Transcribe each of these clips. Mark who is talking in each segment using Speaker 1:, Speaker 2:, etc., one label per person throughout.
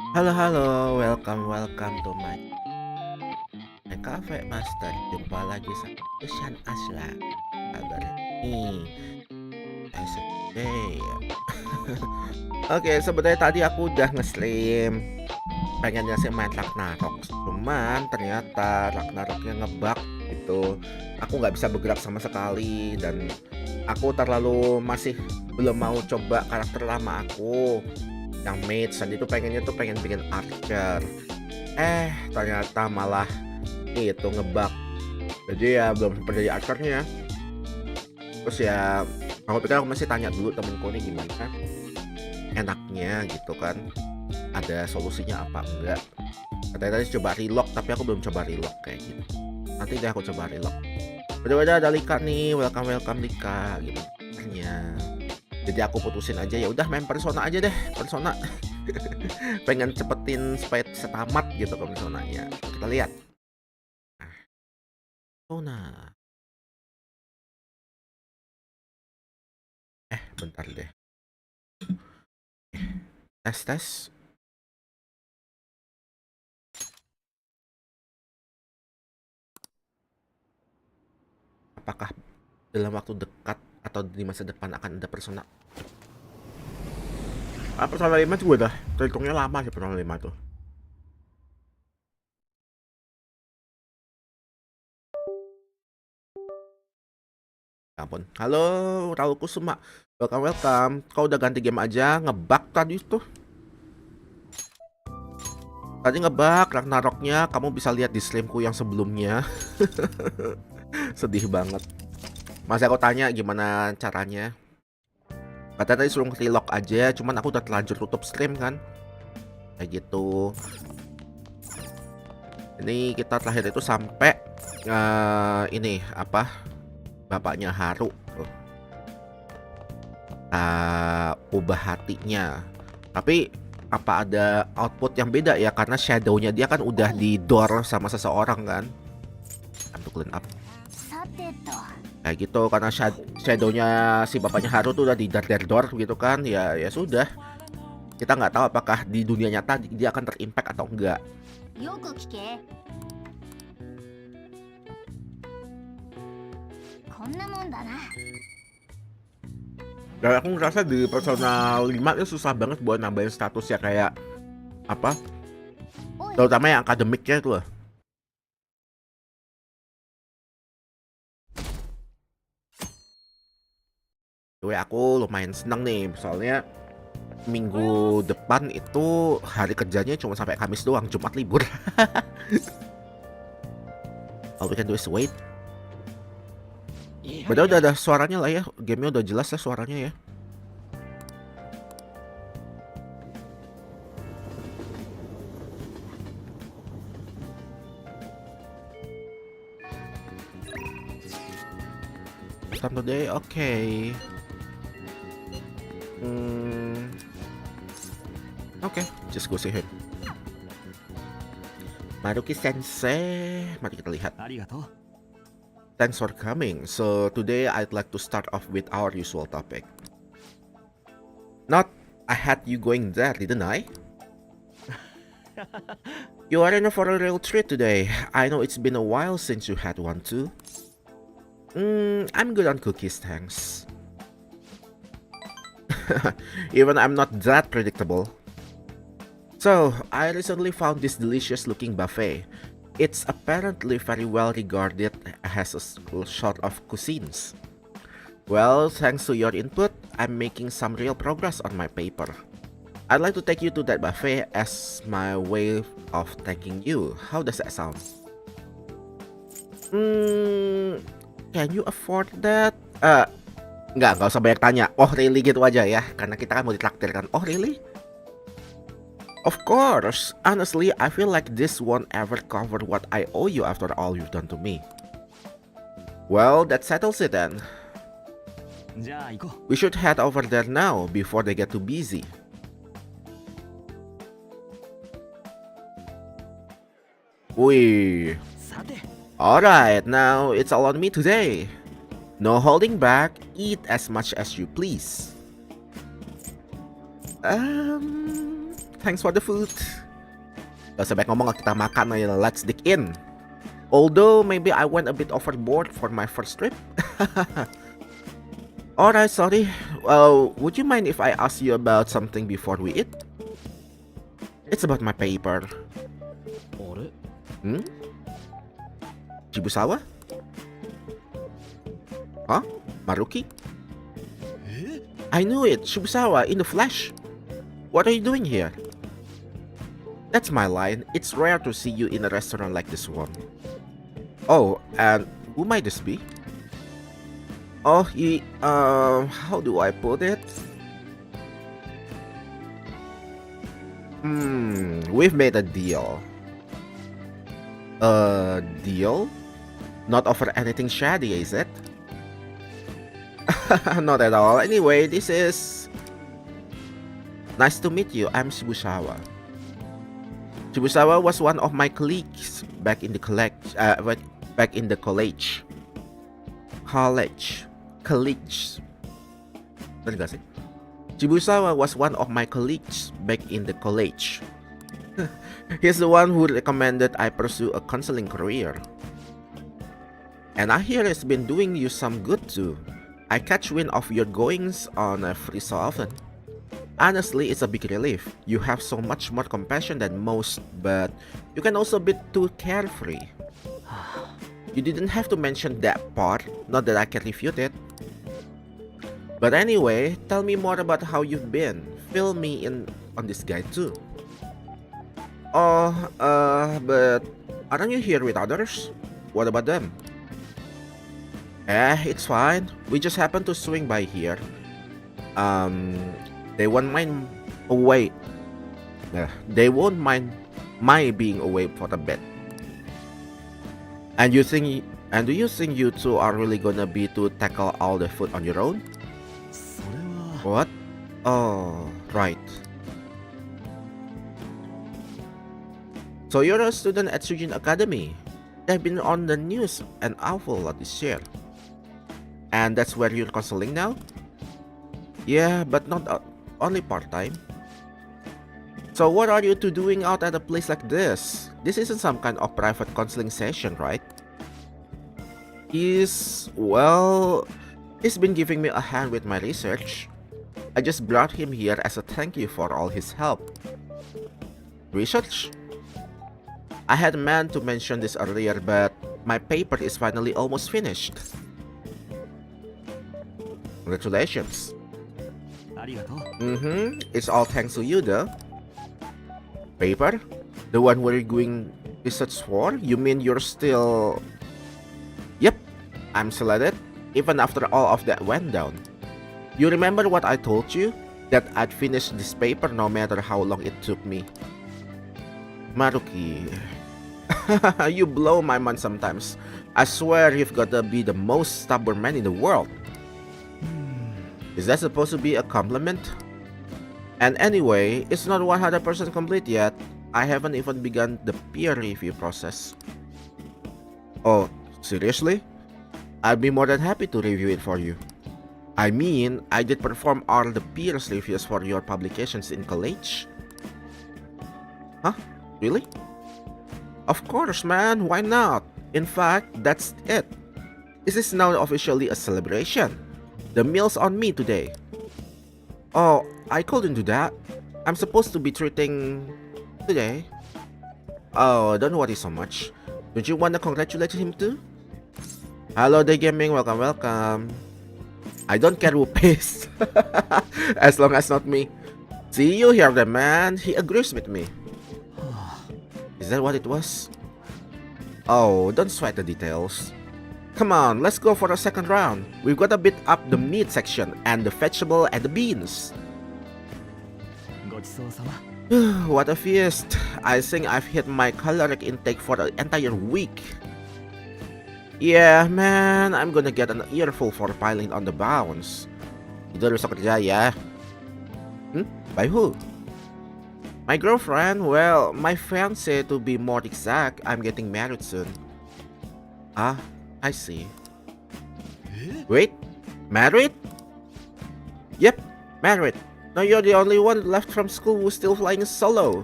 Speaker 1: Halo halo, welcome to my cafe master. Jumpa lagi sama Lucien Ascelin. Kabar nih, SARA. Oke, sebenarnya tadi aku udah nge-stream pengennya sih main Ragnarok, cuman ternyata Ragnaroknya ngebug gitu. Aku nggak bisa bergerak sama sekali dan aku masih belum mau coba karakter lama aku yang mage. Tadi tuh pengen bikin archer, ternyata malah itu ngebug, jadi ya belum sempat jadi archernya. Terus ya aku pikir aku masih tanya dulu temenku nih gimana enaknya gitu kan, ada solusinya apa enggak. Katanya tadi coba relock, tapi aku belum coba relock kayak gitu. Nanti deh aku coba relock. Bener-bener ada Lika nih, welcome Lika gitu ternyata. Jadi aku putusin aja, ya udah main persona aja deh, persona. Pengen cepetin supaya setamat gitu ke personanya. Kita lihat. Persona. Bentar deh. Tes. Apakah dalam waktu dekat atau di masa depan akan ada persona? Persona 5 juga udah terhitungnya lama sih, persona 5 tuh. Ya ampun. Halo Raul Kusuma, welcome. Kau udah ganti game aja? Ngebug tadi tuh. Tadi ngebug Ragnaroknya, kamu bisa lihat di streamku yang sebelumnya. Sedih banget. Masih aku tanya gimana caranya. Katanya tadi suruh relock aja, cuman aku udah terlanjur tutup stream kan. Kayak gitu. Ini kita terakhir itu sampai ini apa? Bapaknya Haru. Ubah hatinya. Tapi apa ada output yang beda ya, karena shadownya dia kan udah di door sama seseorang kan. Untuk clean up kayak gitu, karena shadownya si bapaknya Haru tuh udah di door gitu kan. Ya sudah, kita nggak tahu apakah di dunia nyata dia akan terimpact atau enggak. Dan aku ngerasa di Persona 5 itu susah banget buat nambahin status ya, kayak apa, terutama yang akademiknya itu loh. Aku lumayan seneng nih, soalnya minggu depan itu hari kerjanya cuma sampai Kamis doang, Jumat libur. All we can do is wait. Padahal udah ada suaranya lah ya, gamenya udah jelas lah suaranya ya. Time today, okay. Okay, just go see him. Maruki Sensei, mari kita lihat. Thanks for coming. So today I'd like to start off with our usual topic. Not I had you going there, didn't I? You are in for a real treat today. I know it's been a while since you had one too. I'm good on cookies, thanks. Even I'm not that predictable. So, I recently found this delicious looking buffet. It's apparently very well regarded as a school sort of cuisines. Well, thanks to your input, I'm making some real progress on my paper. I'd like to take you to that buffet as my way of thanking you. How does that sound? Can you afford that? Nggak usah banyak tanya. Oh really gitu aja ya, karena kita kan mau ditraktir kan. Oh really? Of course. Honestly, I feel like this won't ever cover what I owe you after all you've done to me. Well, that settles it then. We should head over there now before they get too busy. Wee. Alright, now it's all on me today. No holding back, eat as much as you please. Thanks for the food. Gak usah banyak ngomong, kita makan aja, let's dig in. Although maybe I went a bit overboard for my first trip. Alright, sorry. Would you mind if I ask you about something before we eat? It's about my paper. Shibusawa? Huh? Maruki? I knew it, Shibusawa, in the flesh. What are you doing here? That's my line. It's rare to see you in a restaurant like this one. Oh, and who might this be? Oh, how do I put it? We've made a deal. A deal? Not over anything shady, is it? Not at all. Anyway, this is... Nice to meet you. I'm Shibusawa. Shibusawa was one of my colleagues back in the college. Bener gak sih? Shibusawa was one of my colleagues back in the college. He's the one who recommended I pursue a counseling career. And I hear it's been doing you some good too. I catch wind of your goings on free so often. Honestly, it's a big relief. You have so much more compassion than most, but you can also be too carefree. You didn't have to mention that part, not that I can refute it. But anyway, tell me more about how you've been. Fill me in on this guy too. But aren't you here with others? What about them? It's fine. We just happened to swing by here. They won't mind away. They won't mind my being away for a bit. And do you think you two are really gonna be to tackle all the food on your own? What? Oh, right. So you're a student at Sujin Academy. They've been on the news an awful lot this year. And that's where you're counseling now? Yeah, but not only part-time. So what are you two doing out at a place like this? This isn't some kind of private counseling session, right? He's been giving me a hand with my research. I just brought him here as a thank you for all his help. Research? I had meant to mention this earlier, but my paper is finally almost finished. Congratulations. It's all thanks to you though. Paper? The one we're doing research for? You mean you're still... Yep, I'm still at it, even after all of that went down. You remember what I told you? That I'd finish this paper no matter how long it took me. Maruki... You blow my mind sometimes. I swear you've gotta be the most stubborn man in the world. Is that supposed to be a compliment? And anyway, it's not 100% complete yet. I haven't even begun the peer review process. Oh, seriously? I'd be more than happy to review it for you. I mean, I did perform all the peers reviews for your publications in college. Huh? Really? Of course, man, why not? In fact, that's it. This is now officially a celebration. The meal's on me today. Oh, I couldn't do that. I'm supposed to be treating today. Oh, don't worry so much. Don't you want to congratulate him too? Hello, gaming. Welcome. I don't care who pays. As long as not me. See, you hear the man. He agrees with me. Is that what it was? Oh, don't sweat the details. Come on, let's go for a second round. We've got to beat up the meat section and the vegetable and the beans. What a feast. I think I've hit my caloric intake for the entire week. Yeah, man, I'm gonna get an earful for piling on the bounce. Itu besok kerja ya. By who? My girlfriend? Well, my fiancé to be more exact. I'm getting married soon. Ah, I see. Wait, married? Yep, married. Now you're the only one left from school who's still flying solo.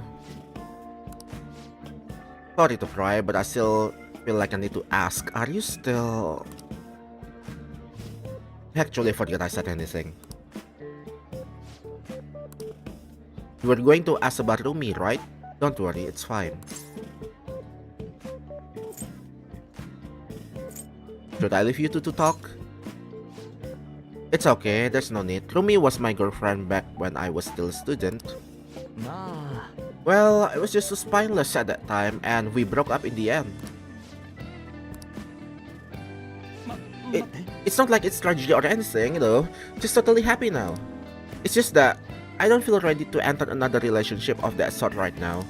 Speaker 1: Sorry to pry, but I still feel like I need to ask. Are you still... Actually, I forgot I said anything. You were going to ask about Rumi, right? Don't worry, it's fine. Should I leave you two to talk? It's okay, there's no need. Rumi was my girlfriend back when I was still a student. Well, I was just so spineless at that time, and we broke up in the end. It's not like it's tragedy or anything, though. Just totally happy now. It's just that I don't feel ready to enter another relationship of that sort right now.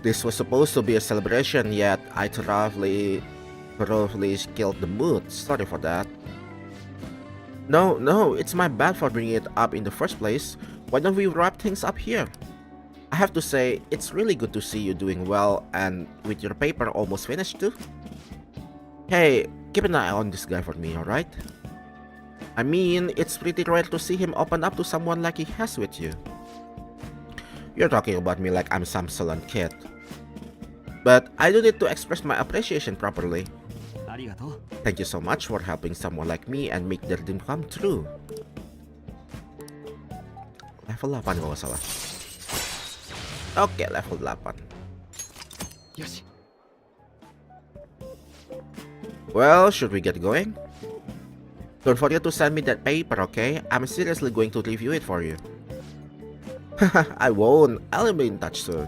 Speaker 1: This was supposed to be a celebration, yet I thoroughly killed the mood. Sorry for that. No, it's my bad for bringing it up in the first place. Why don't we wrap things up here? I have to say, it's really good to see you doing well and with your paper almost finished too. Hey, keep an eye on this guy for me, alright? I mean, it's pretty rare to see him open up to someone like he has with you. You're talking about me like I'm some Ascelin kid. But I do need to express my appreciation properly. Thank you so much for helping someone like me and make their dream come true. Level 8 kalau nggak salah. Oke, level 8. Well, should we get going? Don't forget to send me that paper, okay? I'm seriously going to review it for you. I won't. I'll be in touch soon.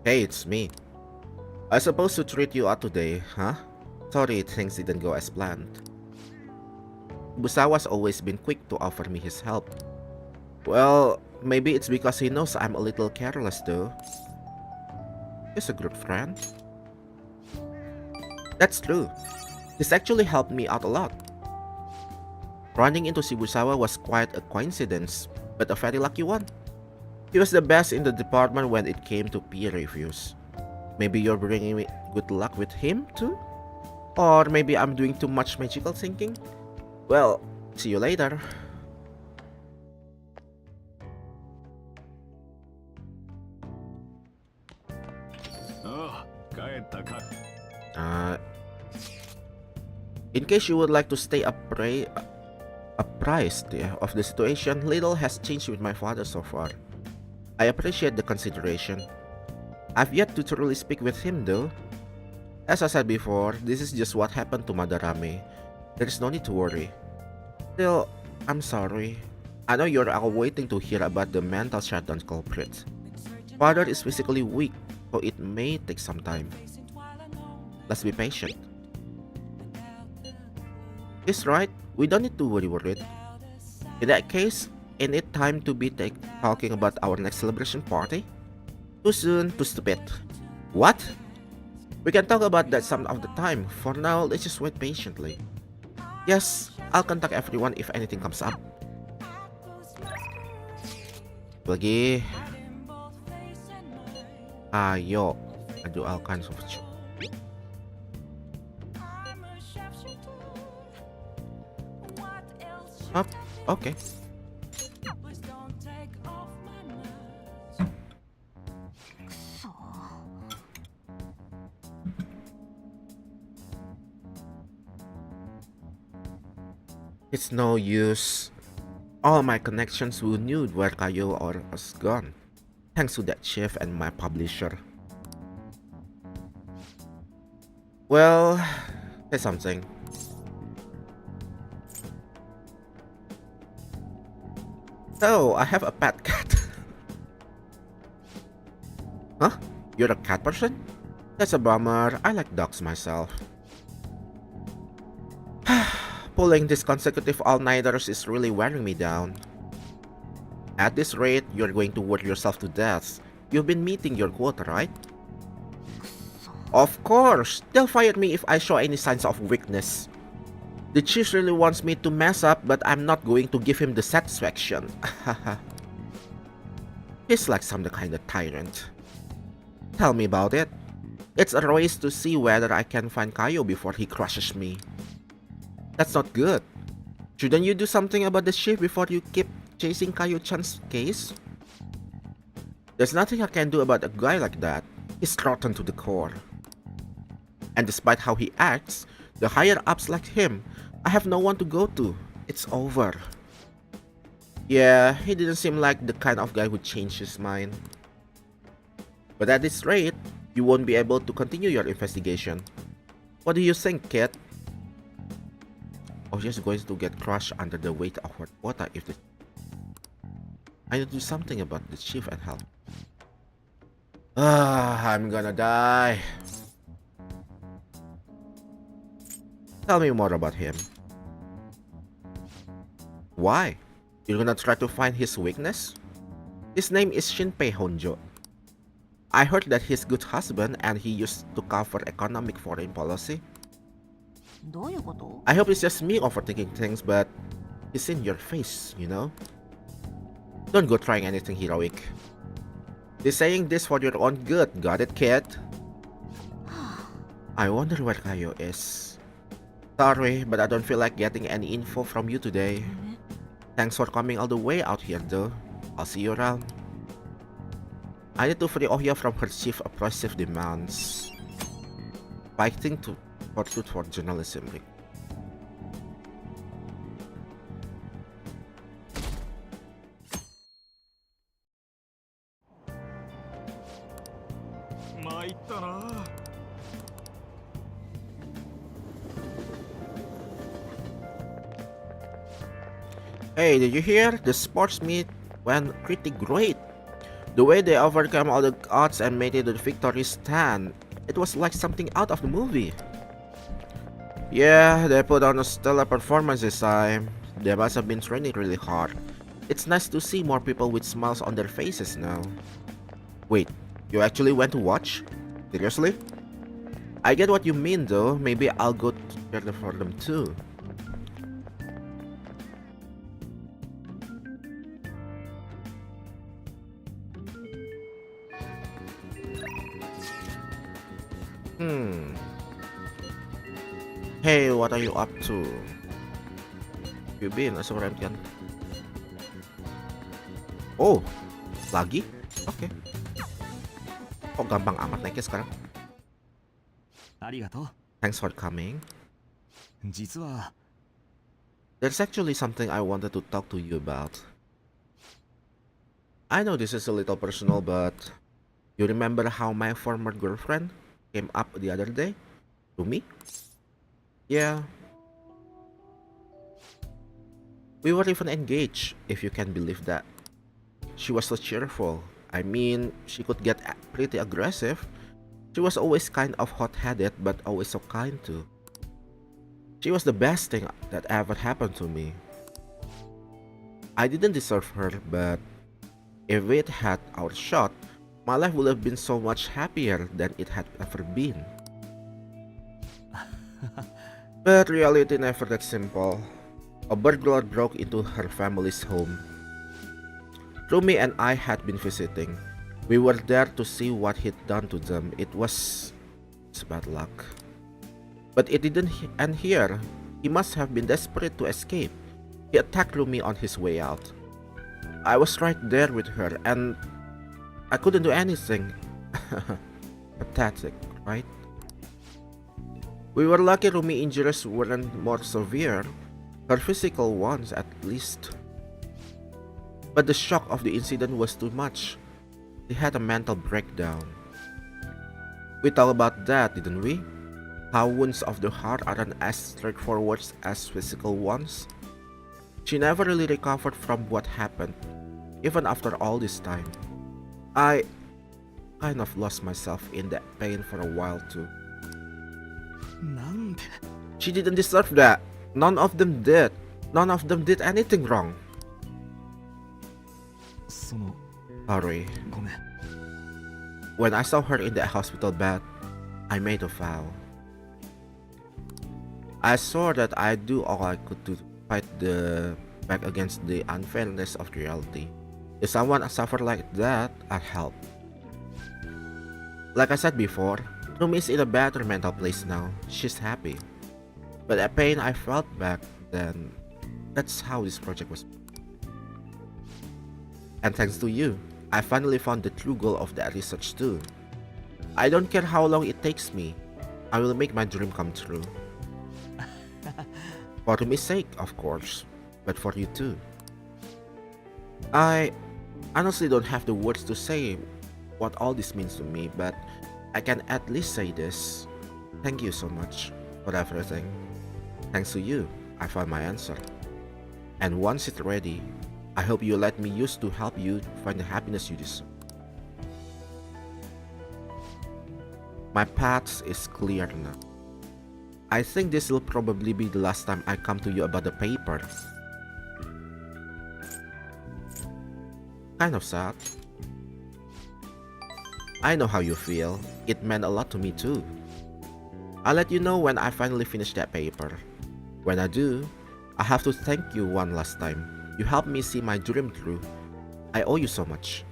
Speaker 1: Hey, it's me. I supposed to treat you out today, huh? Sorry, things didn't go as planned. Busawa's always been quick to offer me his help. Well, maybe it's because he knows I'm a little careless though. He's a good friend. That's true. He's actually helped me out a lot. Running into Shibusawa was quite a coincidence, but a very lucky one. He was the best in the department when it came to peer reviews. Maybe you're bringing me good luck with him too? Or maybe I'm doing too much magical thinking? Well, see you later. In case you would like to stay apprised of the situation, little has changed with my father so far. I appreciate the consideration. I've yet to truly speak with him though. As I said before, this is just what happened to Madarame. There is no need to worry. Still, I'm sorry. I know you're all waiting to hear about the mental shutdown culprit. Father is physically weak, so it may take some time. Let's be patient. He's right, we don't need to worry worried. In that case, ain't it time to be talking about our next celebration party? Too soon, too stupid. What? We can talk about that some of the time. For now, let's just wait patiently. Yes, I'll contact everyone if anything comes up. Lagi. Ayo, I do all kinds of shit. Okay. It's no use. All my connections who knew where Kayo or was gone. Thanks to that chief and my publisher. Well, say something. So, I have a pet cat. Huh? You're a cat person? That's a bummer. I like dogs myself. Pulling these consecutive all-nighters is really wearing me down. At this rate, you're going to work yourself to death. You've been meeting your quota, right? Of course! They'll fire me if I show any signs of weakness. The chief really wants me to mess up, but I'm not going to give him the satisfaction. He's like some kind of tyrant. Tell me about it. It's a race to see whether I can find Kayo before he crushes me. That's not good. Shouldn't you do something about the chief before you keep chasing Kayo-chan's case? There's nothing I can do about a guy like that. He's rotten to the core. And despite how he acts, the higher-ups like him, I have no one to go to. It's over. Yeah, he didn't seem like the kind of guy who changed his mind. But at this rate, you won't be able to continue your investigation. What do you think, kid? Or just going to get crushed under the weight of her quota if the... I need to do something about the chief and help. I'm gonna die. Tell me more about him. Why? You're gonna try to find his weakness? His name is Shinpei Honjo. I heard that he's a good husband and he used to cover economic foreign policy. I hope it's just me overthinking things, but it's in your face, you know? Don't go trying anything heroic. They're saying this for your own good, got it, kid? I wonder where Kayo is. Sorry, but I don't feel like getting any info from you today. Thanks for coming all the way out here though. I'll see you around. I need to free Ohya from her chief oppressive demands. Fighting for truth for journalism. Hey, did you hear? The sports meet went pretty great. The way they overcame all the odds and made it to the victory stand, it was like something out of the movie. Yeah, they put on a stellar performance this time. They must have been training really hard. It's nice to see more people with smiles on their faces now. Wait, you actually went to watch? Seriously? I get what you mean though, maybe I'll go cheer for them too. Hey, what are you up to? You been asuran kan? Oh, lagi? Oke. Kok gampang amat naiknya sekarang? Thanks for coming. There's actually something I wanted to talk to you about. I know this is a little personal, but you remember how my former girlfriend came up the other day to me? Yeah. We were even engaged, if you can believe that. She was so cheerful. I mean, she could get pretty aggressive. She was always kind of hot-headed, but always so kind too. She was the best thing that ever happened to me. I didn't deserve her, but if we'd had our shot, my life would have been so much happier than it had ever been. But reality never that simple. A burglar broke into her family's home. Rumi and I had been visiting. We were there to see what he'd done to them. It's bad luck. But it didn't end here. He must have been desperate to escape. He attacked Rumi on his way out. I was right there with her and I couldn't do anything. Pathetic, right? We were lucky Rumi injuries weren't more severe, her physical ones at least. But the shock of the incident was too much. He had a mental breakdown. We talked about that, didn't we? How wounds of the heart aren't as straightforward as physical ones. She never really recovered from what happened, even after all this time. I kind of lost myself in that pain for a while too. She didn't deserve that. None of them did. None of them did anything wrong. Sorry. When I saw her in the hospital bed, I made a vow. I swore that I'd do all I could to fight back against the unfairness of reality. If someone suffered like that, I'd help. Like I said before, Rumi is in a better mental place now. She's happy. But the pain I felt back then, that's how this project was. And thanks to you, I finally found the true goal of that research too. I don't care how long it takes me. I will make my dream come true. For Rumi's sake, of course, but for you too. I honestly don't have the words to say what all this means to me, but I can at least say this. Thank you so much for everything. Thanks to you, I found my answer. And once it's ready, I hope you let me use to help you find the happiness you deserve. My path is clear now. I think this will probably be the last time I come to you about the paper. Kind of sad. I know how you feel. It meant a lot to me too. I'll let you know when I finally finish that paper. When I do, I have to thank you one last time. You helped me see my dream through. I owe you so much.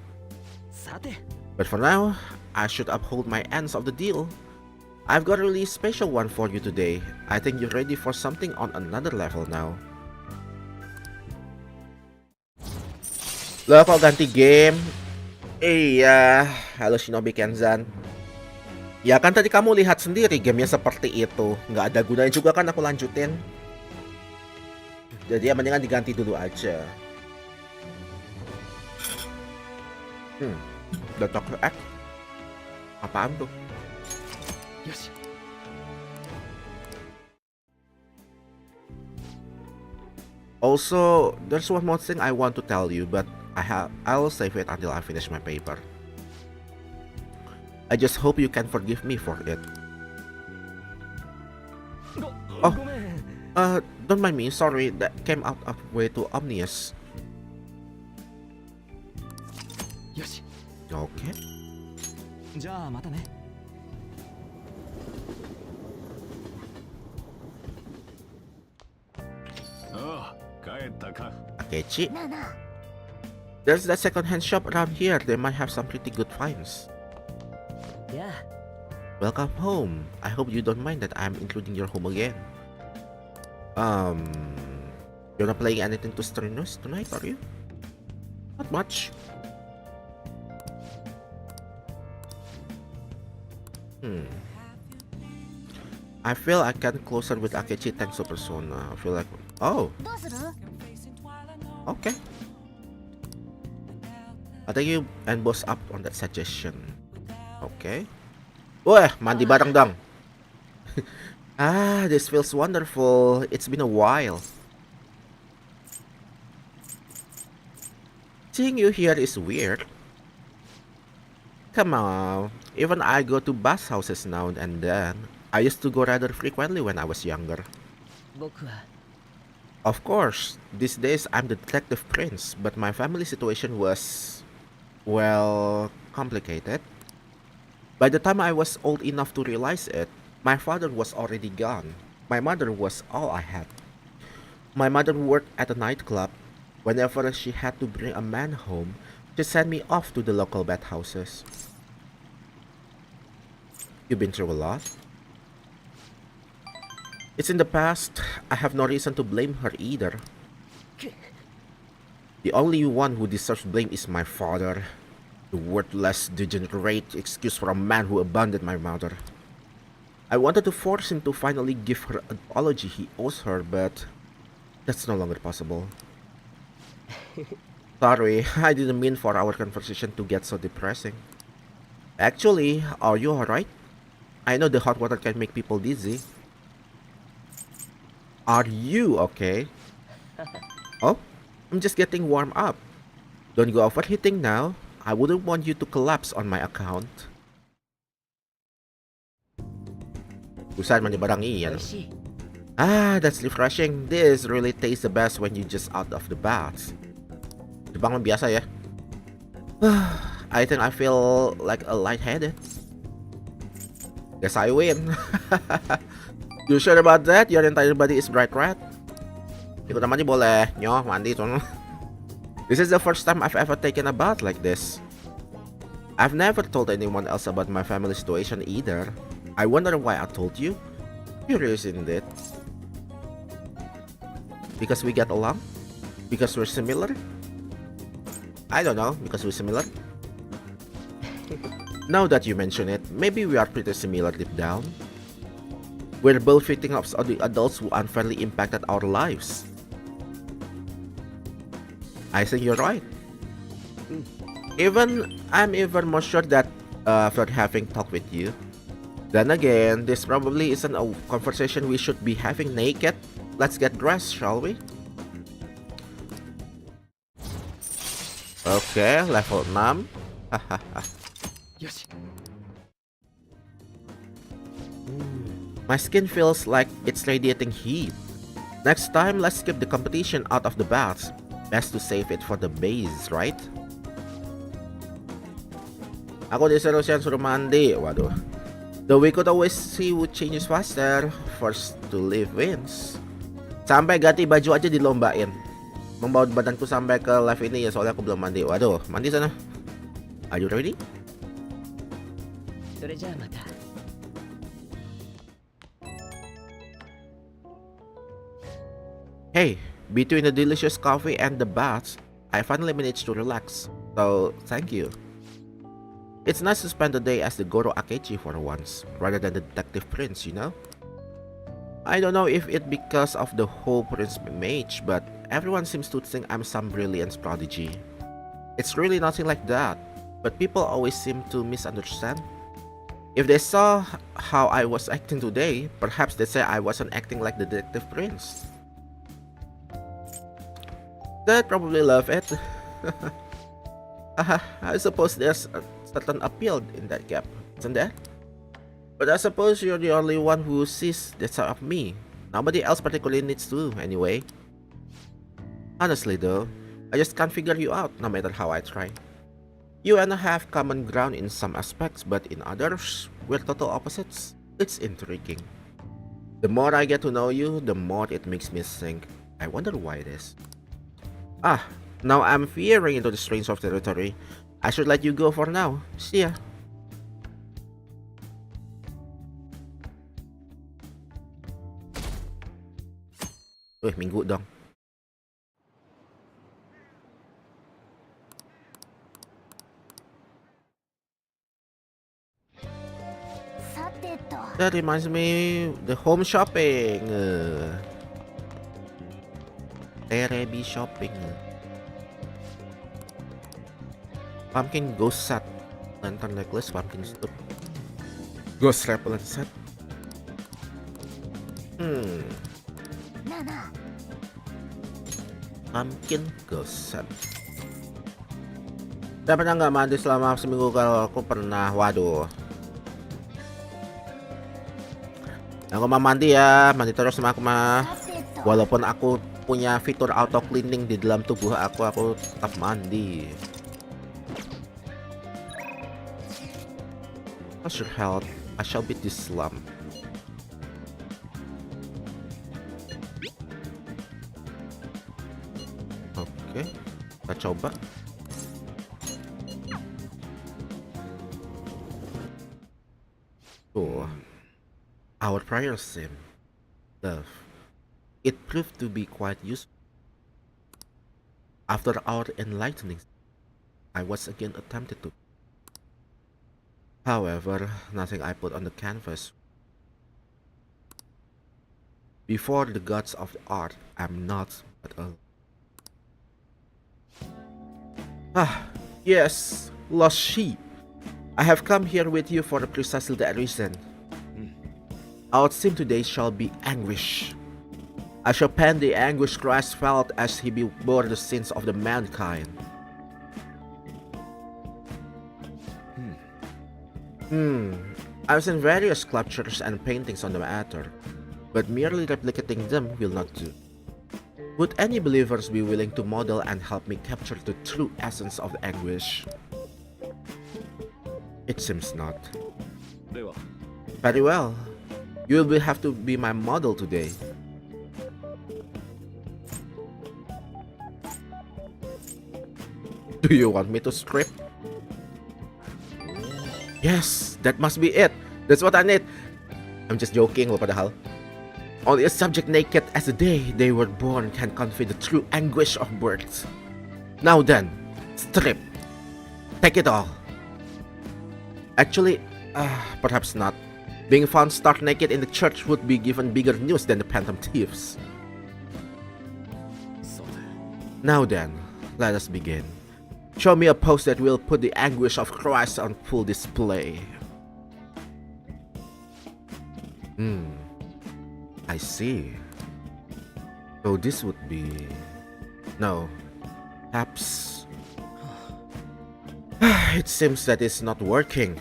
Speaker 1: But for now, I should uphold my ends of the deal. I've got a really special one for you today. I think you're ready for something on another level now. Loh, kok ganti game? Iya, halo Shinobi Kenzan. Ya kan tadi kamu lihat sendiri gamenya seperti itu. Nggak ada gunanya juga kan aku lanjutin. Jadi ya mendingan diganti dulu aja. The Doctor Act? Apaan tuh? Also, there's one more thing I want to tell you, but I'll save it until I finish my paper. I just hope you can forgive me for it. Oh, don't mind me, sorry, that came out of way too obvious. Okay. Akechi. There's that second-hand shop around here. They might have some pretty good finds.
Speaker 2: Yeah.
Speaker 1: Welcome home. I hope you don't mind that I'm including your home again. You're not playing anything too strenuous tonight, are you? Not much. I feel I can closer with Akechi thanks to Persona. I feel like... Oh! Okay. I think you and boss up on that suggestion. Okay. Wah, mandi bareng dong. This feels wonderful. It's been a while. Seeing you here is weird. Come on. Even I go to bath houses now and then. I used to go rather frequently when I was younger. Of course, these days I'm the detective prince, but my family situation was, well, complicated. By the time I was old enough to realize it, my father was already gone. My mother was all I had. My mother worked at a nightclub. Whenever she had to bring a man home, she sent me off to the local bathhouses. You've been through a lot? It's in the past. I have no reason to blame her either. The only one who deserves blame is my father. The worthless, degenerate excuse for a man who abandoned my mother. I wanted to force him to finally give her an apology he owes her, but that's no longer possible. Sorry, I didn't mean for our conversation to get so depressing. Actually, are you alright? I know the hot water can make people dizzy. Are you okay? Oh, I'm just getting warm up. Don't go overheating now. I wouldn't want you to collapse on my account. Busan man barang iyan.
Speaker 2: 美味しい。
Speaker 1: Ah, that's refreshing. This really tastes the best when you just out of the bath. Di ba naman biasa ya? I think I feel like a lightheaded. Guess I win. You sure about that? Your entire body is bright red? Ikut naman boleh. Nyo, mandi tuh. This is the first time I've ever taken a bath like this. I've never told anyone else about my family situation either. I wonder why I told you. Curious indeed. Because we get along? Because we're similar? I don't know, because we're similar? Now that you mention it, maybe we are pretty similar deep down. We're both victims of the adults who unfairly impacted our lives. I think you're right. I'm even more sure that after having talked with you. Then again, this probably isn't a conversation we should be having naked. Let's get dressed, shall we? Okay, level 6. Hahaha.
Speaker 2: よし。
Speaker 1: My skin feels like it's radiating heat. Next time, let's skip the competition out of the baths. Best to save it for the base, right? Ako di si Lucien suruh mandi. Waduh. Though we could always see who changes faster. First to live wins. Sampai ganti baju aja dilombain. Membawa badanku sampai ke live ini ya, soalnya aku belum mandi. Waduh, mandi sana. Are you ready?
Speaker 2: それじゃあまた。
Speaker 1: Hey, between the delicious coffee and the baths, I finally managed to relax. So, thank you. It's nice to spend the day as the Goro Akechi for once, rather than the detective prince, you know? I don't know if it's because of the whole prince mage, but everyone seems to think I'm some brilliance prodigy. It's really nothing like that, but people always seem to misunderstand. If they saw how I was acting today, perhaps they say I wasn't acting like the detective prince. They'd probably love it. I suppose there's a certain appeal in that gap, isn't there? But I suppose you're the only one who sees that side of me. Nobody else particularly needs to, anyway. Honestly though, I just can't figure you out no matter how I try. You and I have common ground in some aspects, but in others, we're total opposites. It's intriguing. The more I get to know you, the more it makes me think, I wonder why it is. Ah, now I'm veering into the strange of territory. I should let you go for now. See ya. Minggu dong. That reminds me, the home shopping. Terebi shopping. Pumpkin ghost set. Lantern necklace, pumpkin stop. Ghost repellent set. Pumpkin ghost set. Saya pernah nggak mandi selama seminggu? Kalau aku pernah, waduh. Aku mau mandi ya, mandi terus sama aku mah. Walaupun aku punya fitur auto cleaning di dalam tubuh aku tetap mandi. How's your health? I shall beat this slump. Oke, kita coba. Our prior sim, love. It proved to be quite useful. After our enlightening, I was again attempted to. However, nothing I put on the canvas. Before the gods of the art, I'm not but a... Yes, lost sheep. I have come here with you for precisely that reason. Our theme today shall be anguish. I shall pen the anguish Christ felt as he bore the sins of the mankind. I've seen various sculptures and paintings on the matter, but merely replicating them will not do. Would any believers be willing to model and help me capture the true essence of the anguish? It seems not. Very well. You will have to be my model today. Do you want me to strip? Yes, that must be it. That's what I need. I'm just joking loh padahal. Only a subject naked as the day they were born can convey the true anguish of birth. Now then, strip. Take it all. Actually, perhaps not. Being found stark naked in the church would be given bigger news than the phantom thieves. Now then, let us begin. Show me a pose that will put the anguish of Christ on full display. I see. So this would be... No. Perhaps... It seems that it's not working.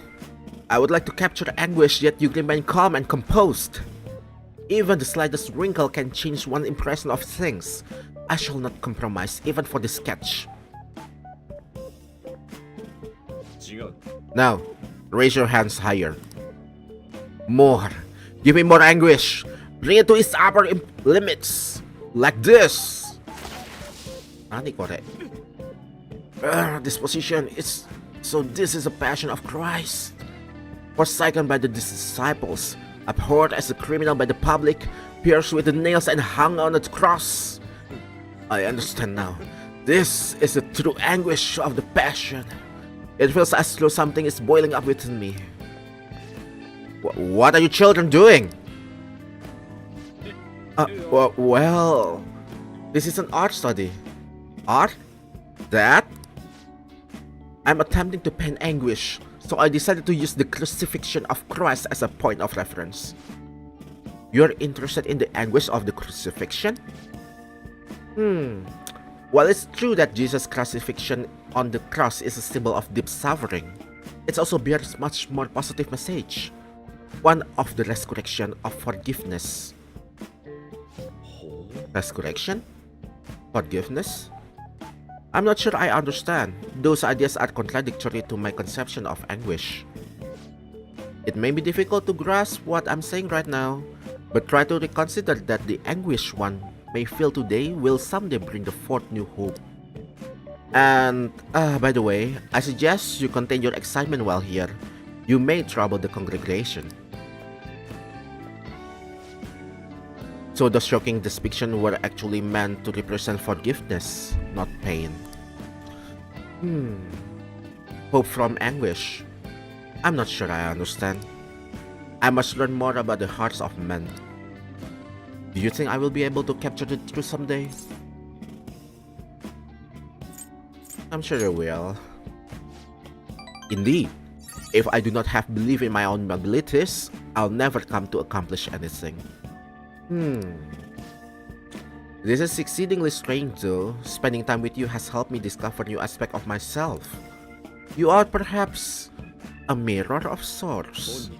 Speaker 1: I would like to capture anguish, yet you remain calm and composed. Even the slightest wrinkle can change one impression of things. I shall not compromise even for the sketch. Now, raise your hands higher. More. Give me more anguish. Bring it to its upper limits. Like this. This position is... So this is a passion of Christ. Forsaken by the disciples, abhorred as a criminal by the public, pierced with the nails and hung on a cross. I understand now. This is the true anguish of the passion. It feels as though something is boiling up within me. What are you children doing? Well, this is an art study. Art? That? I'm attempting to pen anguish, so I decided to use the crucifixion of Christ as a point of reference. You're interested in the anguish of the crucifixion? While it's true that Jesus' crucifixion on the cross is a symbol of deep suffering, it also bears much more positive message. One of the resurrection of forgiveness. Resurrection? Forgiveness? I'm not sure I understand. Those ideas are contradictory to my conception of anguish. It may be difficult to grasp what I'm saying right now, but try to reconsider that the anguish one may feel today will someday bring the forth new hope. And, by the way, I suggest you contain your excitement while here. You may trouble the congregation. So the shocking depiction were actually meant to represent forgiveness, not pain. Hope from anguish. I'm not sure I understand. I must learn more about the hearts of men. Do you think I will be able to capture the truth someday? I'm sure you will. Indeed, if I do not have belief in my own abilities, I'll never come to accomplish anything. This is exceedingly strange though. Spending time with you has helped me discover new aspects of myself. You are perhaps a mirror of sorts.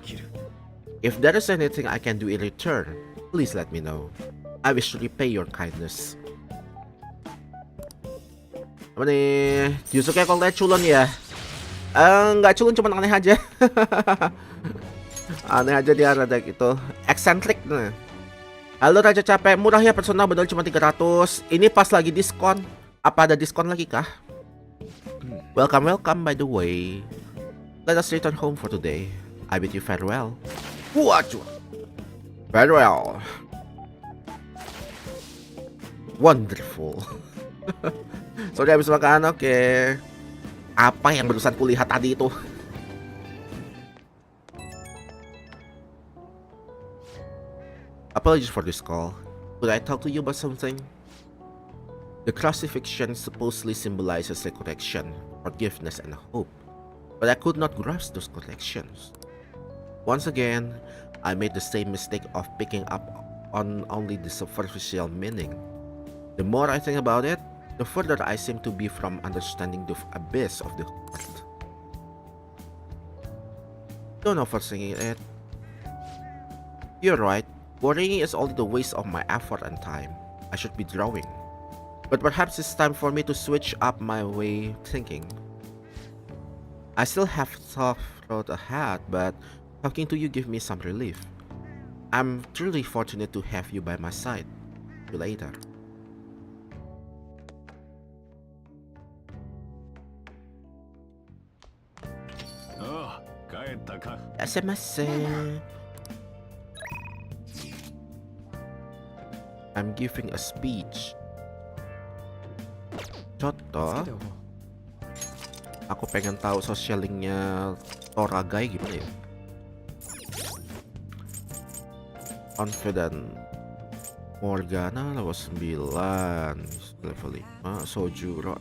Speaker 1: If there is anything I can do in return, please let me know. I wish to repay your kindness. Apa nih? Yusuke kalau lihat culun ya? Nggak culun, cuma aneh aja. Aneh aja dia, rada gitu eksentrik nih. Halo Raja Capek, murah ya personal, benar cuma 300. Ini pas lagi diskon. Apa ada diskon lagi kah? Welcome by the way. Let us return home for today. I bid you farewell. Waduh. Farewell. Wonderful. Sorry habis makan, oke. Apa yang barusan kulihat tadi itu? Apologies for this call. Could I talk to you about something? The crucifixion supposedly symbolizes a correction, forgiveness, and hope, but I could not grasp those corrections. Once again, I made the same mistake of picking up on only the superficial meaning. The more I think about it, the further I seem to be from understanding the abyss of the heart. Don't overthink it. You're right. Worrying is only the waste of my effort and time. I should be drawing. But perhaps it's time for me to switch up my way thinking. I still have tough road ahead, but talking to you gives me some relief. I'm truly fortunate to have you by my side. See you later. SMS. I'm giving a speech. Contoh, aku pengen tahu social linknya Toragai gimana ya? Confident Morgana level 9, level 5, Sojuro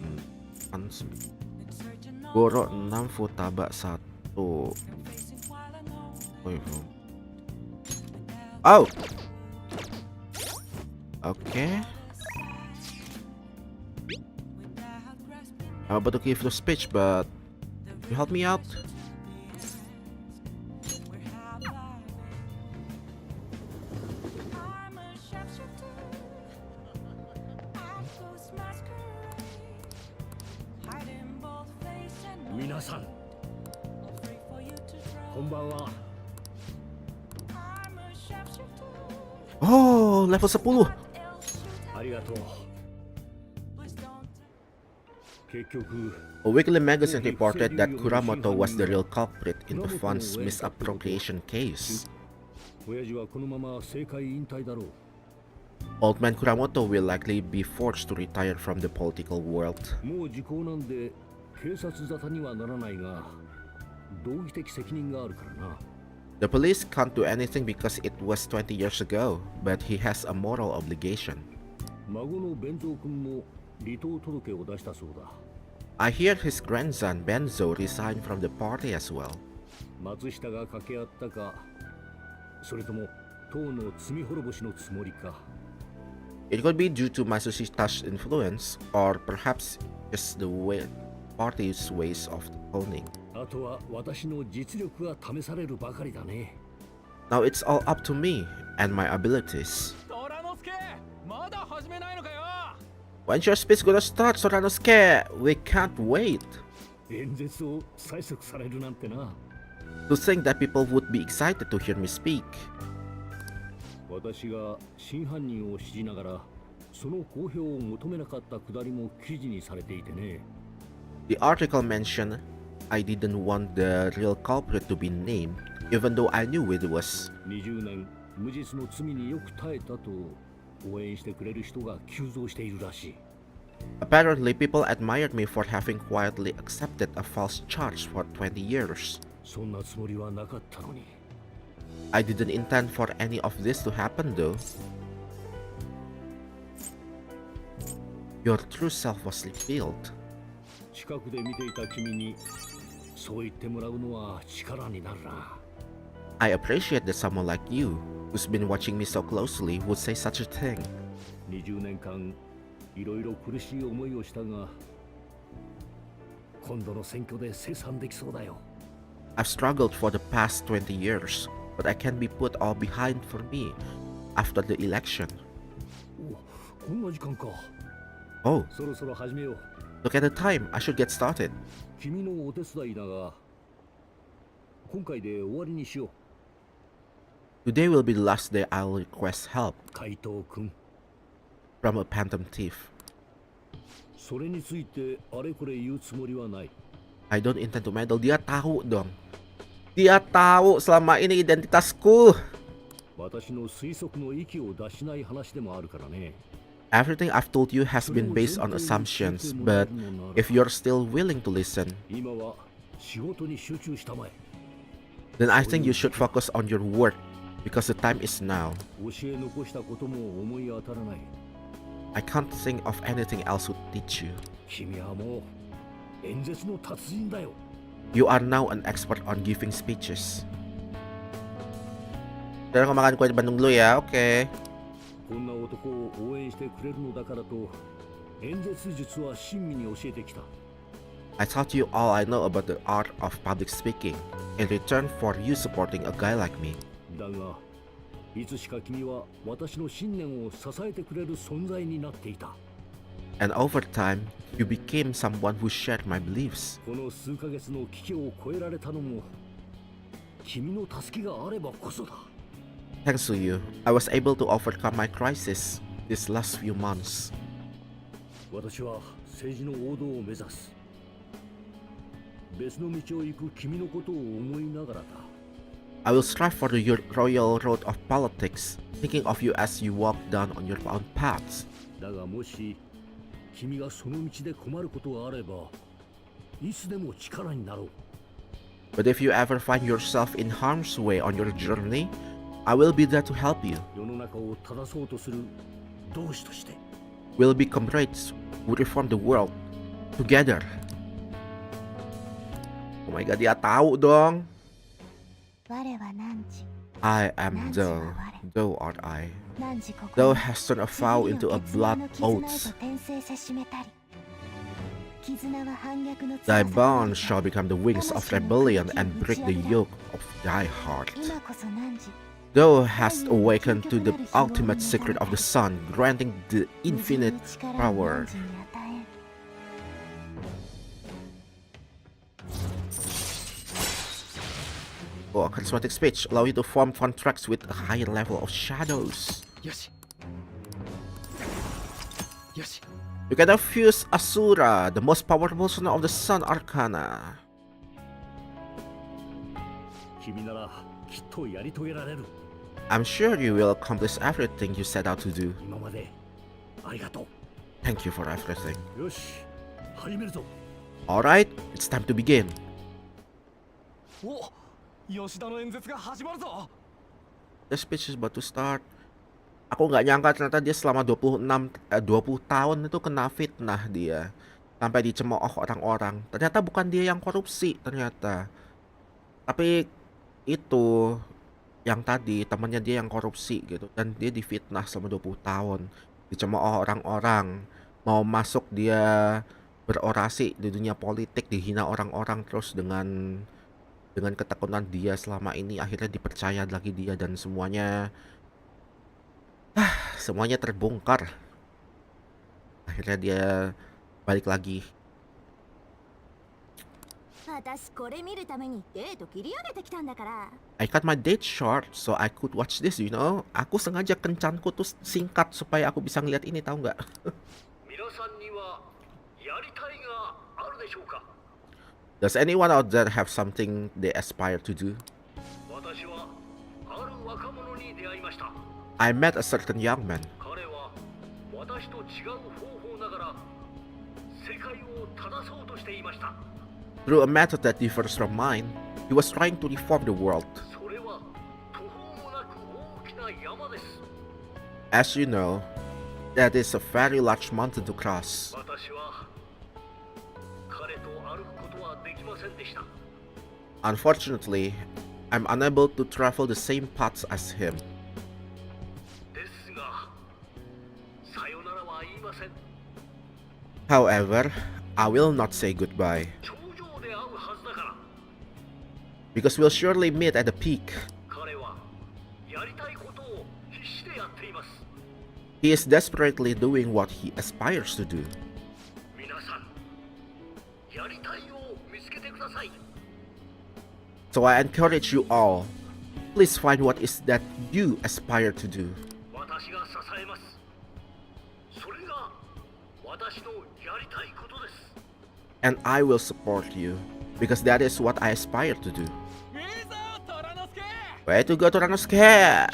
Speaker 1: 4, Goro 6, Futaba 1. Oh. Okay. I'm about to give the speech, but you help me out?
Speaker 2: Minasan, konbanwa.
Speaker 1: Oh, level 10.
Speaker 2: Arigatou.
Speaker 1: A weekly magazine reported that Kuramoto was the real culprit in the fund's misappropriation case. Old man Kuramoto will likely be forced to retire from the political world. The police can't do anything because it was 20 years ago, but he has a moral obligation. I hear his grandson Benzo resigned from the party as well. It could be due to Matsushita's influence, or perhaps just the way party's ways of owning. Now it's all up to me and my abilities. When's your speech gonna start, Soranosuke? We can't wait. To think that people would be excited to hear me speak. The article mentioned I didn't want the real culprit to be named, even though I knew it was. Apparently, people admired me for having quietly accepted a false charge for 20 years. I didn't intend for any of this to happen though. Your true self was revealed. I appreciate that someone like you, who's been watching me so closely, would say such a thing. I've struggled for the past 20 years, but I can't be put all behind for me after the election. Oh, look at the time. I should get started. Today will be the last day I'll request help from a phantom thief. I don't intend to meddle. Dia tahu dong. Dia tahu selama ini identitasku. Everything I've told you has been based on assumptions, but if you're still willing to listen,
Speaker 2: 今は仕事に集中したまえ。
Speaker 1: then I think you should focus on your work because the time is now.
Speaker 2: 教え残したことも思い当たらない。
Speaker 1: I can't think of anything else to teach you.
Speaker 2: 君はもう演説の達人だよ。
Speaker 1: You are now an expert on giving speeches. Pero kumakain ko yung bandong luya, okay.
Speaker 2: こんな男を応援してくれるのだからと演説術は親身に教えてきた。
Speaker 1: I taught you all I know about the art of public speaking in return for you supporting a guy like me.
Speaker 2: だがいつしか君は私の信念を支えてくれる存在になっていた。
Speaker 1: And over time, you became someone who shared my beliefs.
Speaker 2: この数ヶ月の危機を越えられたのも君の助けがあればこそだ。
Speaker 1: Thanks to you, I was able to overcome my crisis these last few months.
Speaker 2: 私は政治の王道を目指す。別の道を行く君のことを思いながらだ。
Speaker 1: I will strive for the royal road of politics, thinking of you as you walk down on your own paths.
Speaker 2: だがもし君がその道で困ることがあればいつでも力になろう。
Speaker 1: But if you ever find yourself in harm's way on your journey, I will be there to help you.
Speaker 2: 世の中を正そうとする同志として。
Speaker 1: We'll be comrades who reform the world together. Oh my god, dia tahu dong.
Speaker 3: 我は汝
Speaker 1: I am Though. Though art I. Thou hast turned a vow into a blood oath. Thy bonds shall become the wings of rebellion and break the yoke of thy heart. Thou hast awakened to the ultimate secret of the sun, granting the infinite power. Oh, a charismatic speech allow you to form contracts with a higher level of shadows.
Speaker 2: よし。よし。
Speaker 1: You can fuse Asura, the most powerful son of the Sun Arcana.
Speaker 2: 君ならきっとやり遂げられる。
Speaker 1: I'm sure you will accomplish everything you set out to do.
Speaker 2: 今までありがと
Speaker 1: Thank you for everything.
Speaker 2: う。よし。始めるぞ。
Speaker 1: Alright, it's time to begin.
Speaker 4: お、吉田の演説が始まるぞ。
Speaker 1: The speech is about to start. Aku nggak nyangka ternyata dia selama 20 tahun itu kena fitnah dia. Sampai dicemooh orang-orang. Ternyata bukan dia yang korupsi ternyata. Tapi itu yang tadi temannya dia yang korupsi gitu. Dan dia difitnah selama 20 tahun. Dicemooh orang-orang. Mau masuk dia berorasi di dunia politik. Dihina orang-orang terus dengan ketekunan dia selama ini akhirnya dipercaya lagi dia dan semuanya terbongkar. Akhirnya dia balik lagi. I cut my date short so I could watch this, you know. Aku sengaja kencanku tuh singkat supaya aku bisa ngeliat ini, tahu nggak? Does anyone out there have something they aspire to do? I met a certain young man. Through a method that differs from mine, he was trying to reform the world. As you know, that is a very large mountain to cross. Unfortunately, I'm unable to travel the same paths as him. However, I will not say goodbye. Because we'll surely meet at the peak. He is desperately doing what he aspires to do. So I encourage you all, please find what is that you aspire to do. And I will support you, because that is what I aspire to do. Way to go, Toranosuke!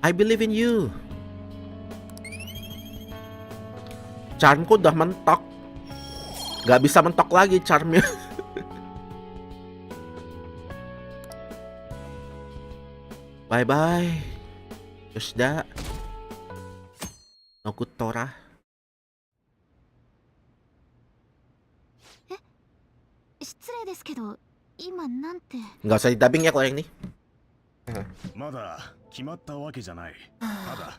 Speaker 1: I believe in you! Charmku udah mentok. Gak bisa mentok lagi charmnya. Bye bye. Yoshida. Nokutora.
Speaker 3: 失礼ですけど今なんて
Speaker 1: Nggak usah di-dubbing ya kalau yang ini.
Speaker 2: まだ決まったわけじゃない。ただ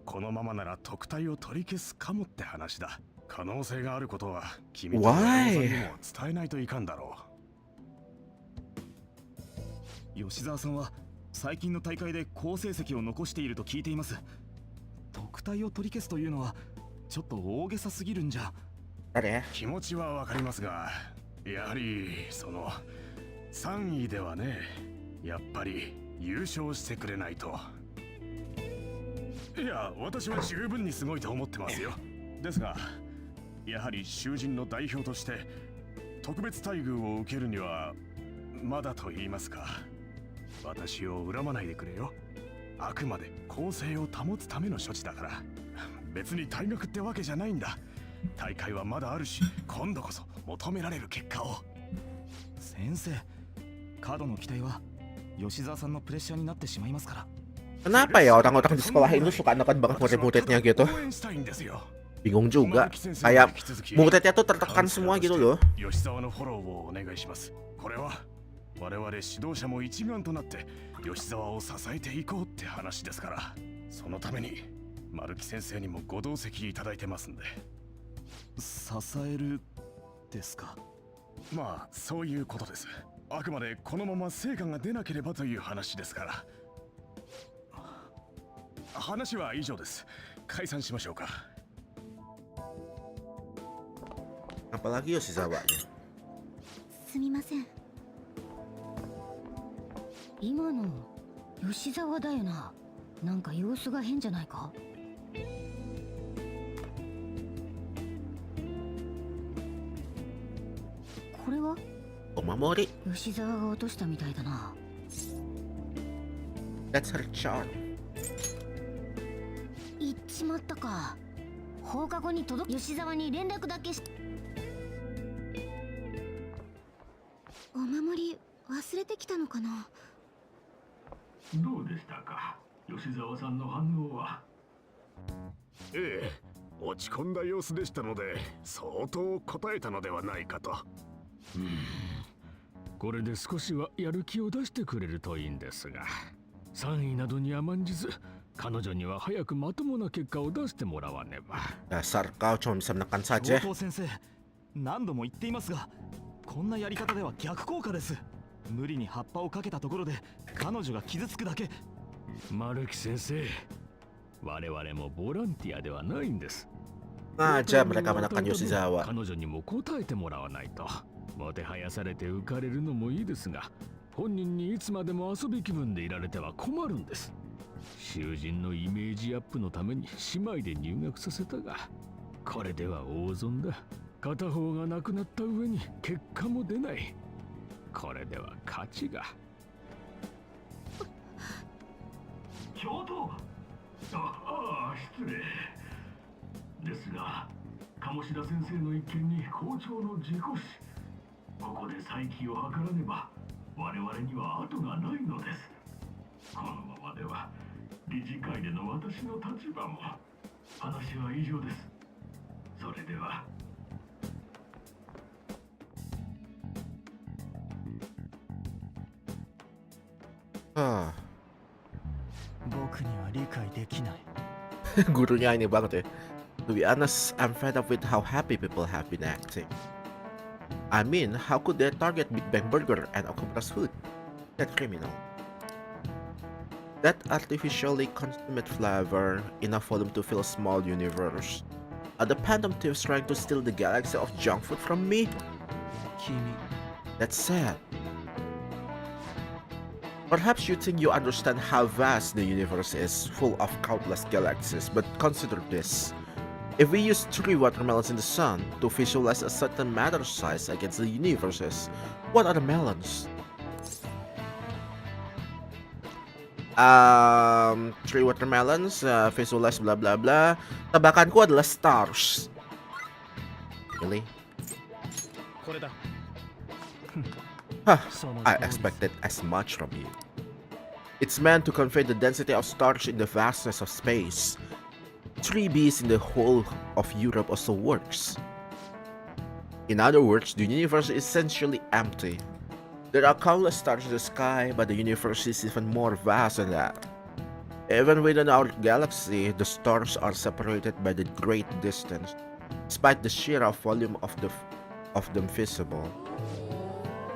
Speaker 2: このままなら特待を取り消すかもって話だ。可能性があることは君と親御さんにも伝えないといかんだろう。吉沢さんは最近の大会で好成績を残していると聞いています。特待を取り消すというのはちょっと大げさすぎるんじゃ。
Speaker 1: Ada ya.
Speaker 2: 気持ちはわかりますが、やはりその3位ではね、やっぱり優勝してくれないと。いや、私は十分にすごいと思ってますよ。ですが、やはり囚人の代表として特別待遇を受けるにはまだと言いますか。私を恨まないでくれよ。あくまで公正を保つための処置だから。別に退学ってわけじゃないんだ。大会はまだあるし、今度こそ求められる結果を。先生、過度の期待は吉沢さんのプレッシャーになってしまいますから。
Speaker 1: Kenapa ya orang-orang di sekolah ini suka neken banget murid-muridnya gitu? Bingung juga. Kayak muridnya tuh tertekan semua gitu loh.
Speaker 2: 吉沢のフォローをお願いします。これは我々指導者も一丸となって吉沢を支えていこうって話ですから。そのために丸木先生にもご同席いただいてますんで。支えるですか。まあそういうことです。あくまでこのまま成果が出なければという話ですから。話は以上です。解散しましょうか。
Speaker 1: Apalagi Yoshizawa-nya.
Speaker 3: すみません。今の吉沢だよな。なんか様子が変じゃないか。これは
Speaker 1: Omamori.
Speaker 3: 吉沢が落としたみたいだな。
Speaker 1: That's her charm.
Speaker 3: 行っちまったか。放課後に届く。吉沢に連絡だけし。お守り忘れてきたのかな。
Speaker 5: どうでしたか、吉沢さんの反応は。
Speaker 2: ええ、落ち込んだ様子でしたので相当答えたのではないかと。
Speaker 5: これで少しはやる気を出してくれるといいんですが、3位などに甘んじず彼女には早くまともな結果を出してもらわねば。
Speaker 1: Dasar kau cuma bisa menekan saja.
Speaker 6: 教頭先生、何度も言っていますが、こんなやり方では逆効果です。無理に葉っぱをかけたところで彼女が傷つくだけ。
Speaker 5: 丸木先生、我々もボランティアではないんです。
Speaker 1: Aja mereka menekan Yoshizawa.
Speaker 5: 彼女にも答えてもらわないと。もてはやされて浮かれるのもいいですが、本人にいつまでも遊び気分でいられては困るんです。囚人のイメージアップのために姉妹で入学させたが、これでは大損だ。片方が亡くなった上に結果も出ない。これでは価値が。
Speaker 7: 教頭。ああ、失礼ですが、鴨志田先生の一件に校長の事故死。ここで再起を図らねば我々には後がないのです。このままでは理事会での私の立場も。話は以上です。それでは。
Speaker 1: Ah.
Speaker 6: 僕には理解できない。
Speaker 1: Gurunya ini banget ya. To be honest, I'm fed up with how happy people have been acting. I mean, how could they target Big Bang Burger and Octopus Food? That criminal. That artificially consummate flavor, enough volume to fill a small universe. Are the Phantom Thieves trying to steal the galaxy of junk food from me?
Speaker 6: 君、
Speaker 1: That's sad. Perhaps you think you understand how vast the universe is, full of countless galaxies, but consider this. If we use 3 watermelons in the sun to visualize a certain matter size against the universes, what are the melons? 3 watermelons, visualize bla bla bla. Tebakanku adalah stars. Really?
Speaker 4: これだ
Speaker 1: Huh,
Speaker 4: その
Speaker 1: I
Speaker 4: 通りです
Speaker 1: expected as much from you. It's meant to convey the density of stars in the vastness of space. 3Bs in the whole of Europe also works. In other words, the universe is essentially empty. There are countless stars in the sky, but the universe is even more vast than that. Even within our galaxy, the stars are separated by the great distance, despite the sheer volume of them visible.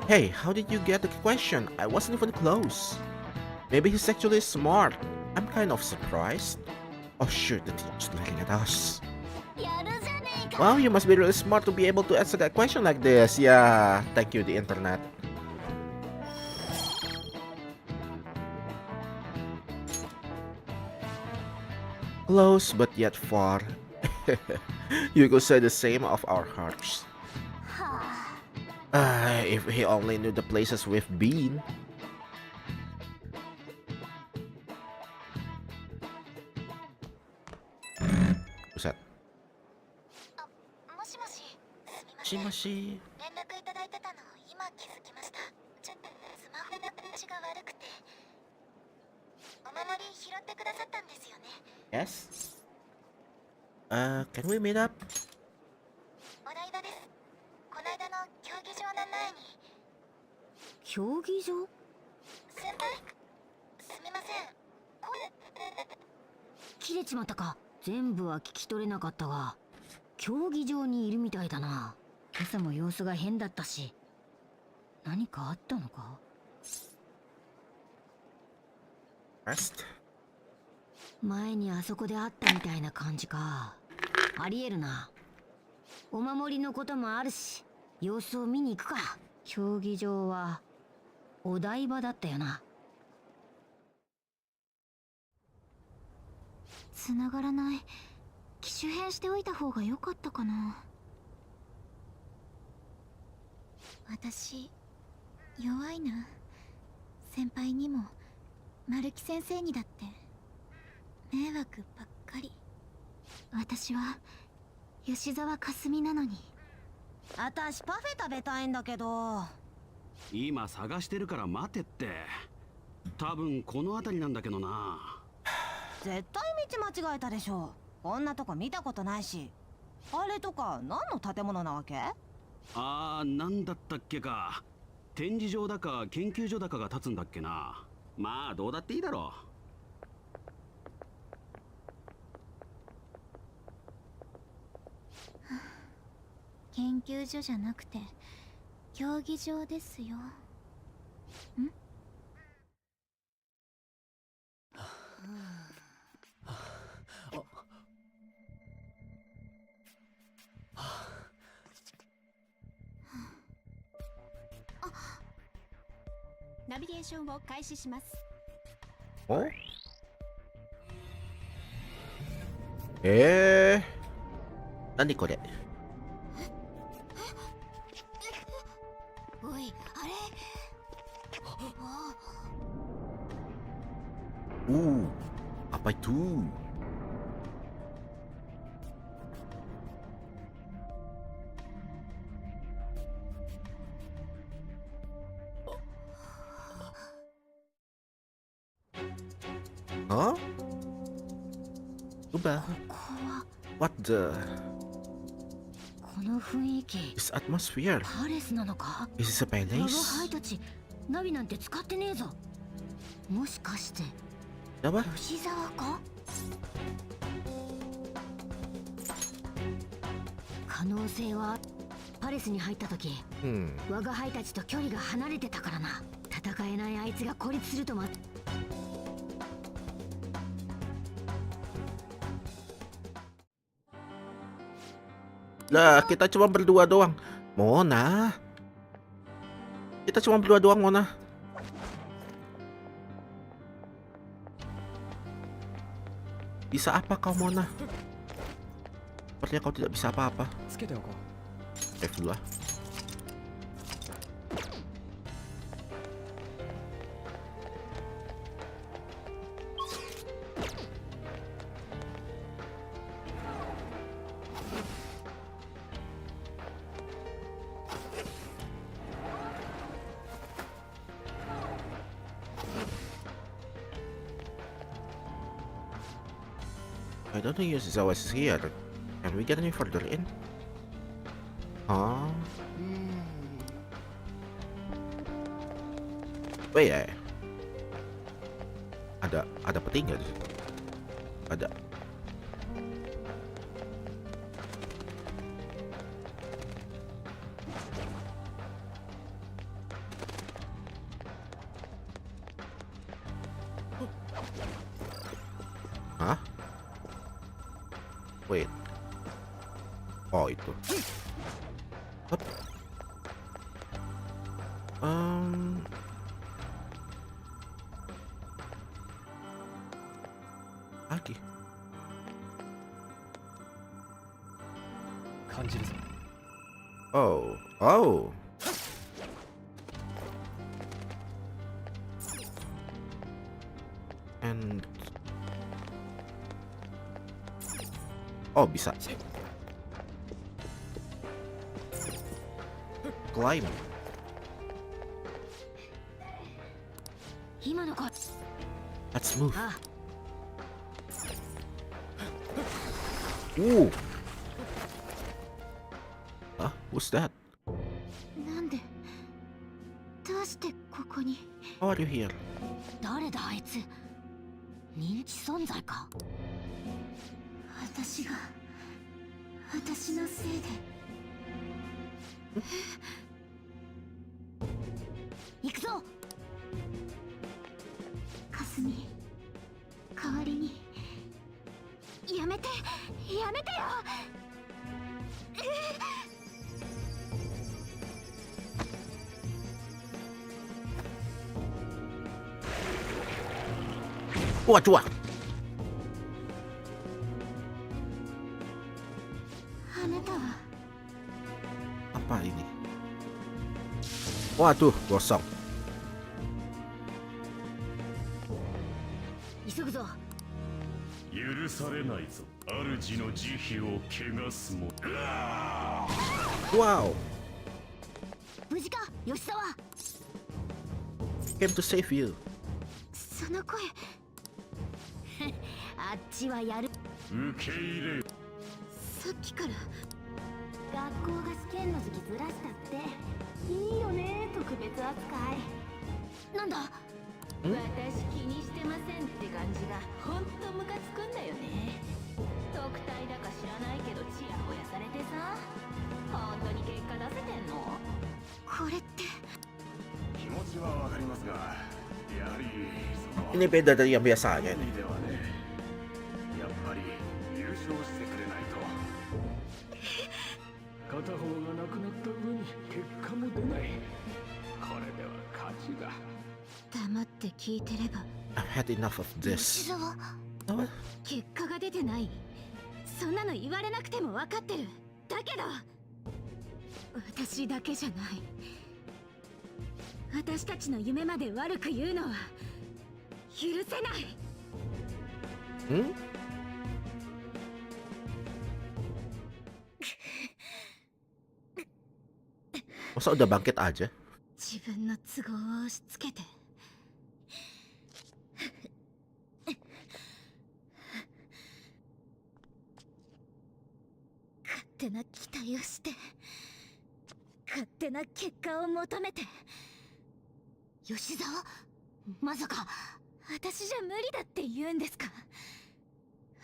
Speaker 1: Hey, how did you get the question? I wasn't even close. Maybe he's actually smart. I'm kind of surprised. Oh shoot, the teacher's looking at us.
Speaker 3: やるじゃねえか
Speaker 1: Wow, you must be really smart to be able to answer that question like this. Yeah, thank you, the internet. Close but yet far. You could say the same of our hearts. If he only knew the places we've been. What's that?
Speaker 8: もしもし、すみません。
Speaker 1: Shimashi.
Speaker 8: 連絡いただいてたの今気づきました。ちょっとスマホの調子が悪くて。お守り拾ってくださったんですよね。
Speaker 1: Yes? Can we meet up?
Speaker 8: お台場です。この間の競技場の前に。
Speaker 3: 競技場
Speaker 8: 先輩、すみません。これ。
Speaker 3: 切れちまったか。全部は聞き取れなかったが、競技場にいるみたいだな。今朝も様子が変だったし、何かあったのか。
Speaker 1: Rest?
Speaker 3: 前にあそこで会ったみたいな感じか。ありえるな。お守りのこともあるし、様子を見に行くか。競技場はお台場だったよな。
Speaker 8: 繋がらない。機種変しておいた方が良かったかな。私弱いな。先輩にも丸木先生にだって迷惑ばっかり。私は吉沢かすみなのに。
Speaker 3: あたしパフェ食べたいんだけど。
Speaker 9: 今探してるから待てって。多分この辺りなんだけどな。
Speaker 10: 絶対道間違えたでしょ。こんなとこ見たことないし。あれとか何の建物なわけ？
Speaker 9: なんだったっけか。展示場だか研究所だかが立つんだっけな。まあどうだっていいだろ
Speaker 8: う。研究所じゃなくて競技場ですよ。ん？
Speaker 11: ナビゲーションを開始します。
Speaker 1: お何これ
Speaker 8: おい、あれ。
Speaker 1: apa itu? Huh? Ubah. What the?
Speaker 3: この雰囲気。
Speaker 1: This atmosphere.
Speaker 3: パレスなのか？
Speaker 1: Is this a
Speaker 3: 我が
Speaker 1: palace?
Speaker 3: 輩たちナビなんて使ってねえぞ。もしかして
Speaker 1: Apa?
Speaker 3: 吉沢か？可能性は。パレスに入った時、我が輩たちと距離が離れてたからな。戦えないあいつが孤立すると
Speaker 1: Lah, kita cuma berdua doang. Mona. Kita cuma berdua doang, Mona. Bisa apa kau, Mona? Sepertinya kau tidak bisa apa-apa. Save dulu lah. I don't think Yoshizawa is here. Can we get any further in? Huh? Wait ya. Ada peti nggak di situ? Ada. Hah? Wait. Oh itu. Hop. Lagi.
Speaker 4: 感じるぞ。
Speaker 1: Oh. Oh. And oh bisa. Climb.
Speaker 3: 今の子
Speaker 1: Let's move.
Speaker 3: あ
Speaker 1: Ooh. Who's that?
Speaker 8: なんでどうしてここに
Speaker 1: How are you here?
Speaker 3: 誰だあいつ認知存在か
Speaker 8: 私のせいで
Speaker 3: 行くぞ
Speaker 8: かすみ代わりにやめてよ
Speaker 1: Wah, cuak.
Speaker 8: あなたは
Speaker 1: Apa ini? Waduh, gosong.
Speaker 3: 急ぐぞ
Speaker 2: 許されないぞ。主の慈悲を汚すも。
Speaker 1: Wow,
Speaker 3: 無事か吉沢
Speaker 1: came to save you.
Speaker 8: その声
Speaker 3: あっちはやる
Speaker 2: 受け入れ。
Speaker 8: さっきから
Speaker 11: 学校が試験の時期ずらしたっていいよね特別扱い。
Speaker 3: なんだ
Speaker 11: 私気にしてませんって感じがほんとムカつくんだよね。特待だか知らないけどチヤホヤされてさ、本当に結果出せてんの？
Speaker 8: これって
Speaker 2: 気持ちはわかりますが、やはりその
Speaker 1: Ini beda dari yang biasanya
Speaker 2: 意
Speaker 1: nih.
Speaker 2: 味ではね、やっぱり優勝してくれないと。
Speaker 5: 片方がなくなった上に結果も出ない。これでは勝ちだ。
Speaker 8: 黙って聞いてれば
Speaker 1: I've had enough of
Speaker 8: 吉
Speaker 1: this.
Speaker 8: 沢結果が出てないそんなの言われなくても分かってるだけど私だけじゃない私たちの夢まで悪く言うのは許せない
Speaker 1: Hmm? Masa udah bangkit aja?
Speaker 8: 自分の都合を押し付けて勝手な期待をして勝手な結果を求めて
Speaker 3: 吉沢まさか
Speaker 8: 私じゃ無理だって言うんですか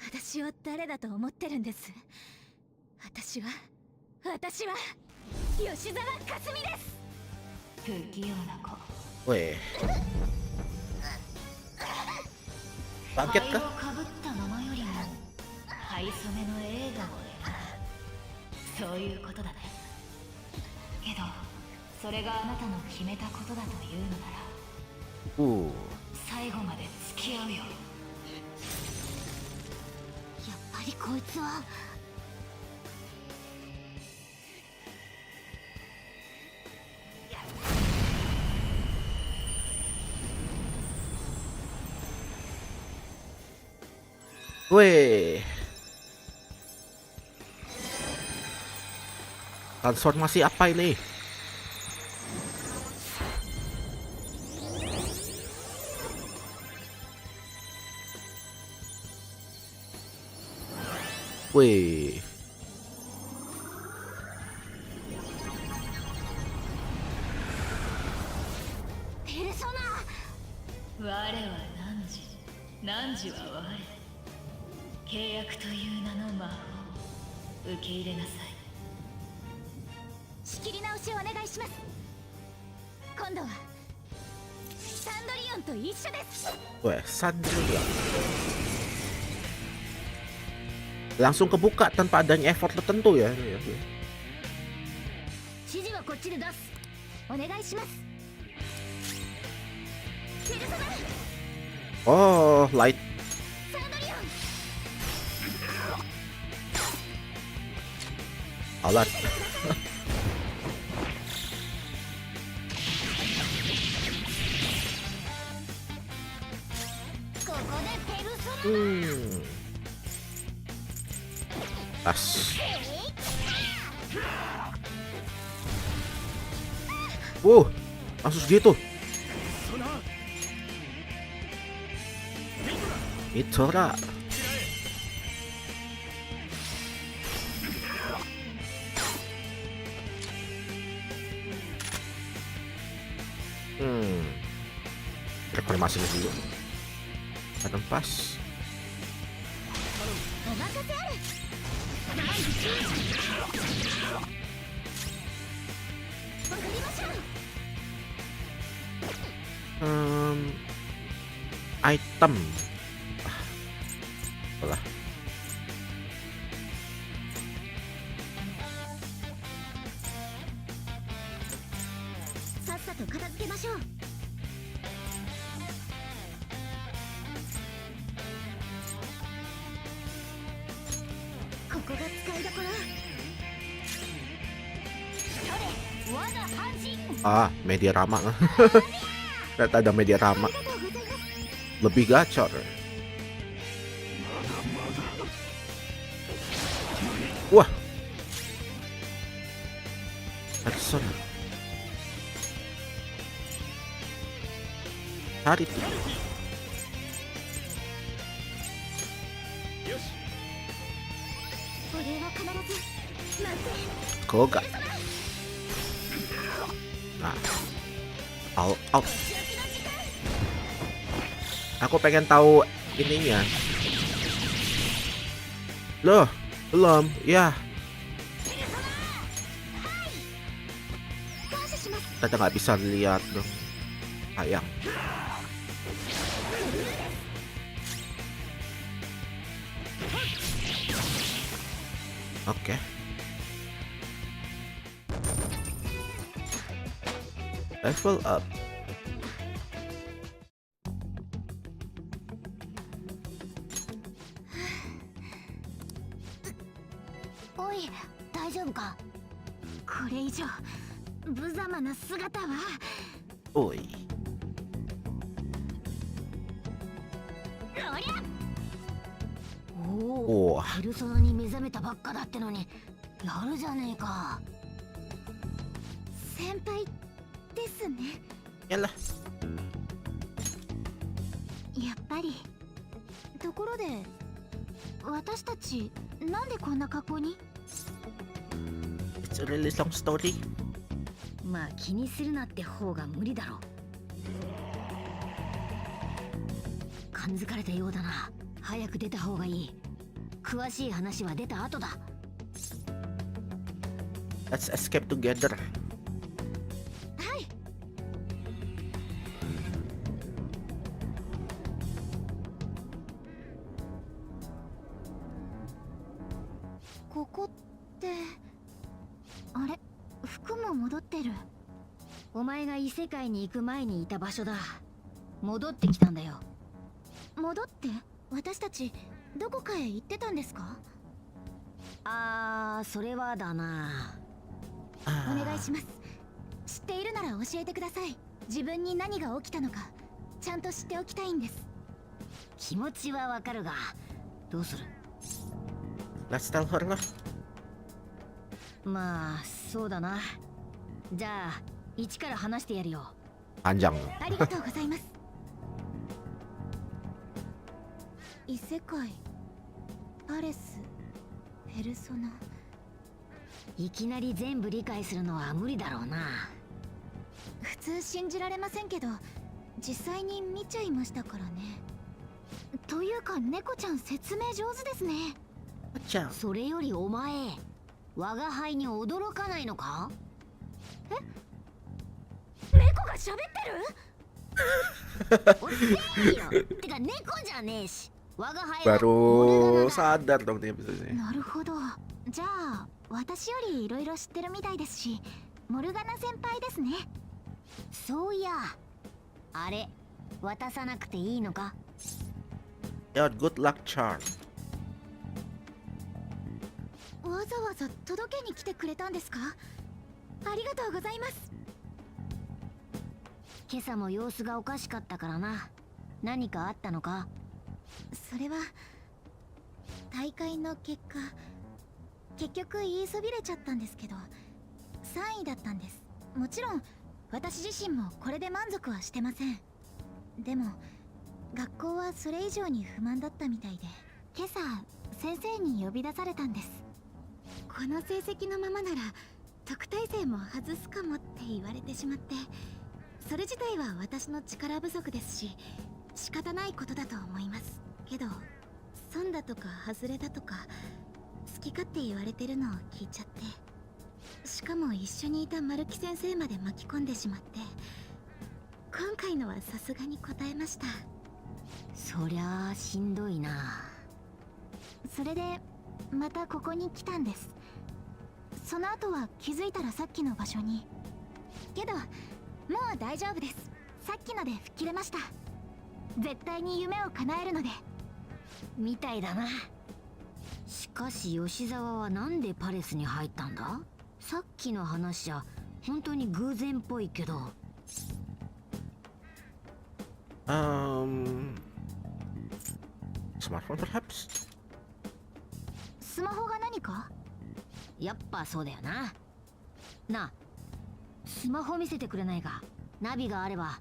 Speaker 8: 私を誰だと思ってるんです私は吉沢かすみです
Speaker 3: 不器用な子
Speaker 1: Weh. Bangkit
Speaker 3: 灰を
Speaker 1: kah?
Speaker 3: かぶったままよりも灰染めの映画を描くそういうことだねけどそれがあなたの決めたことだというのなら最後まで付き合うよやっぱりこいつは
Speaker 1: Weh. Transformasi apa ini? Wih.
Speaker 3: Persona.
Speaker 11: 我は汝は我。契約という名の魔法を受け入れなさい。
Speaker 8: 仕切り直しお願いします。今度はサンドリオンと一緒です。
Speaker 1: Weh, Sandria. Langsung kebuka tanpa adanya effort tertentu ya.
Speaker 3: 指示はこっちで出す。
Speaker 8: お願いします。ペルソナ
Speaker 1: Oh, light.
Speaker 8: サンドリオン
Speaker 1: Alat.
Speaker 3: ここでペルソナ。
Speaker 1: Pas. Langsung segitu. Itora. Reformasi dulu. Kadang pas.
Speaker 8: お任せあれ。
Speaker 1: Item. Alah. Ah, media rama. Ternyata ada media rama. Lebih gacor. Wah. Ascelin. Hari itu. Koga. Nah. Out. Aku pengen tahu ininya. Loh, belum. Ya. Kita nggak bisa lihat dong. Sayang. Oke. Level up.
Speaker 8: Oi, 大丈夫か？これ以上無様な姿は。
Speaker 1: おい。
Speaker 3: おお、ペルソナに目覚めたばっかだってのにやるじゃねえか。
Speaker 8: 先輩ですね。
Speaker 1: やら。
Speaker 8: やっぱり。ところで私たちなんでこんな格好に？
Speaker 1: It's a really long story.
Speaker 3: まあ気にするなって方が無理だろう。感づかれたようだな。早く出た方がいい。詳しい話は出た後だ。
Speaker 1: Let's escape together.
Speaker 8: はい。ここってあれ、服も戻ってる。
Speaker 3: お前が異世界に行く前にいた場所だ。戻ってきたんだよ。
Speaker 8: 戻って？私たちどこかへ行ってたんですか？
Speaker 3: それはだな。
Speaker 8: お願いします。知っているなら教えてください。自分に何が起きたのかちゃんと知っておきたいんです。
Speaker 3: 気持ちはわかるが、どうする？
Speaker 1: Let's tell her lah.
Speaker 3: まあそうだな。じゃあ一から話してやるよ。
Speaker 1: Panjang.
Speaker 8: ありがとうございます。異世界、パレス、ペルソナ。
Speaker 3: いきなり全部理解するのは無理だろうな。
Speaker 8: 普通信じられませんけど、実際に見ちゃいましたからね。というか猫ちゃん説明上手ですね。
Speaker 1: じゃ
Speaker 3: それよりお前、我が輩に驚かないのか？
Speaker 8: 猫が喋ってる？
Speaker 3: おっせえよ。てか猫じゃねえし。我が輩は
Speaker 1: baru sadar dong dia bisa sih.
Speaker 8: なるほど。じゃあ私よりいろいろ知ってるみたいですし、モルガナ先輩ですね。
Speaker 3: そういや、あれ渡さなくていいのか？
Speaker 1: Ya, good luck charm.
Speaker 8: わざわざ届けに来てくれたんですか？ありがとうございます。
Speaker 3: 今朝も様子がおかしかったからな。何かあったのか？
Speaker 8: それは大会の結果、結局言いそびれちゃったんですけど、3位だったんです。もちろん私自身もこれで満足はしてません。でも学校はそれ以上に不満だったみたいで、今朝先生に呼び出されたんです。この成績のままなら特待生も外すかもって言われてしまって、それ自体は私の力不足ですし仕方ないことだと思います。けど損だとか外れだとか好き勝手言われてるのを聞いちゃって、しかも一緒にいた丸木先生まで巻き込んでしまって、今回のはさすがに答えました。
Speaker 3: そりゃあしんどいな。
Speaker 8: それでまたここに来たんです。その後は気づいたらさっきの場所に。けどもう大丈夫です。さっきので吹っ切れました。絶対に夢を叶えるので。
Speaker 3: みたいだな。しかし吉沢はなんでパレスに入ったんだ？さっきの話じゃ本当に偶然っぽいけど。
Speaker 1: Smartphone perhaps?
Speaker 8: スマホが何か？
Speaker 3: やっぱそうだよな。なあ、スマホ見せてくれないか？ナビがあれば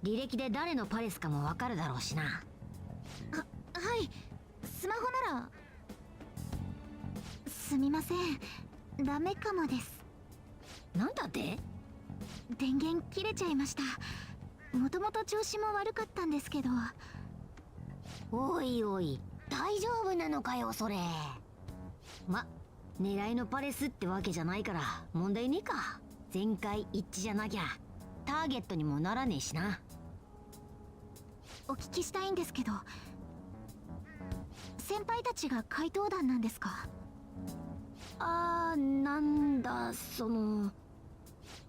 Speaker 3: 履歴で誰のパレスかもわかるだろうしな。
Speaker 8: はい、スマホなら。すみません、ダメかもです。
Speaker 3: なんだって？
Speaker 8: 電源切れちゃいました。もともと調子も悪かったんですけど。
Speaker 3: おいおい、大丈夫なのかよそれ。ま、狙いのパレスってわけじゃないから問題ねえか。全会一致じゃなきゃターゲットにもならねえしな。
Speaker 8: お聞きしたいんですけど、先輩たちが怪盗団なんですか？
Speaker 3: なんだその。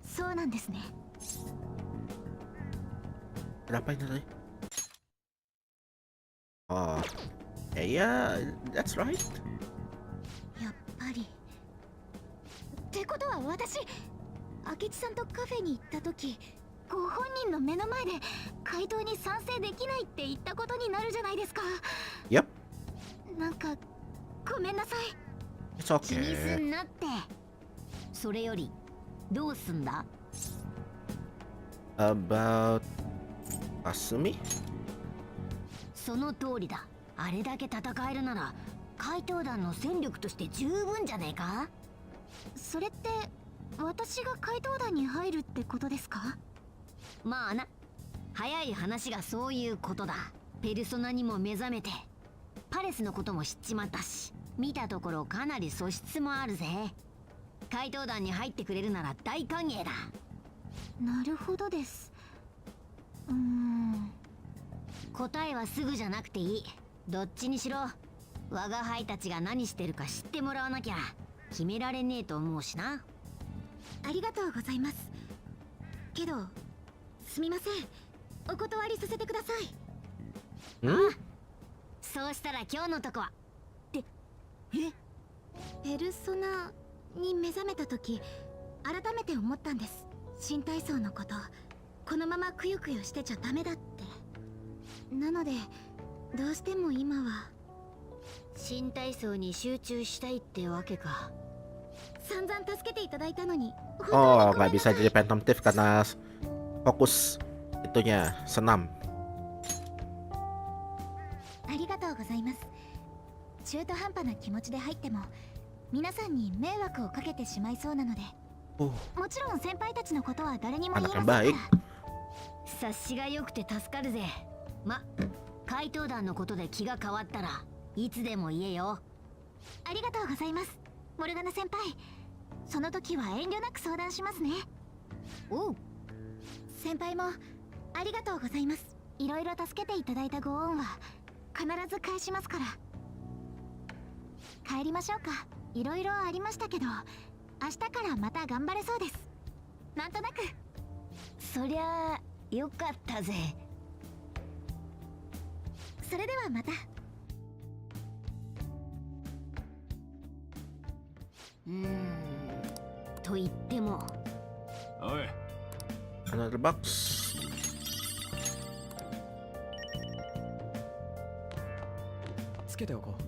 Speaker 8: そうなんですね。
Speaker 1: Kenapa ini tadi? Oh, yeah, that's right.
Speaker 8: やっぱり。ってことは私、明智さんとカフェに行った時、ご本人の目の前で怪盗に賛成できないって言ったことになるじゃないですか。
Speaker 1: Yep,
Speaker 8: なんかごめんなさい。
Speaker 1: it's
Speaker 3: 気にす
Speaker 1: okay.
Speaker 3: んなって。それよりどうすんだ？
Speaker 1: About Asumi?
Speaker 3: その通りだ。あれだけ戦えるなら怪盗団の戦力として十分じゃねえか？
Speaker 8: それって私が怪盗団に入るってことですか？
Speaker 3: まあな、早い話がそういうことだ。ペルソナにも目覚めてパレスのことも知っちまったし、見たところかなり素質もあるぜ。怪盗団に入ってくれるなら大歓迎だ。
Speaker 8: なるほどです。
Speaker 3: 答えはすぐじゃなくていい。どっちにしろ我が輩たちが何してるか知ってもらわなきゃ決められねえと思うしな。
Speaker 8: ありがとうございます。けどすみません、お断りさせてください。
Speaker 3: そうしたら今日のとこは。
Speaker 8: ペルソナに目覚めた時改めて思ったんです。新体操のこと、このままくよくよしてちゃダメだって。なのでどうしても今は
Speaker 3: 新体操に集中したいってわけか。
Speaker 8: 散々助けていただいたのに。
Speaker 1: Oh, nggak bisa jadi pentomtif karena fokus itunya senam.
Speaker 8: ありがとうございます。中途半端な気持ちで入っても皆さんに迷惑をかけてしまいそうなので、
Speaker 1: Oh,
Speaker 8: もちろん先輩たちのことは誰にも言い
Speaker 1: anak
Speaker 8: ま
Speaker 1: yang
Speaker 8: せん
Speaker 1: baik.
Speaker 8: から。
Speaker 3: 察しが良くて助かるぜ。怪盗団のことで気が変わったらいつでも言えよ。
Speaker 8: ありがとうございます、モルガナ先輩。その時は遠慮なく相談しますね。
Speaker 3: おう。
Speaker 8: 先輩もありがとうございます。いろいろ助けていただいたご恩は必ず返しますから。帰りましょうか。いろいろありましたけど、明日からまた頑張れそうです。なんとなく。
Speaker 3: そりゃあよかったぜ。
Speaker 8: それではまた。
Speaker 3: と言っても、
Speaker 5: おい、
Speaker 1: Another box.
Speaker 4: つけておこう。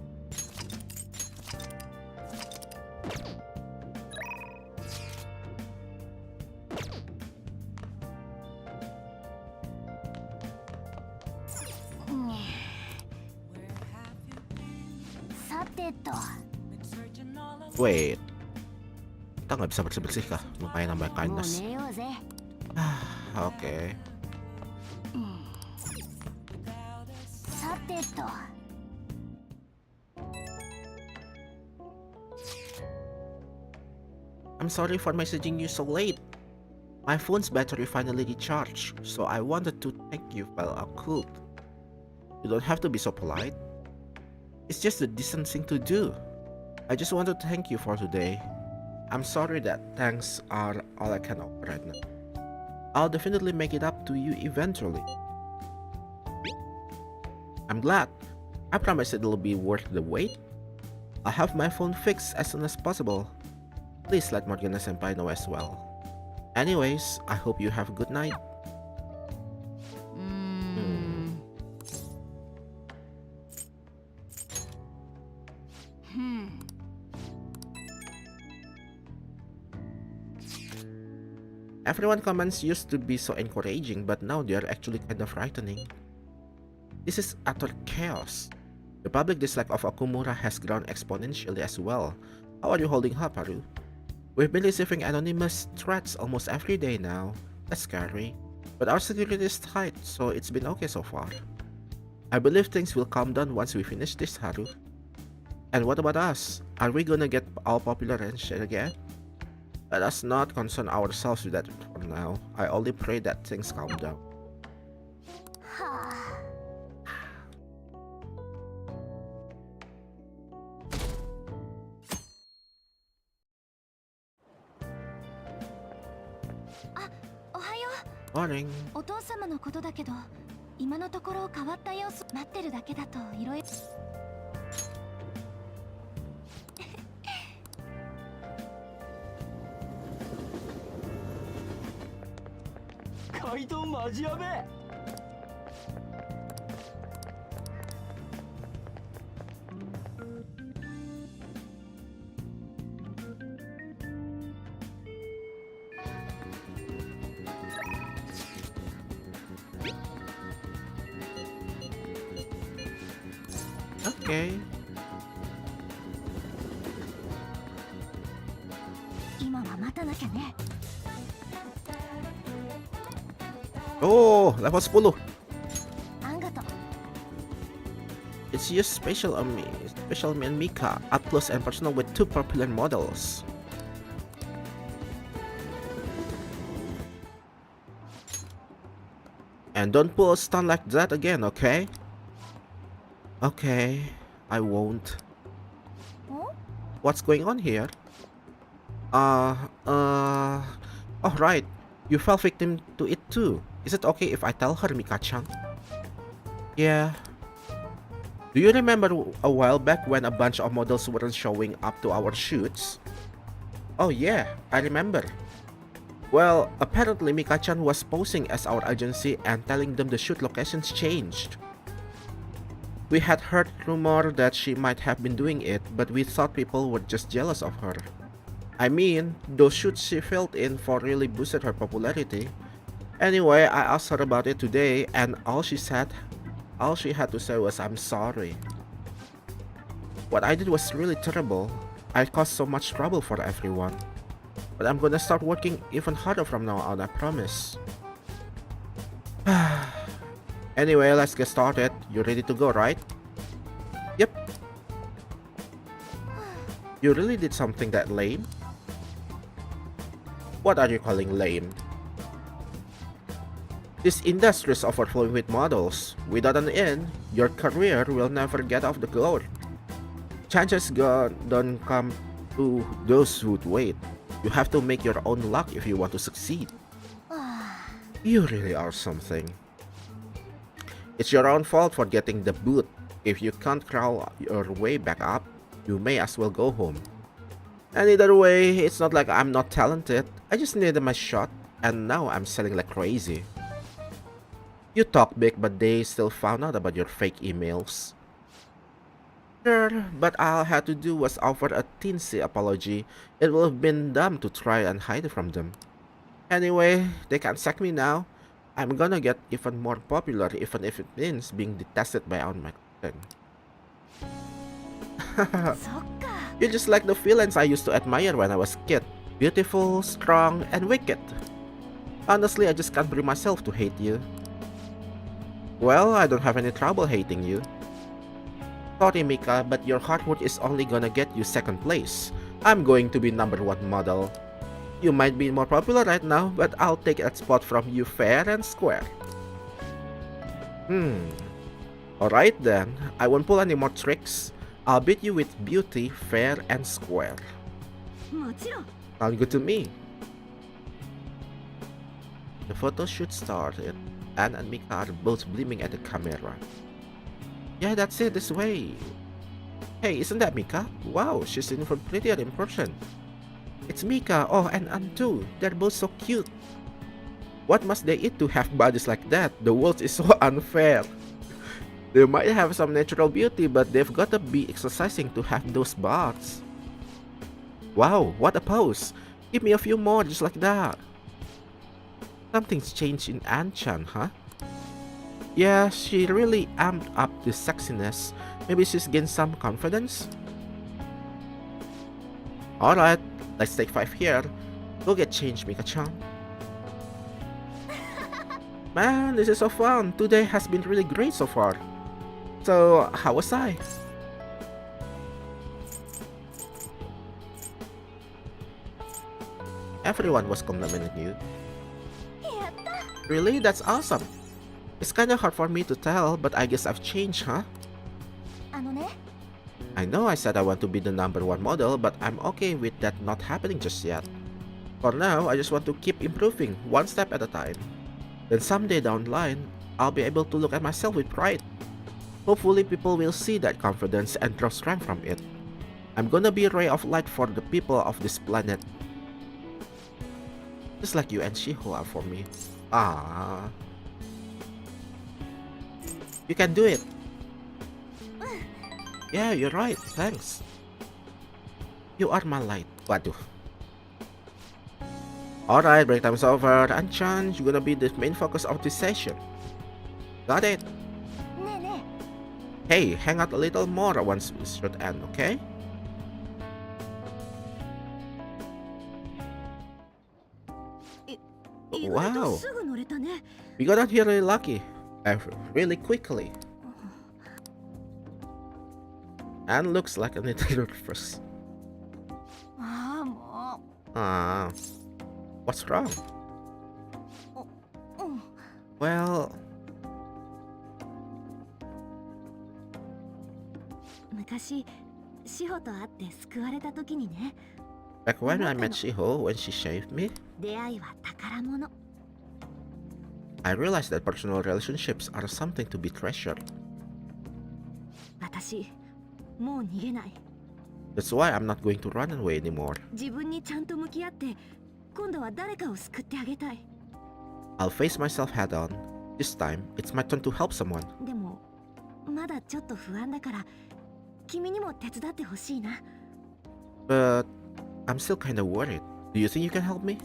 Speaker 3: さてと。
Speaker 1: Wait. Kita nggak bisa bersih-bersih kah? Lumayan nambah
Speaker 3: もう
Speaker 1: kindness.
Speaker 3: 寝ようぜ。
Speaker 1: Oke.
Speaker 3: さてと。
Speaker 1: I'm sorry for messaging you so late. My phone's battery finally recharged, so I wanted to thank you while I could. You don't have to be so polite. It's just a decent thing to do. I just wanted to thank you for today. I'm sorry that thanks are all I can offer right now. I'll definitely make it up to you eventually. I'm glad. I promise it'll be worth the wait. I'll have my phone fixed as soon as possible. Please let Morgana Senpai know as well. Anyways, I hope you have a good night. Everyone comments used to be so encouraging, but now they are actually kind of frightening. This is utter chaos. The public dislike of Okumura has grown exponentially as well. How are you holding up, Haru? We've been receiving anonymous threats almost every day now. That's scary. But our security is tight, so it's been okay so far. I believe things will calm down once we finish this, Haru. And what about us? Are we gonna get all popular and shit again? Let us not concern ourselves with that for now. I only pray that things calm down. Morning.
Speaker 8: お父様のことだけど、今のところ変わった様子待ってるだけだといろいろ。
Speaker 6: 怪盗マジやべえ。
Speaker 1: Okay.
Speaker 8: 今は待たなきゃね。
Speaker 1: Oh, level 10.
Speaker 8: あんがとう。
Speaker 1: It's used special on me and Mika, atlus and personal with 2 popular models. And don't pull a stunt like that again, okay? Okay, I won't. What's going on here? Oh right, you fell victim to it too. Is it okay if I tell her, Mika-chan? Yeah. Do you remember a while back when a bunch of models weren't showing up to our shoots? Oh yeah, I remember. Well, apparently Mika-chan was posing as our agency and telling them the shoot locations changed. We had heard rumor that she might have been doing it, but we thought people were just jealous of her. I mean, those shoots she filled in for really boosted her popularity. Anyway, I asked her about it today, and all she had to say was, "I'm sorry. What I did was really terrible. I caused so much trouble for everyone. But I'm gonna start working even harder from now on, I promise. Anyway, let's get started. You ready to go, right? Yep. You really did something that lame? What are you calling lame? This industry is overflowing with models. Without an end, your career will never get off the ground. Chances don't come to those who wait. You have to make your own luck if you want to succeed. You really are something. It's your own fault for getting the boot. If you can't crawl your way back up, you may as well go home. And either way, it's not like I'm not talented. I just needed my shot, and now I'm selling like crazy. You talk big, but they still found out about your fake emails. Sure, but all I had to do was offer a teensy apology. It would have been dumb to try and hide it from them. Anyway, they can't sack me now. I'm gonna get even more popular, even if it means being detested by all my friends. You're just like the villains I used to admire when I was a kid. Beautiful, strong, and wicked. Honestly, I just can't bring myself to hate you. Well, I don't have any trouble hating you. Sorry, Mika, but your hard work is only gonna get you second place. I'm going to be #1 model. You might be more popular right now, but I'll take that spot from you fair and square. Alright then, I won't pull any more tricks. I'll beat you with beauty, fair, and square. Sound good to me. The photo shoot started. Anne and Mika are both beaming at the camera. Yeah, that's it, this way. Hey, isn't that Mika? Wow, she's even prettier in person. It's Mika, oh, and Anne too. They're both so cute. What must they eat to have bodies like that? The world is so unfair. They might have some natural beauty, but they've gotta be exercising to have those butts. Wow, what a pose. Give me a few more just like that. Something's changed in Anne-chan, huh? Yeah, she really amped up the sexiness. Maybe she's gained some confidence? Alright, let's take 5 here. Go get changed, Mika-chan. Man, this is so fun. Today has been really great so far. So, how was I? Everyone was complimenting you. Really? That's awesome. It's kinda hard for me to tell, but I guess I've changed, huh? I know I said I want to be the #1 model, but I'm okay with that not happening just yet. For now, I just want to keep improving, one step at a time. Then someday down the line, I'll be able to look at myself with pride. Hopefully people will see that confidence and draw strength from it. I'm gonna be a ray of light for the people of this planet. Just like you and Shiho are for me. Ah, you can do it. Yeah, you're right, thanks. You are my light. Waduh. Alright, break time's over. Anchan, you're gonna be the main focus of this session. Got it? Hey, hang out a little more once we should end, okay? Wow, we got out here really lucky. Really quickly. And looks like a little nervous. What's wrong? Well, back when I met Shiho, when she shaved me, I realized that personal relationships are something to be treasured. That's why I'm not going to run away anymore. I'll face myself head on. This time, it's my turn to help someone. But I'm still kinda worried. Do you think you can help me?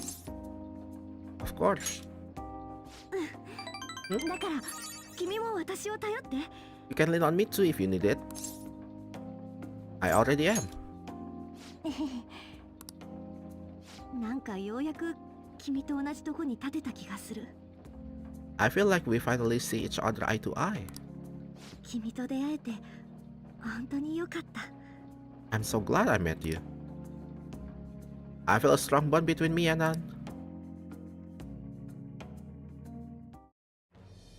Speaker 1: Of course. You can lean on me too if you need it. I already am.
Speaker 8: なんかようやく君と同じとこに立てた気がする。
Speaker 1: I feel like we finally see each other eye to eye.
Speaker 8: 君と出会えて本当に良かった。
Speaker 1: I'm so glad I met you. I feel a strong bond between me and Nan.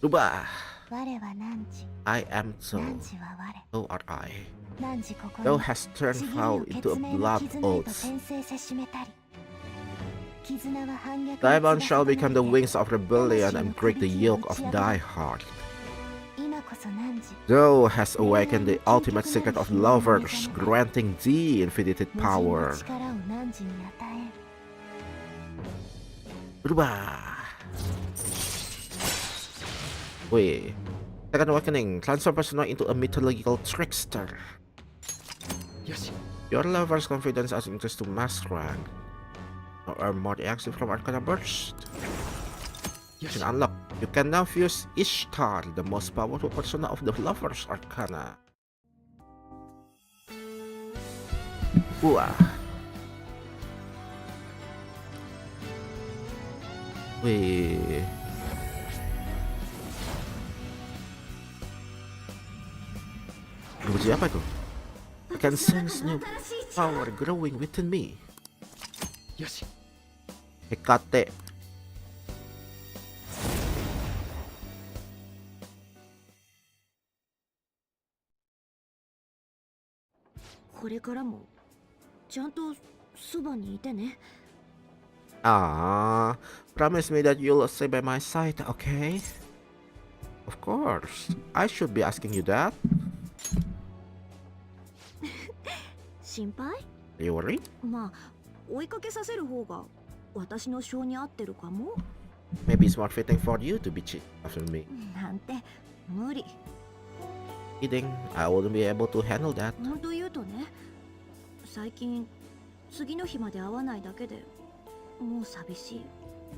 Speaker 1: Rubah.
Speaker 8: 我は汝、
Speaker 1: I am so.
Speaker 8: 汝は我。
Speaker 1: So are I.
Speaker 8: 汝ここ
Speaker 1: Thou
Speaker 8: に
Speaker 1: hast turned
Speaker 8: ちぎり
Speaker 1: foul
Speaker 8: を
Speaker 1: into
Speaker 8: 血
Speaker 1: a
Speaker 8: 明の
Speaker 1: blood
Speaker 8: 絆へと
Speaker 1: oath.
Speaker 8: 転生せしめたり。絆は反逆の
Speaker 1: Diamond
Speaker 8: 翼
Speaker 1: shall
Speaker 8: とな
Speaker 1: become
Speaker 8: り
Speaker 1: the
Speaker 8: て
Speaker 1: wings of rebellion and break the yoke of thy heart.
Speaker 8: 今こそ汝、
Speaker 1: Thou hast awakened the ultimate secret of lovers, granting thee infinitive
Speaker 8: 無人の
Speaker 1: power.
Speaker 8: 力を汝に与える。
Speaker 1: Rubah. Wait. Second awakening. Transform persona into a mythological trickster.
Speaker 4: よし
Speaker 1: Your lover's confidence has increased to master rank. Or earn more reaction from Arcana Burst.
Speaker 4: よし
Speaker 1: And unlock. You can now fuse Ishtar, the most powerful persona of the lover's Arcana. Wah. Wih. Emoji apa tuh? I can sense new power growing within me.
Speaker 4: よし
Speaker 1: Hekate.
Speaker 8: これからもちゃんとそばにいてね。
Speaker 1: Ah, promise me that you'll stay by my side, okay? Of course. I should be asking you that.
Speaker 8: 心配？
Speaker 1: Are you worried?
Speaker 8: まあ追いかけさせる方が私の性に合ってるかも。
Speaker 1: Maybe it's more fitting for you to be cheated after me.
Speaker 8: なんて無理。
Speaker 1: Kidding, I wouldn't be able to handle that.
Speaker 8: 本当言うとね、最近次の日まで会わないだけでもう寂しい。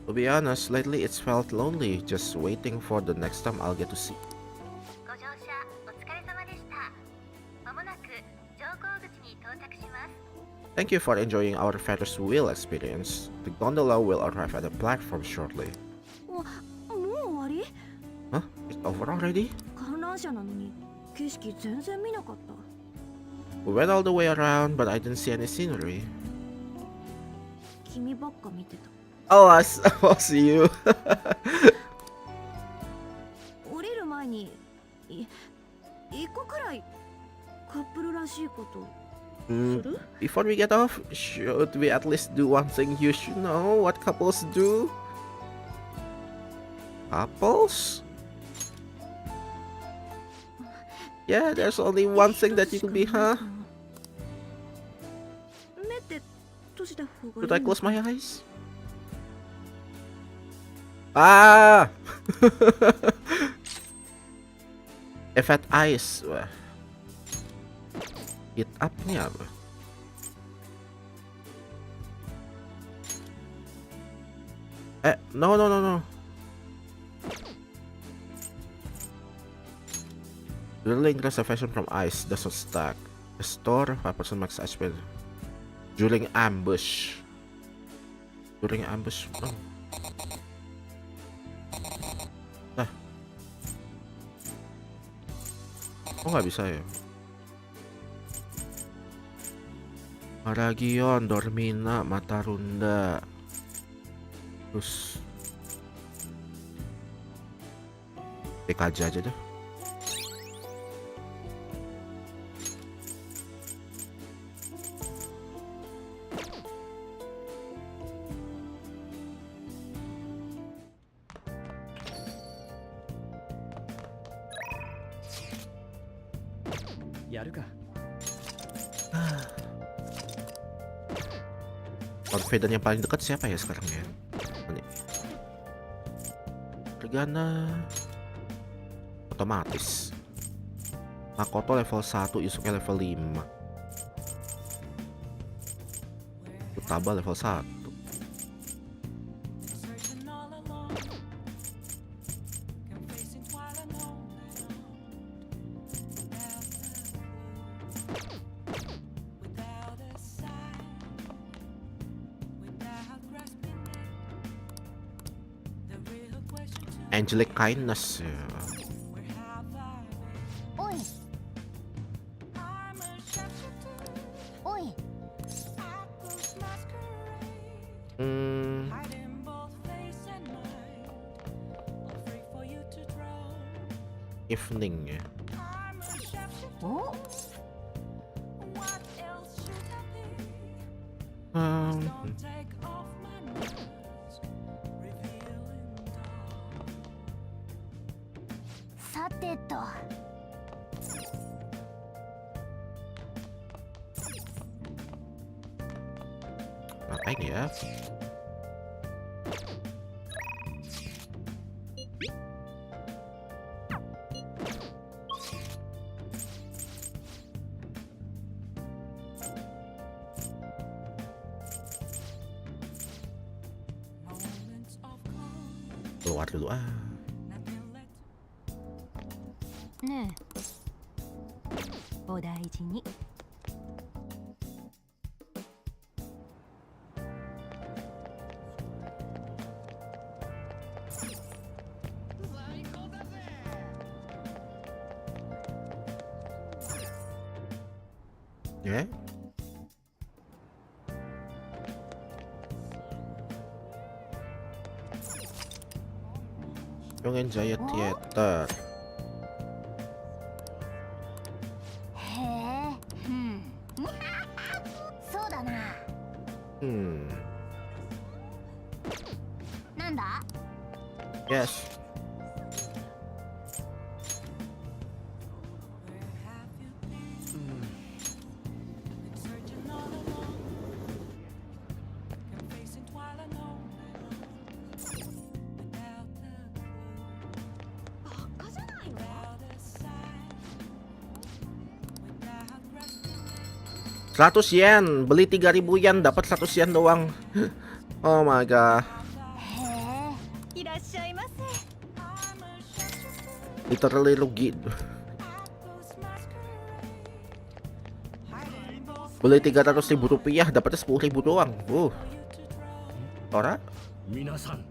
Speaker 1: To be honest, lately it's felt lonely just waiting for the next time I'll get to see.
Speaker 8: ご乗車お疲れ様でした。まもなく乗降口に到着します。
Speaker 1: Thank you for enjoying our Ferris wheel experience. The gondola will arrive at the platform shortly.
Speaker 8: もう終わり？
Speaker 1: Huh? It's over already?
Speaker 8: 観覧車なのに景色全然見なかった。
Speaker 1: We went all the way around, but I didn't see any scenery.
Speaker 8: 君ばっか見てた。
Speaker 1: Oh, was you.
Speaker 8: 降りる前に一個くらいカップルらしいことす
Speaker 1: Mm,
Speaker 8: る？
Speaker 1: before we get off, should we at least do one thing you should know what couples do? Couples? Yeah, there's only one thing that you can be, huh?
Speaker 8: 目って閉じた方がいい
Speaker 1: Should I
Speaker 8: の
Speaker 1: close my eyes? Ah! Effect eyes. Wah. Hit up nih apa? No. Drilling reservation from ice does not stack. Restore 5% max HP during ambush. During ambush. Oh. Nah. Kok nggak bisa ya? Maragion, Dormina, Matarunda. Terus TKJ aja deh. Confident yang paling dekat siapa ya sekarang ya? Ini. Regana otomatis. Makoto level 1, Yusuke level 5. Utaba level 1. Angelic kindness.
Speaker 3: Oi. Oi.
Speaker 1: Evening ya.
Speaker 3: Oh. Sateto.
Speaker 1: Ngapain ya? Keluar dulu ah.
Speaker 11: Ne. お大事に。
Speaker 1: Ya? Yung Jaya Theater.
Speaker 3: へえ。そうだな。なんだ？
Speaker 1: Yes. $100 yen, beli 3.000 yen dapat 100 yen doang. Oh my god. Literally rugi. Beli 300.000 rupiah dapatnya 10.000 doang. Ora?
Speaker 5: 皆さん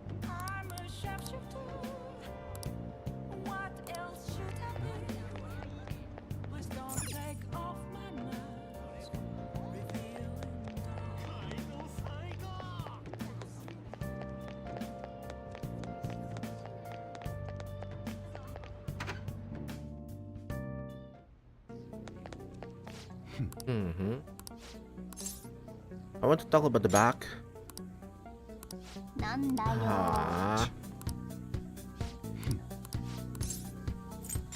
Speaker 1: I want to talk about the back.
Speaker 3: なんだよ。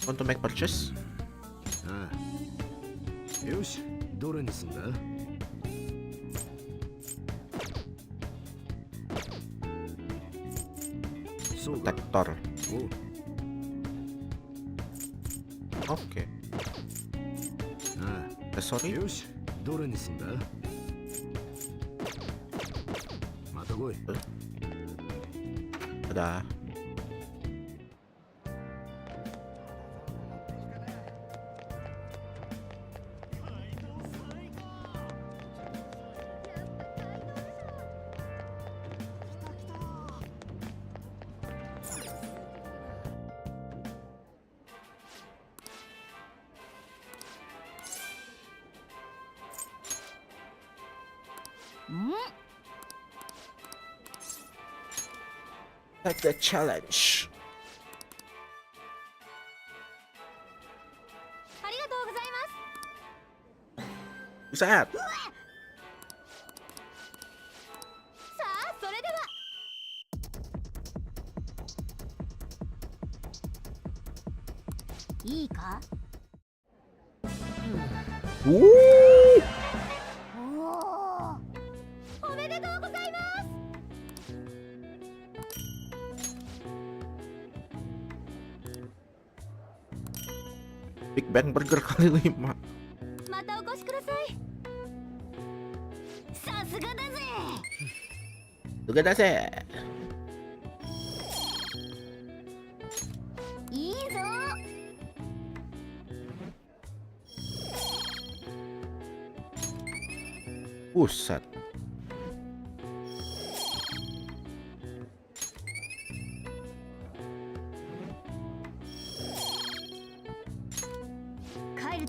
Speaker 1: Want to make purchase?
Speaker 5: よし、どれにすんだ？そうか。
Speaker 1: Protector. Okay. Sorry?
Speaker 5: よし、どれにすんだ？また来い。
Speaker 1: Ada. Like the challenge.
Speaker 3: ありがとうございます。
Speaker 1: What's that?
Speaker 3: さあ、それでは。いいか？
Speaker 1: おお。
Speaker 3: おめでとうございます。
Speaker 1: Big Bang Burger kali 5.
Speaker 3: またお越しください。さすがだぜ。
Speaker 1: Juga dah saya.
Speaker 3: いいぞ。
Speaker 1: Buset.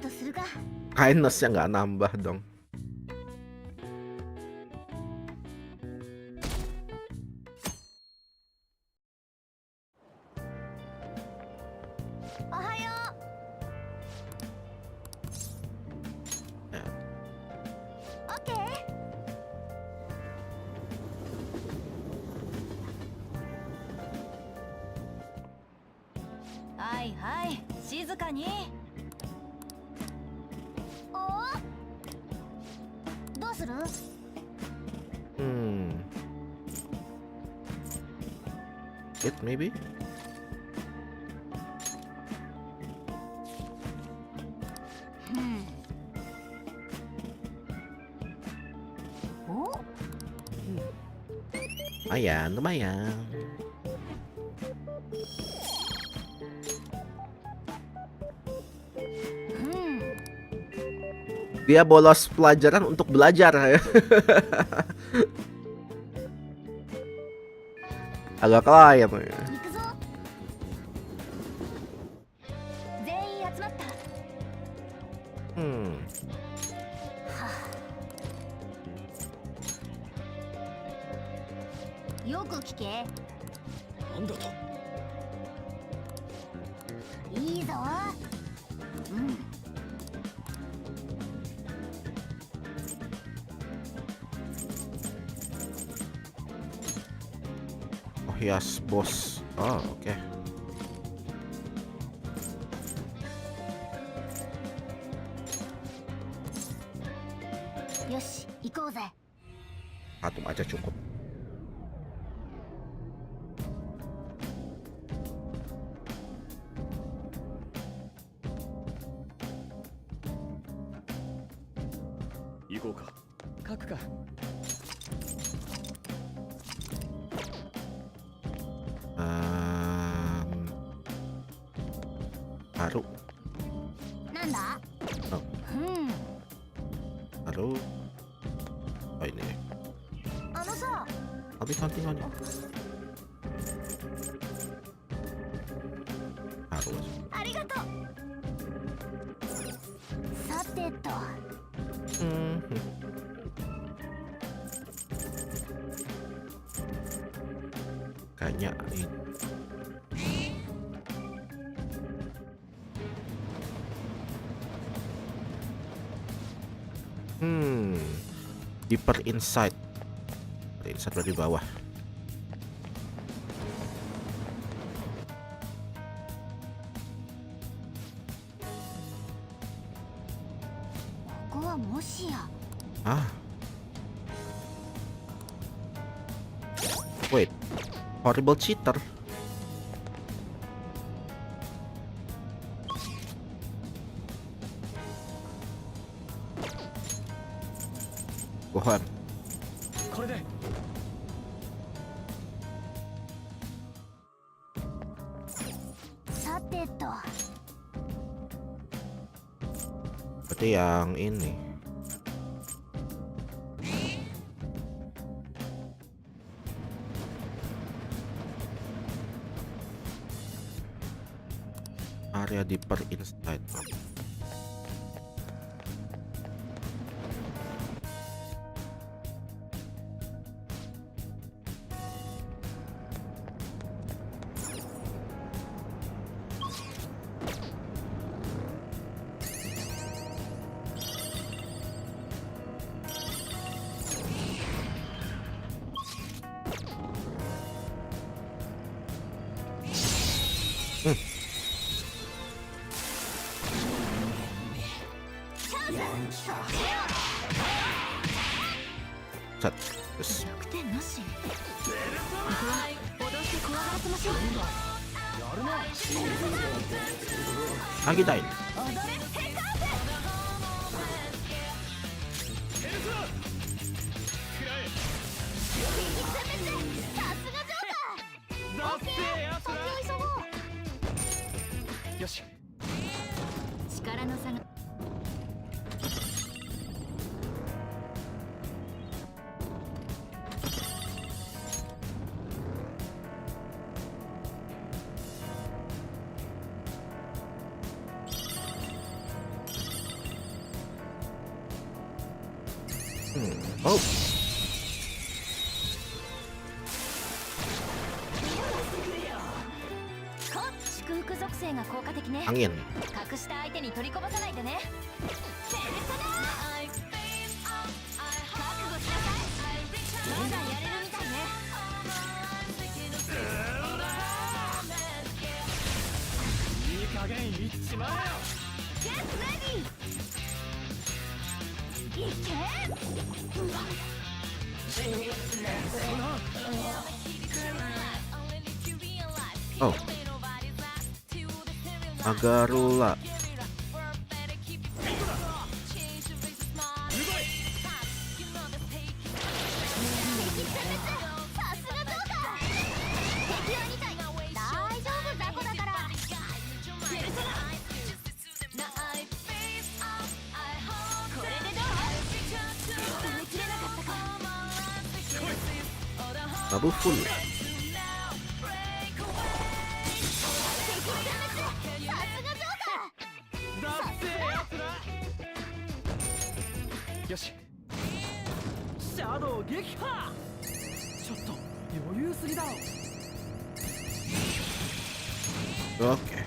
Speaker 8: とするか。
Speaker 1: Kindness-nya nggak nambah dong.
Speaker 8: Oke.
Speaker 10: はいはい静かに。
Speaker 8: お。どうする？
Speaker 1: It maybe?
Speaker 8: お。
Speaker 1: Lumayan, lumayan. Dia bolos pelajaran untuk belajar. Agak lain.
Speaker 8: 行くぞ。全員集まった。 よく聞け。
Speaker 4: なんだと。
Speaker 8: いいぞ。うん。
Speaker 1: Oh yes, bos. Oh, oke.
Speaker 8: よし、行こうぜ。
Speaker 1: Satu aja cukup.
Speaker 4: Iko ka.
Speaker 6: 書くか。
Speaker 1: Maruu.
Speaker 8: なんだ？
Speaker 1: Oh.
Speaker 8: うん。
Speaker 1: Maruu. Oh ini.
Speaker 8: あのさ。
Speaker 1: Nanti. Maruu.
Speaker 8: ありがとう。さてと。
Speaker 1: Kayaknya ini. Deeper inside. Inside dari bawah.
Speaker 8: Gua Mosia.
Speaker 1: Ah. Wait. Horrible cheater. Gohan.
Speaker 4: これで。
Speaker 8: さてと。
Speaker 1: Berarti yang ini. Area deeper inside. Set. Yes.
Speaker 8: 100点なし。脅して怖がらせましょう。
Speaker 1: Agitain.
Speaker 8: 踊れテイクアウト。さすがジョーカー。オッケー。先を急ごう。
Speaker 4: よし。
Speaker 8: 力の差が。
Speaker 1: Oke. Oh,
Speaker 3: 祝福属性が効果的ね。
Speaker 1: angin.
Speaker 3: 隠した相手に取りこぼさないでね。ペルソナ覚悟しなさい。まだやれるみたいね。
Speaker 4: いい加減いっちまえよ。
Speaker 3: ゲットレディー。いけ。
Speaker 1: Oh, Agarula.
Speaker 3: さすがジョーカー。敵は2体。大丈夫雑魚だから。ペルソナ。これでどう？止めきれなかったか。
Speaker 1: Babu full.
Speaker 3: さすがジョーカー。
Speaker 4: だってやつら。よし。シャドウ撃破。ちょっと余裕すぎだろ。
Speaker 1: Okay.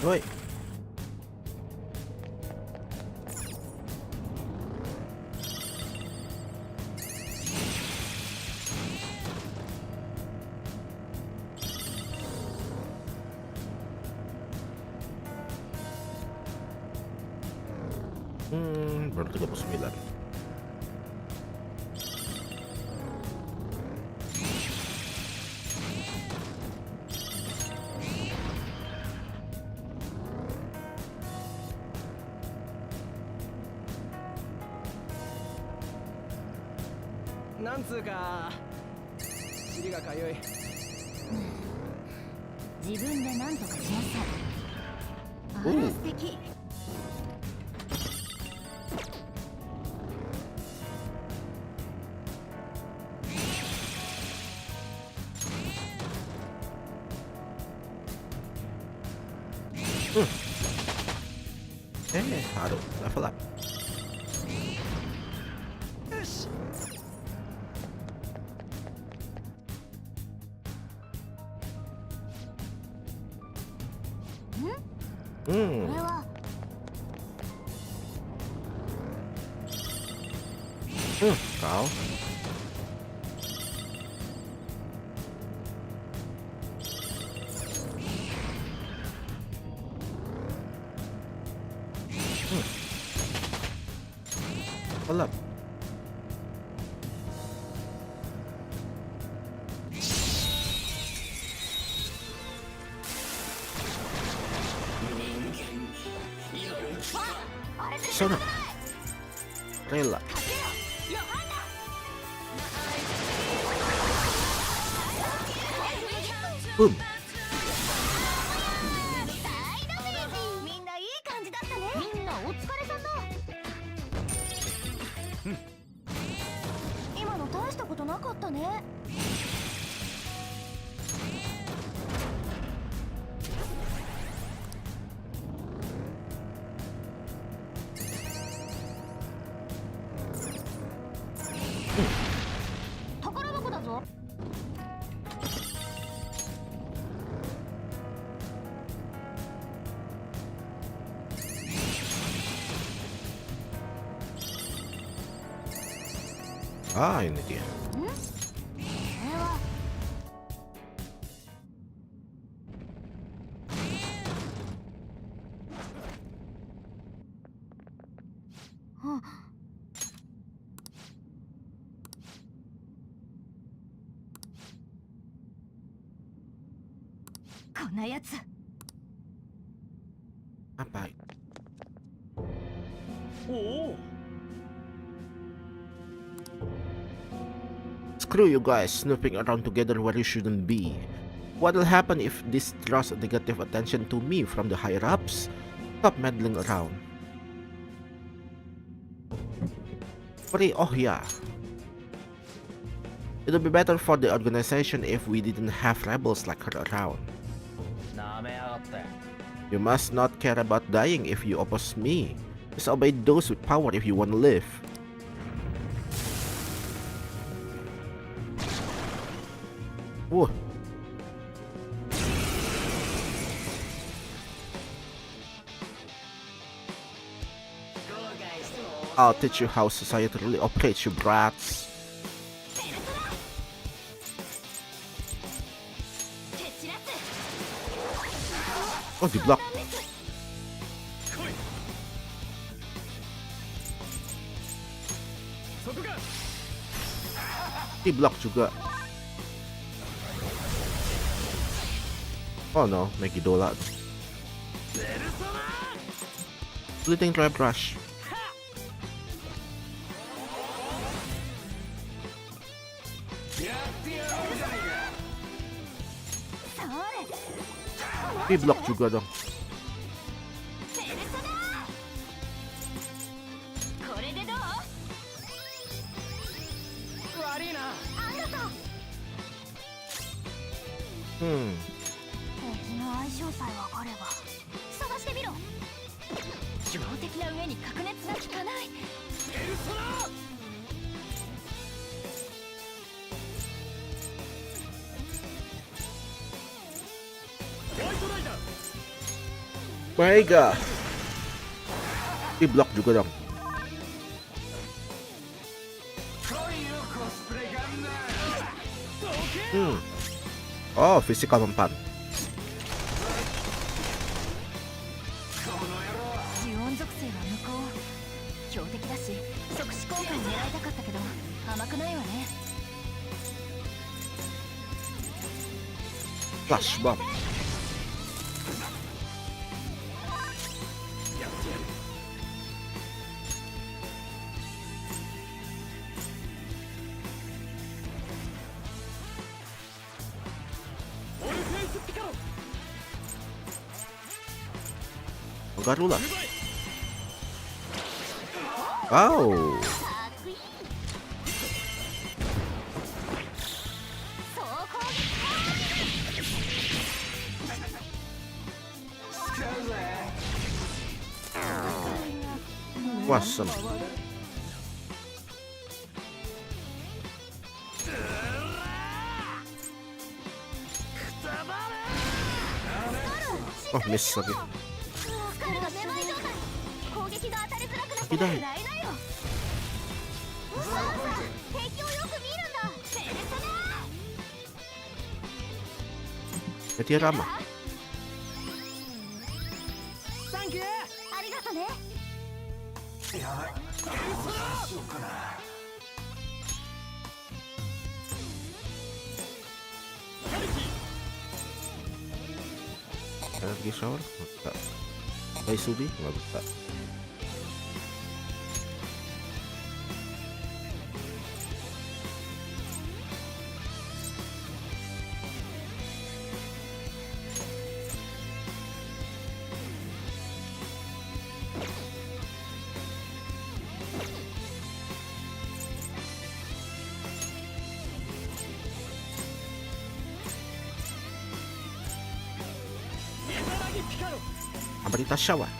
Speaker 1: Oi. Baru 39.
Speaker 4: Nan tsu ka. Chiri ga kayoi.
Speaker 3: 自分で何とかしなさい。あ
Speaker 1: おう
Speaker 3: ら素敵。
Speaker 1: Haru, level up.
Speaker 4: よし。
Speaker 3: これは
Speaker 1: Kau. Level up. Sono. Rela. Boom.
Speaker 3: みんないい感じだったね。みんなお疲れさんだ。今の大したことなかったね。宝箱だぞ。
Speaker 1: Ah, ini dia. Apa?
Speaker 4: Oh.
Speaker 1: Screw you guys, snooping around together where you shouldn't be. What'll happen if this draws negative attention to me from the higher-ups? Stop meddling around. Free, oh yeah. It would be better for the organization if we didn't have rebels like her around.
Speaker 4: なめやがって。
Speaker 1: You must not care about dying if you oppose me. Just obey those with power if you want to live. Whoa. I'll teach you how society really operates, you brats. Oh, di block. Di block juga. Oh no, may gidola. Fleeting Trap Rush. Di block juga dong. Hmm.
Speaker 8: 敵の相性さえ分かれば探してみろ。標的な上に確熱が効かない。ペルソナ。
Speaker 1: Mega. Di block juga dong. Oh, physical mempan.
Speaker 8: 呪音属性は無効。強敵だし即死効果に狙いたかったけど甘くないわね。
Speaker 1: Flash bomb. Garula. Wow. Awesome. Oh, miss lagi. Tidak. Jadi ramah. Energi shower nggak bisa. Daisubi nggak bisa. Berita shower.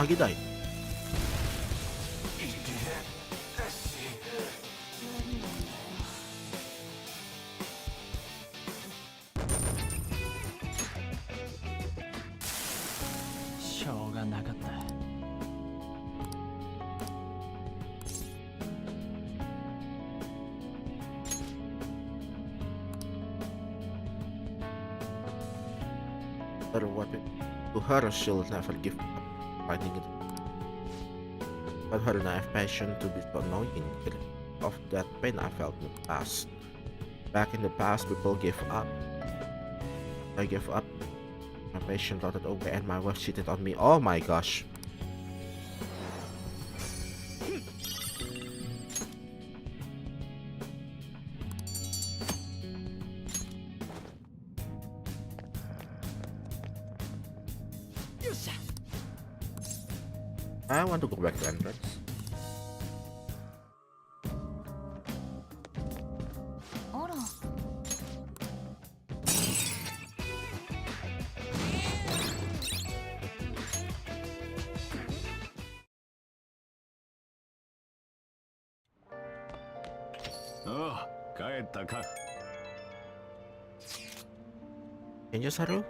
Speaker 1: Agidai. To her, she'll never give up finding it. But her naive passion to be so annoying of that pain I felt in the past. Back in the past, people gave up. I gave up My patient routed away and my wife cheated on me. Oh my gosh. I want to go back to entrance. Can you, Saru?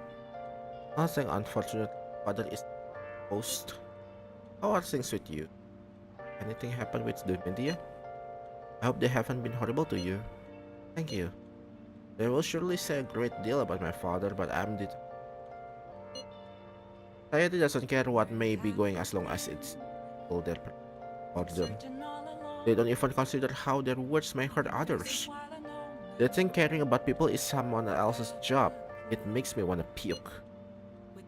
Speaker 1: Nothing unfortunate. Father is post. How are things with you? Anything happened with the media? I hope they haven't been horrible to you. Thank you. They will surely say a great deal about my father, but Society doesn't care what may be going as long as it's all there for them. They don't even consider how their words may hurt others. They think caring about people is someone else's job. It makes me want to puke.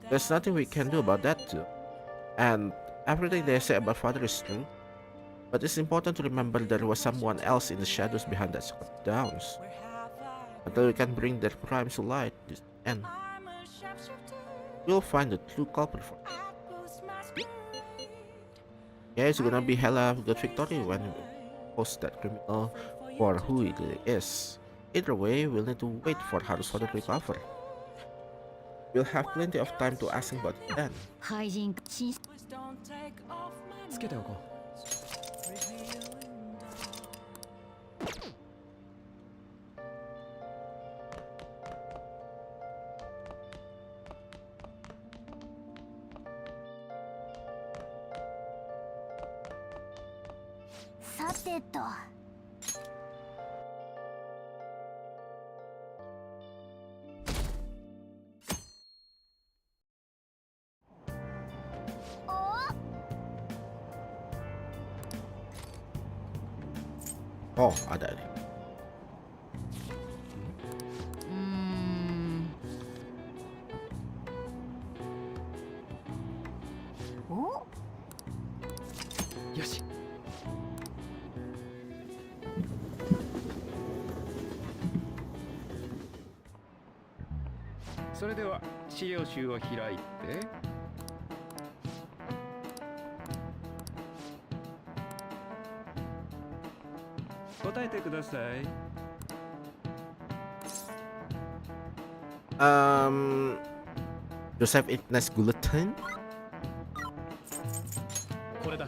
Speaker 1: There's nothing we can do about that too. And everything they say about father is true. But it's important to remember there was someone else in the shadows behind that downs. Until we can bring their crimes to light, this end. We'll find the true culprit for it. Yeah, it's gonna be hella good victory when we post that criminal for who it really is. Either way, we'll need to wait for Haru's father to recover. We'll have plenty of time to ask him about it then.
Speaker 4: つけておこう。
Speaker 8: さてと。
Speaker 1: Oh, ada nih.
Speaker 8: Oh?
Speaker 4: よし。それでは資料集を開いて。答えてください。
Speaker 1: Joseph Ignace Guillotine?
Speaker 4: これだ。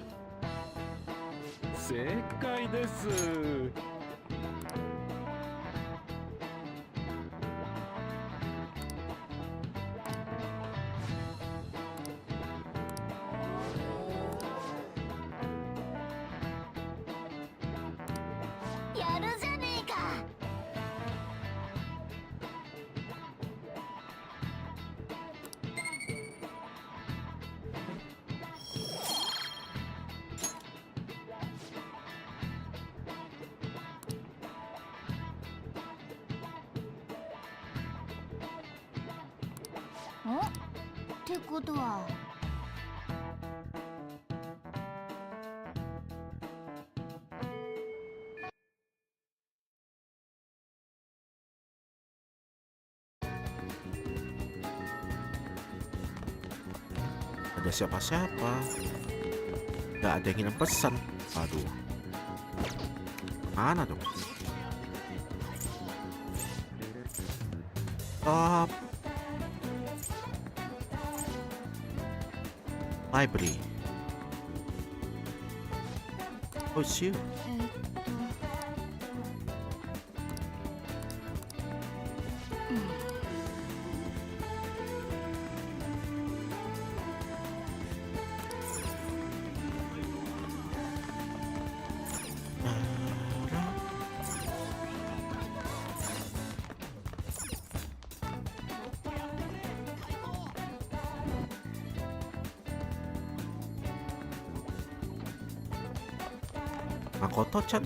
Speaker 4: 正解です。
Speaker 8: やるじゃねえか。お？ってことは。
Speaker 1: Ada siapa-siapa. Gak ada yang ngirim pesan. Aduh. Mana dong? Stop. Library. Oh, it's you. Makoto-chan.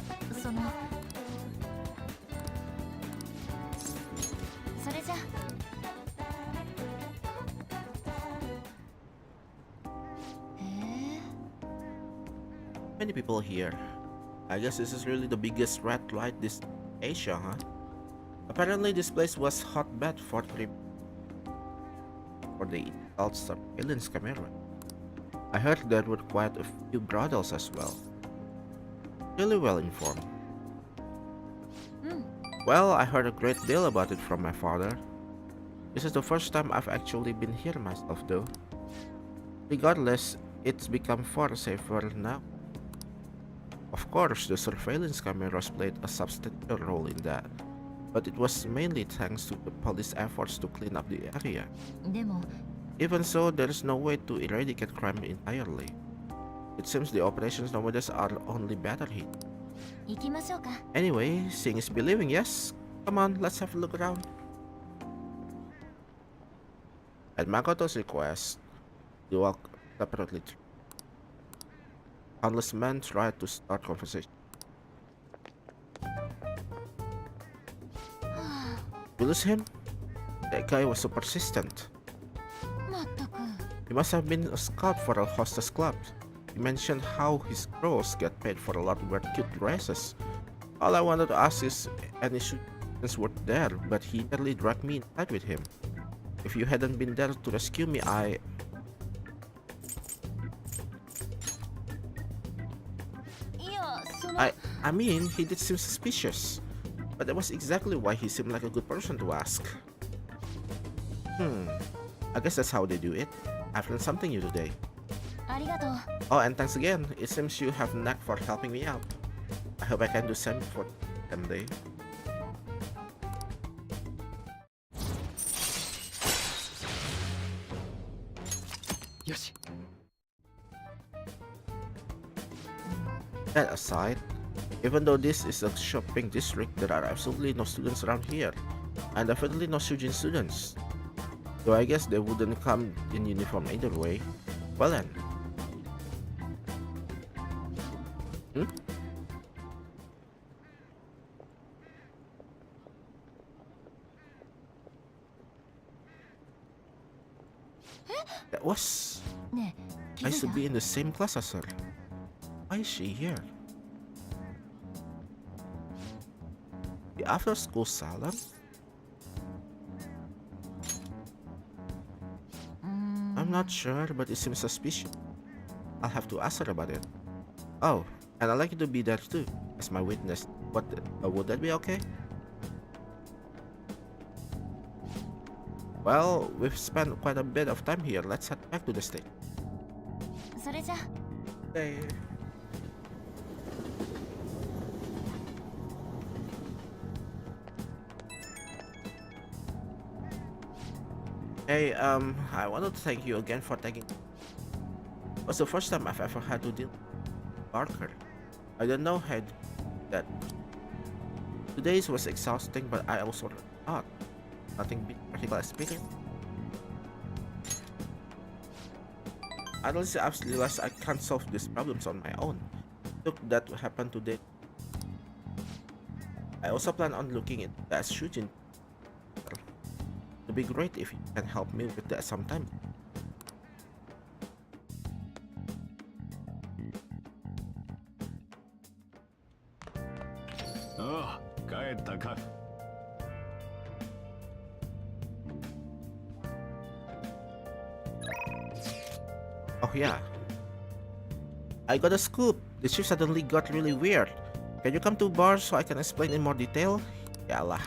Speaker 8: それじゃ。
Speaker 1: Many people here. I guess this is really the biggest red light this Asia, huh? Apparently this place was hotbed for the adult surveillance camera. I heard there were quite a few brothels as well. Really well informed. Well, I heard a great deal about it from my father. This is the first time I've actually been here myself though. Regardless, it's become far safer now. Of course, the surveillance cameras played a substantial role in that, but it was mainly thanks to the police efforts to clean up the area.
Speaker 3: でも
Speaker 1: Even so, there is no way to eradicate crime entirely. It seems the operations nowadays are only better hit.
Speaker 3: 行きましょうか。
Speaker 1: Anyway, seeing is believing, yes? Come on, let's have a look around. At Makoto's request, they walked separately. Countless men tried to start conversation. You lose him? That guy was so persistent.
Speaker 3: まったく
Speaker 1: He must have been a scout for a hostess club. He mentioned how his girls get paid for a lot to wear cute dresses. All I wanted to ask is any students were there, but he nearly dragged me inside with him. If you hadn't been there to rescue me, I mean, he did seem suspicious. But that was exactly why he seemed like a good person to ask. I guess that's how they do it. I've learned something new today.
Speaker 3: ありがとう。
Speaker 1: Oh, and thanks again. It seems you have a knack for helping me out. I hope I can do same for them day. That aside, even though this is a shopping district, there are absolutely no students around here, and definitely no Shujin students. Though I guess they wouldn't come in uniform either way. Well then. That was...
Speaker 3: ねえ、気
Speaker 1: I
Speaker 3: づ
Speaker 1: used
Speaker 3: い
Speaker 1: to
Speaker 3: た
Speaker 1: be in the same class as her. Why is she here? The after school salon? I'm not sure, but it seems suspicious. I'll have to ask her about it. Oh, and I'd like you to be there too, as my witness. Would that be okay? Well, we've spent quite a bit of time here. Let's head back to the stage.
Speaker 3: それじゃ
Speaker 1: Hey. Hey, I wanted to thank you again for taking... It was the first time I've ever had to deal with Barker. I don't know how that... Today's was exhausting, but I also thought nothing big particular experience. At least I've realized I can't solve these problems on my own. Look, that happened today. I also plan on looking at that shooting. It'd be great if you can help me with that sometime.
Speaker 5: Oh, 帰ったか。
Speaker 1: Oh yeah. I got a scoop. The shift suddenly got really weird. Can you come to bar so I can explain in more detail? Yalah.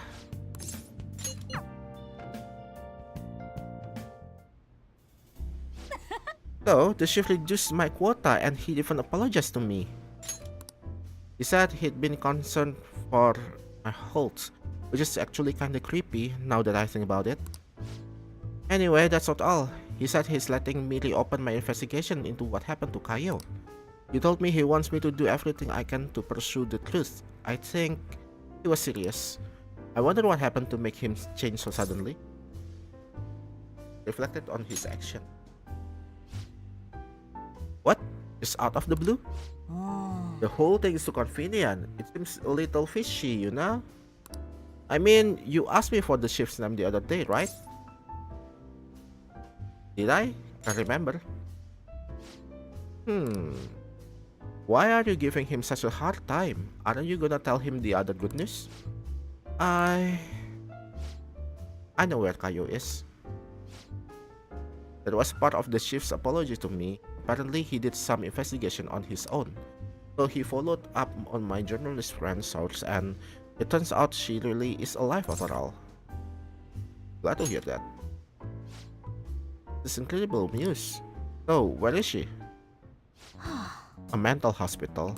Speaker 1: So, the shift reduced my quota and he even apologized to me. He said he'd been concerned for my health, which is actually kinda creepy now that I think about it. Anyway, that's not all. He said he's letting me reopen my investigation into what happened to Kaio. He told me he wants me to do everything I can to pursue the truth. I think he was serious. I wonder what happened to make him change so suddenly. Reflected on his action. What? Just out of the blue? The whole thing is too convenient. It seems a little fishy, you know? I mean, you asked me for the shift's name the other day, right? Did I? Can't remember. Why are you giving him such a hard time? Aren't you gonna tell him the other good news? I know where Kayo is. That was part of the chief's apology to me. Apparently, he did some investigation on his own. So he followed up on my journalist friend's source, and it turns out she really is alive after all. Glad to hear that. This incredible news. So, where is she? A mental hospital.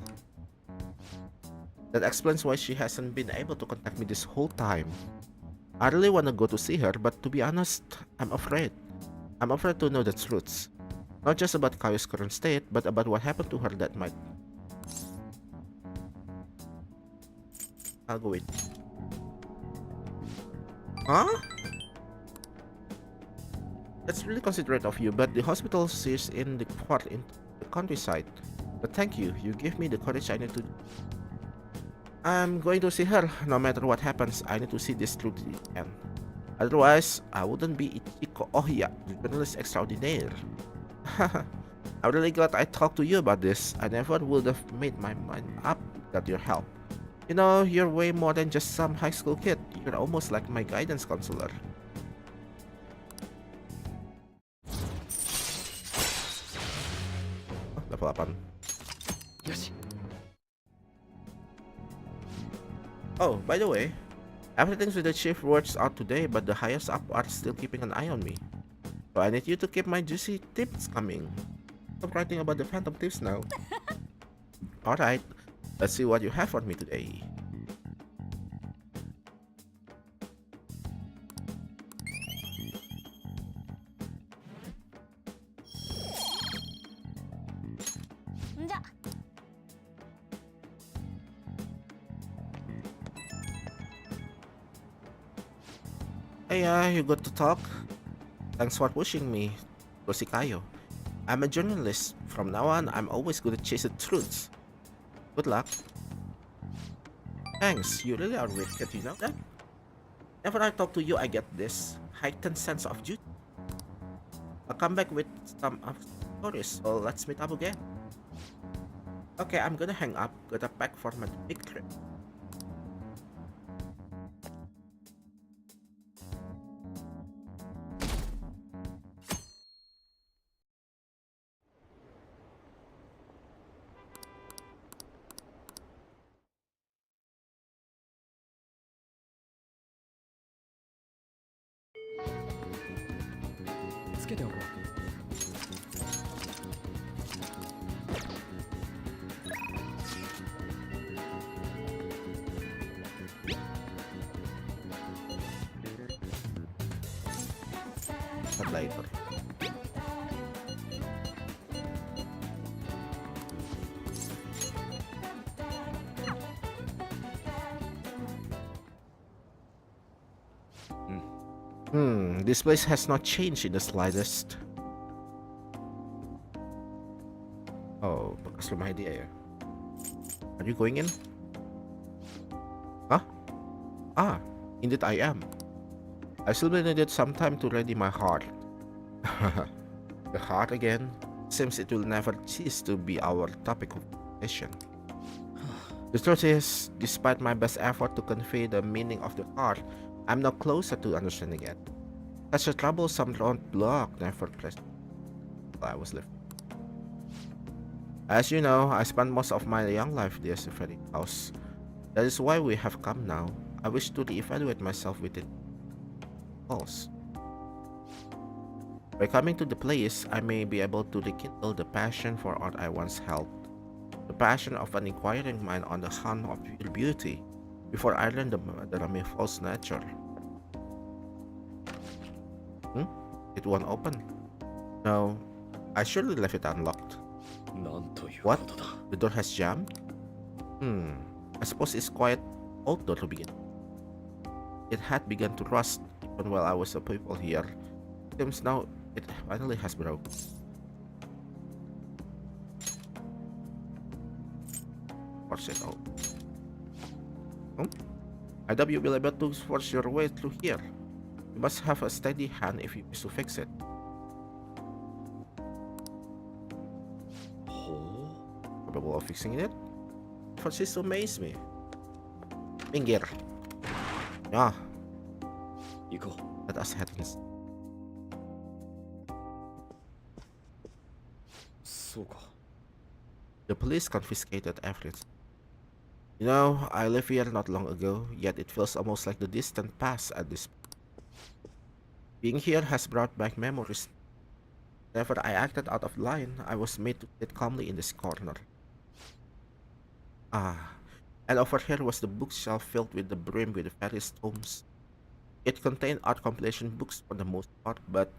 Speaker 1: That explains why she hasn't been able to contact me this whole time. I really want to go to see her, but to be honest, I'm afraid. I'm afraid to know the truths. Not just about Kayo's current state, but about what happened to her that might... I'll go with... Huh? That's really considerate of you, but the hospital is in the countryside. But thank you, you give me the courage I need to... I'm going to see her. No matter what happens, I need to see this through to the end. Otherwise, I wouldn't be Ichiko Ohya, the journalist extraordinaire. I'm really glad I talked to you about this. I never would have made my mind up without your help. You know, you're way more than just some high school kid. You're almost like my guidance counselor. Oh, level 8. Oh, by the way, everything with the chief works out today, but the highest up are still keeping an eye on me. So I need you to keep my juicy tips coming. Stop writing about the phantom tips now. Alright, let's see what you have for me today. Hey, you got to talk? Thanks for pushing me, Kayo. I'm a journalist. From now on, I'm always going to chase the truths. Good luck. Thanks, you really are wicked, you know that? Whenever I talk to you, I get this heightened sense of duty. I'll come back with some stories, so let's meet up again. Okay, I'm gonna hang up. Gotta pack for my big trip. But later. This place has not changed in the slightest. Oh, bekas rumah dia ya. Are you going in? Huh? Ah, indeed I am. I still needed some time to ready my heart. The heart again. Seems it will never cease to be our topic of conversation. The truth is, despite my best effort to convey the meaning of the heart, I'm no closer to understanding it. Such a troublesome roadblock never pressed while I was living. As you know, I spent most of my young life there at Freddy's house. That is why we have come now. I wish to reevaluate myself within walls. By coming to the place, I may be able to rekindle the passion for art I once held. The passion of an inquiring mind on the hunt of pure beauty, before I learned the false nature. It won't open. No, I surely left it unlocked. What? The door has jammed? I suppose it's quite old door to begin. It had begun to rust even while I was a pupil here. Seems now it finally has broken. Force it out. I doubt you will be able to force your way through here. You must have a steady hand if you wish to fix it. capable of fixing it. For she's to amaze me. Minggir. Ya,
Speaker 12: 行こ
Speaker 1: let us head in.
Speaker 12: う。そうか。
Speaker 1: The police confiscated everything. You know, I lived here not long ago, yet it feels almost like the distant past at this point. Being here has brought back memories. Whenever I acted out of line, I was made to sit calmly in this corner. Ah, and over here was the bookshelf filled with the brim with various tomes. It contained art compilation books for the most part, but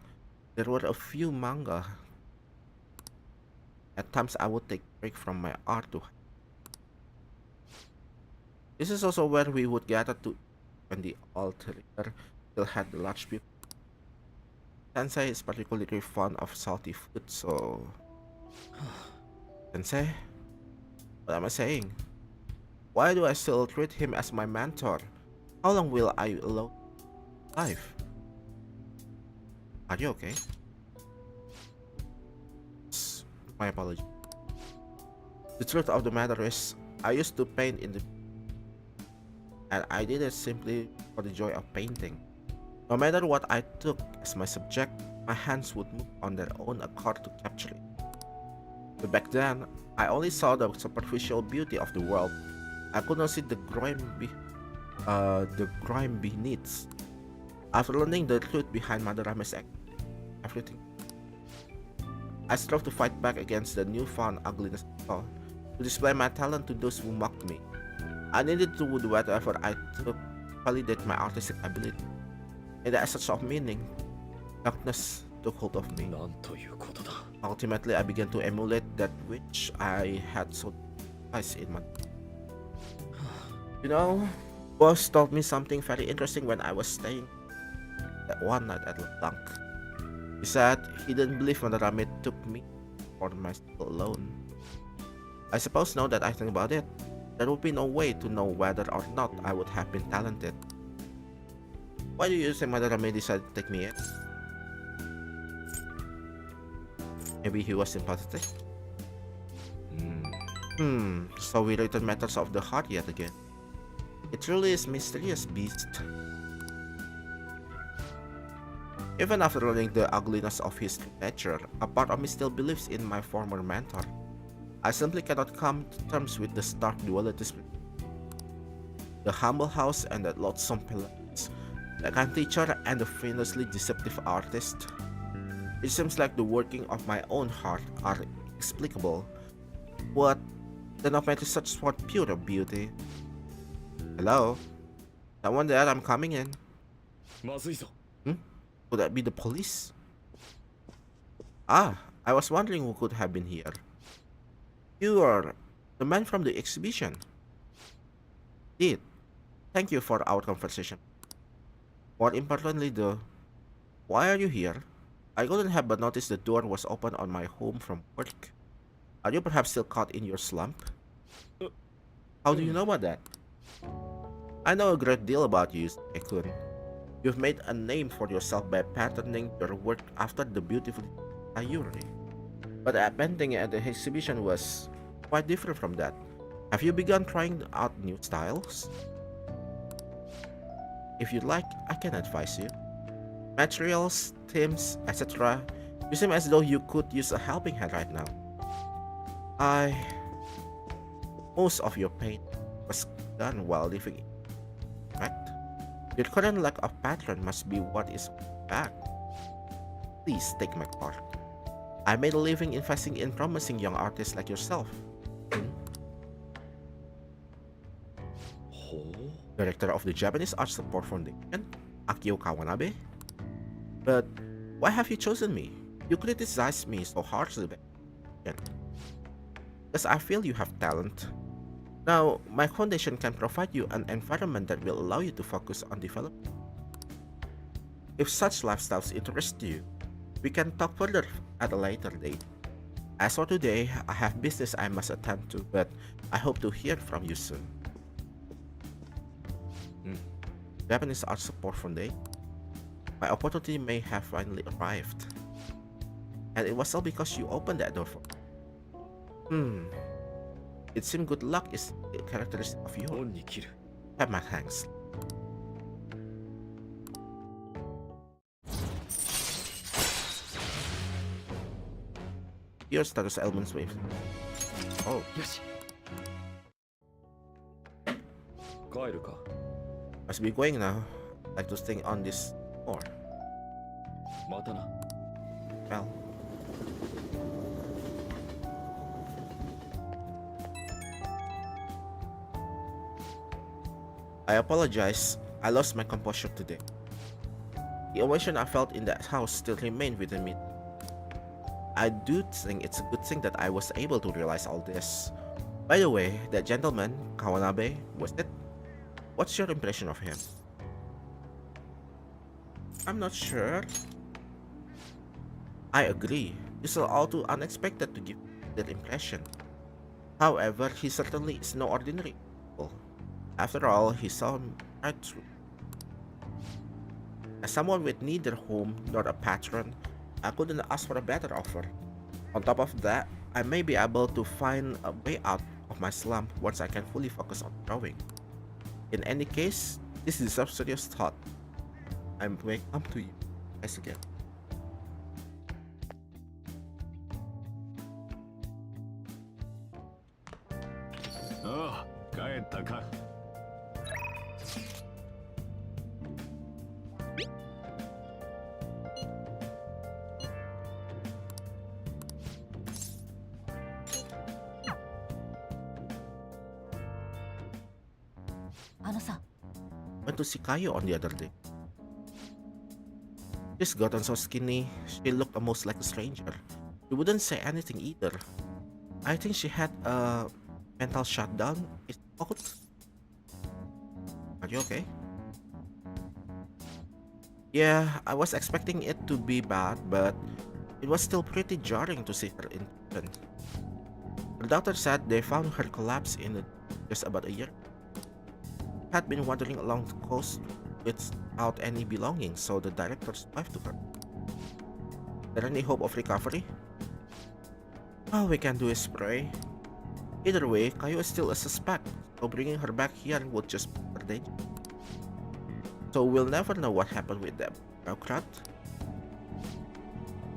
Speaker 1: there were a few manga. At times I would take a break from my art to. This is also where we would gather to when the altar still had the large people. Sensei is particularly fond of salty food, so... Sensei? What am I saying? Why do I still treat him as my mentor? How long will I allow life? Are you okay? My apology. The truth of the matter is, I used to paint in the... and I did it simply for the joy of painting. No matter what I took as my subject, my hands would move on their own accord to capture it. But back then, I only saw the superficial beauty of the world. I could not see the grime beneath. After learning the truth behind Madarame's act, everything, I strove to fight back against the newfound ugliness of all, to display my talent to those who mocked me. I needed to do whatever I took to validate my artistic ability. In the essence of meaning, darkness took hold of me.
Speaker 12: なんということだ。
Speaker 1: Ultimately, I began to emulate that which I had so despised in my... You know, boss told me something very interesting when I was staying that one night at LeBlanc. He said he didn't believe Madarame took me for my skill alone. I suppose now that I think about it, there would be no way to know whether or not I would have been talented. Why do you think Madarame decided to take me in? Maybe he was sympathetic? So we return matters of the heart yet again. It truly is mysterious beast. Even after learning the ugliness of his nature, a part of me still believes in my former mentor. I simply cannot come to terms with the stark dualities. The humble house and the loathsome palace, the kind teacher and the famously deceptive artist. It seems like the working of my own heart are inexplicable. What the not such for pure beauty? Hello? Someone there, I'm coming in.
Speaker 12: まずいぞ。
Speaker 1: Could that be the police? Ah, I was wondering who could have been here. You are the man from the exhibition. Indeed. Thank you for our conversation. More importantly though, why are you here? I couldn't help but notice the door was open on my home from work. Are you perhaps still caught in your slump? How do you know about that? I know a great deal about you, Ekun. You've made a name for yourself by patterning your work after the beautiful Ayuri. But painting at the exhibition was quite different from that. Have you begun trying out new styles? If you'd like, I can advise you. Materials, themes, etc. You seem as though you could use a helping hand right now. Most of your paint was done while living in, correct? Your current lack of pattern must be what is back. Please take my part. I made a living investing in promising young artists like yourself. Director of the Japanese Art Support Foundation, Akio Kawanabe? But why have you chosen me? You criticized me so harshly back then. Because I feel you have talent. Now, my foundation can provide you an environment that will allow you to focus on development. If such lifestyles interest you, we can talk further at a later date. As for today, I have business I must attend to, but I hope to hear from you soon. Japanese Art Support Foundation. My opportunity may have finally arrived. And it was all because you opened that door for me. It seems good luck is a characteristic of you.
Speaker 12: 恩に切る。
Speaker 1: Have my thanks. Your status elements wave. Oh,
Speaker 12: よし。帰るか。
Speaker 1: must be going now. Like to stay on this floor.
Speaker 12: またな。
Speaker 1: Well. I apologize. I lost my composure today. The emotion I felt in that house still remained within me. I do think it's a good thing that I was able to realize all this. By the way, that gentleman, Kawanabe, was it? What's your impression of him? I'm not sure. I agree. This is all too unexpected to give that impression. However, he certainly is no ordinary people. After all, he saw right through. As someone with neither home nor a patron, I couldn't ask for a better offer. On top of that, I may be able to find a way out of my slump once I can fully focus on drawing. In any case, this deserves serious thought. I'm going up to you. Thanks again.
Speaker 5: Oh, 帰ったか。
Speaker 1: Went to see Kayo on the other day. She's gotten so skinny, she looked almost like a stranger. She wouldn't say anything either. I think she had a mental shutdown. Is it called? Are you okay? Yeah, I was expecting it to be bad, but it was still pretty jarring to see her in prison. The doctor said they found her collapse in just about a year. Had been wandering along the coast without any belongings, so the directors left to her. Is there any hope of recovery? All we can do is pray. Either way, Kayo is still a suspect, so bringing her back here would just put her in danger. So we'll never know what happened with that bureaucrat.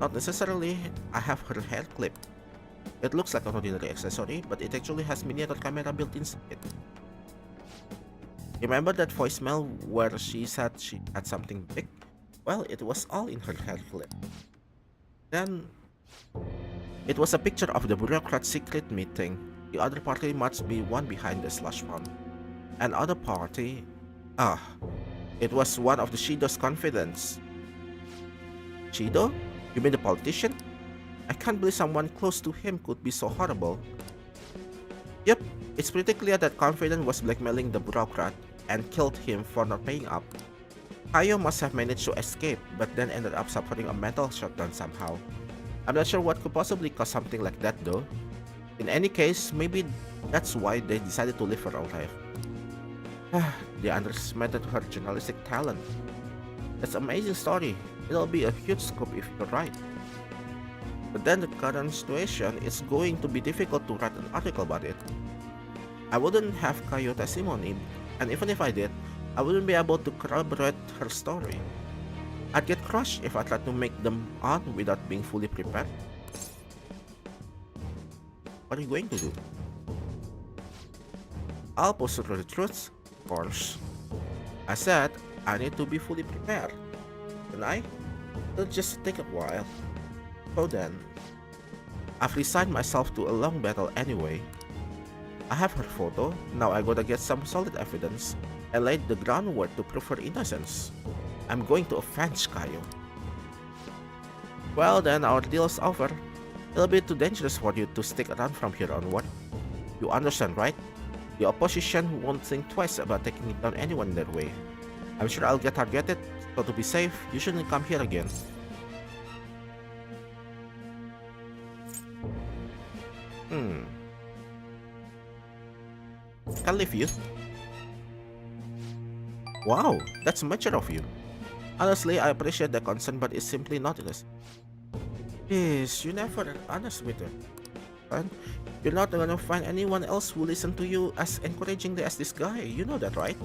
Speaker 1: Not necessarily. I have her hair clipped. It looks like an ordinary accessory, but it actually has miniature camera built inside it. Remember that voicemail where she said she had something big? Well, it was all in her hair clip. Then, it was a picture of the bureaucrat's secret meeting. The other party must be one behind the slush fund. And other party... it was one of the Shido's confidants. Shido? You mean the politician? I can't believe someone close to him could be so horrible. Yep, it's pretty clear that Confidant was blackmailing the bureaucrat and killed him for not paying up. Kayo must have managed to escape, but then ended up suffering a mental shutdown somehow. I'm not sure what could possibly cause something like that though. In any case, maybe that's why they decided to leave her alive. They underestimated her journalistic talent. That's an amazing story. It'll be a huge scoop if you're right. But then the current situation is going to be difficult to write an article about it. I wouldn't have Kayo testimony, and even if I did, I wouldn't be able to corroborate her story. I'd get crushed if I tried to make them on without being fully prepared. What are you going to do? I'll post her the truth, of course. I said I need to be fully prepared. And it'll just take a while. So then, I've resigned myself to a long battle anyway. I have her photo, now I gotta get some solid evidence and lay the groundwork to prove her innocence. I'm going to avenge Kayo. Well then, our deal's over. It'll be too dangerous for you to stick around from here onward. You understand, right? The opposition won't think twice about taking down anyone in their way. I'm sure I'll get targeted, so to be safe, you shouldn't come here again. Can leave you. Wow, that's mature of you. Honestly, I appreciate the concern, but it's simply not innocent. Please, you never honest with her. son. You're not gonna find anyone else who listen to you as encouragingly as this guy. You know that, right?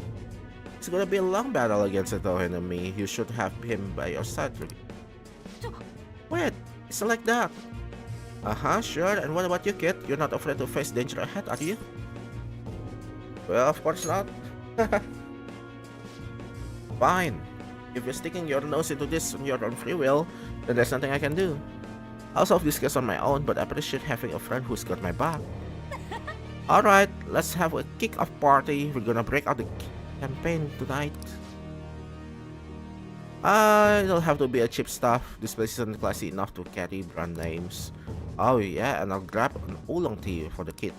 Speaker 1: It's gonna be a long battle against a tough enemy. You should have him by your side. Wait, it's not like that. Sure. And what about you, kid? You're not afraid to face danger ahead, are you? Well, of course not. Fine. If you're sticking your nose into this on your own free will, then there's nothing I can do. I'll solve this case on my own, but I appreciate having a friend who's got my back. Alright, let's have a kick-off party. We're gonna break out the campaign tonight. It'll have to be a cheap stuff. This place isn't classy enough to carry brand names. Oh yeah, and I'll grab an oolong tea for the kid.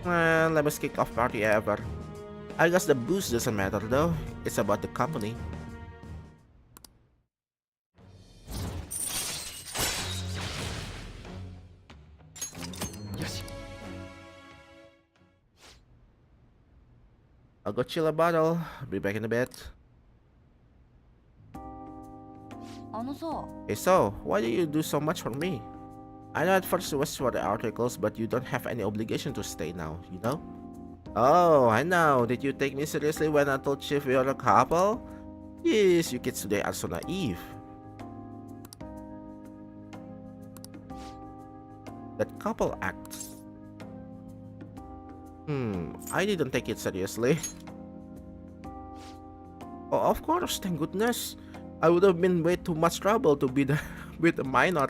Speaker 1: Let me kick-off party ever. I guess the booze doesn't matter though. It's about the company. I'll go chill a bottle. Be back in a bit. Hey, so why do you do so much for me? I know at first it was for the articles, but you don't have any obligation to stay now, you know? Oh, I know. Did you take me seriously when I told Chief we are a couple? Yes, you kids today are so naive. That couple act. I didn't take it seriously. Oh, of course, thank goodness. I would have been way too much trouble to be with a minor.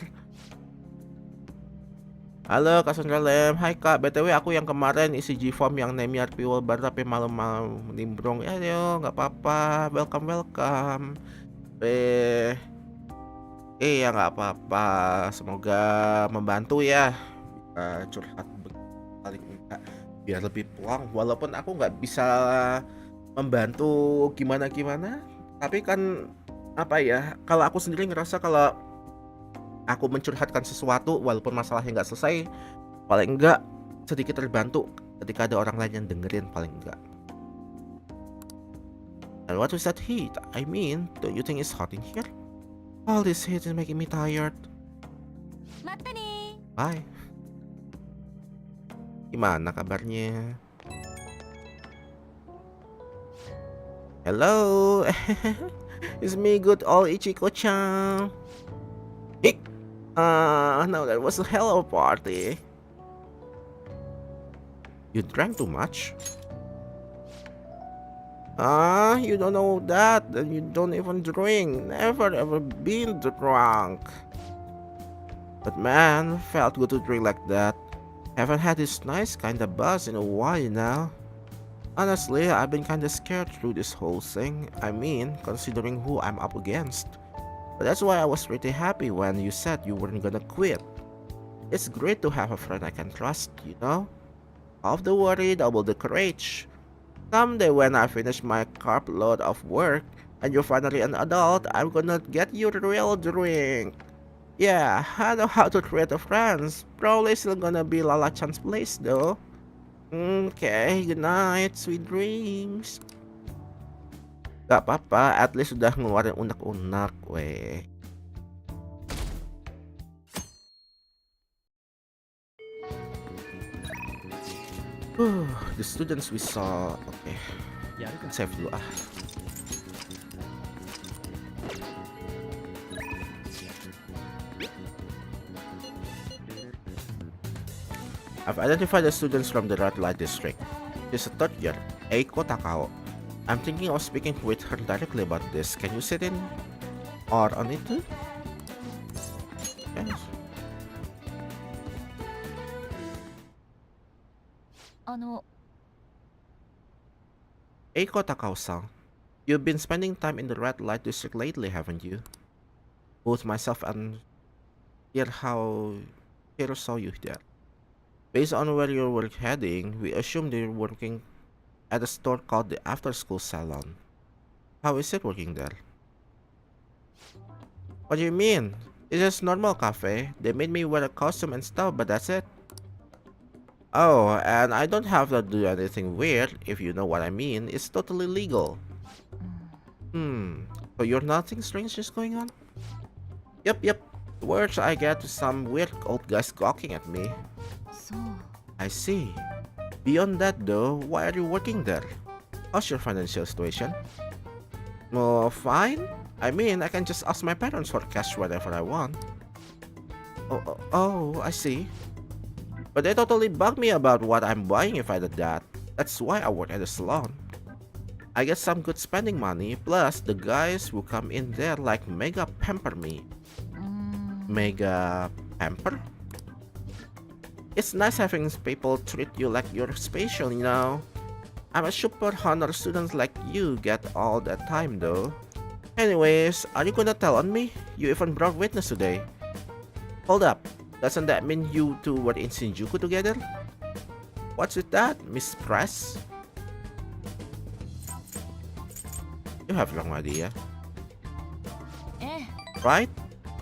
Speaker 1: Halo Kak Sandra Lem, hai Kak, BTW aku yang kemarin isi G-form yang name-nya RP baru tapi malu-malu nimbrung. Ya yo, nggak apa-apa, welcome. Ya nggak apa-apa, semoga membantu ya. Curhat paling enggak biar lebih pulang, walaupun aku nggak bisa membantu gimana-gimana, tapi kan apa ya, kalau aku sendiri ngerasa kalau aku mencurhatkan sesuatu walaupun masalahnya nggak selesai, paling enggak sedikit terbantu ketika ada orang lain yang dengerin paling enggak. And what was that heat? I mean, don't you think it's hot in here? All this heat is making me tired. Bye. Gimana kabarnya? Hello. It's me, good old Ichiko-chan. No, that was a hell of a party. You drank too much? You don't know that, and you don't even drink. Never ever been drunk. But man, felt good to drink like that. Haven't had this nice kind of buzz in a while now. Honestly, I've been kinda scared through this whole thing. I mean, considering who I'm up against. But that's why I was pretty happy when you said you weren't gonna quit. It's great to have a friend I can trust, you know? Half the worry, double the courage. Someday when I finish my carb load of work and you're finally an adult, I'm gonna get you a real drink. Yeah, I know how to treat a friends. Probably still gonna be Lala Chan's place though. Okay, good night, sweet dreams. Gak apa-apa, at least udah ngeluarin unek-unek, weh. The students we saw, okay. Save dulu ah. I've identified the students from the red light district. She's a third year, Eiko Takao. I'm thinking of speaking with her directly about this. Can you sit in? Or on it too? Yes. Eiko Takao-san, you've been spending time in the red light district lately, haven't you? Both myself and Hiro saw you there. Based on where you were heading, we assumed you're working at a store called the After School Salon. How is it working there? What do you mean? It's just normal cafe. They made me wear a costume and stuff, but that's it. Oh, and I don't have to do anything weird, if you know what I mean. It's totally legal. So you're nothing strange is going on? Yep. Words I get to some weird old guys gawking at me.
Speaker 3: そう
Speaker 1: I see. Beyond that though, why are you working there? How's your financial situation? Oh, fine. I mean, I can just ask my parents for cash whenever I want. Oh, I see. But they totally bug me about what I'm buying if I did that. That's why I work at a salon. I get some good spending money, plus the guys who come in there like mega pamper me. Mega pamper? It's nice having people treat you like you're special, you know? I'm a super honor student like you get all that time though. Anyways, are you gonna tell on me? You even brought witness today. Hold up, doesn't that mean you two were in Shinjuku together? What's with that, Miss Press? You have no idea. Right?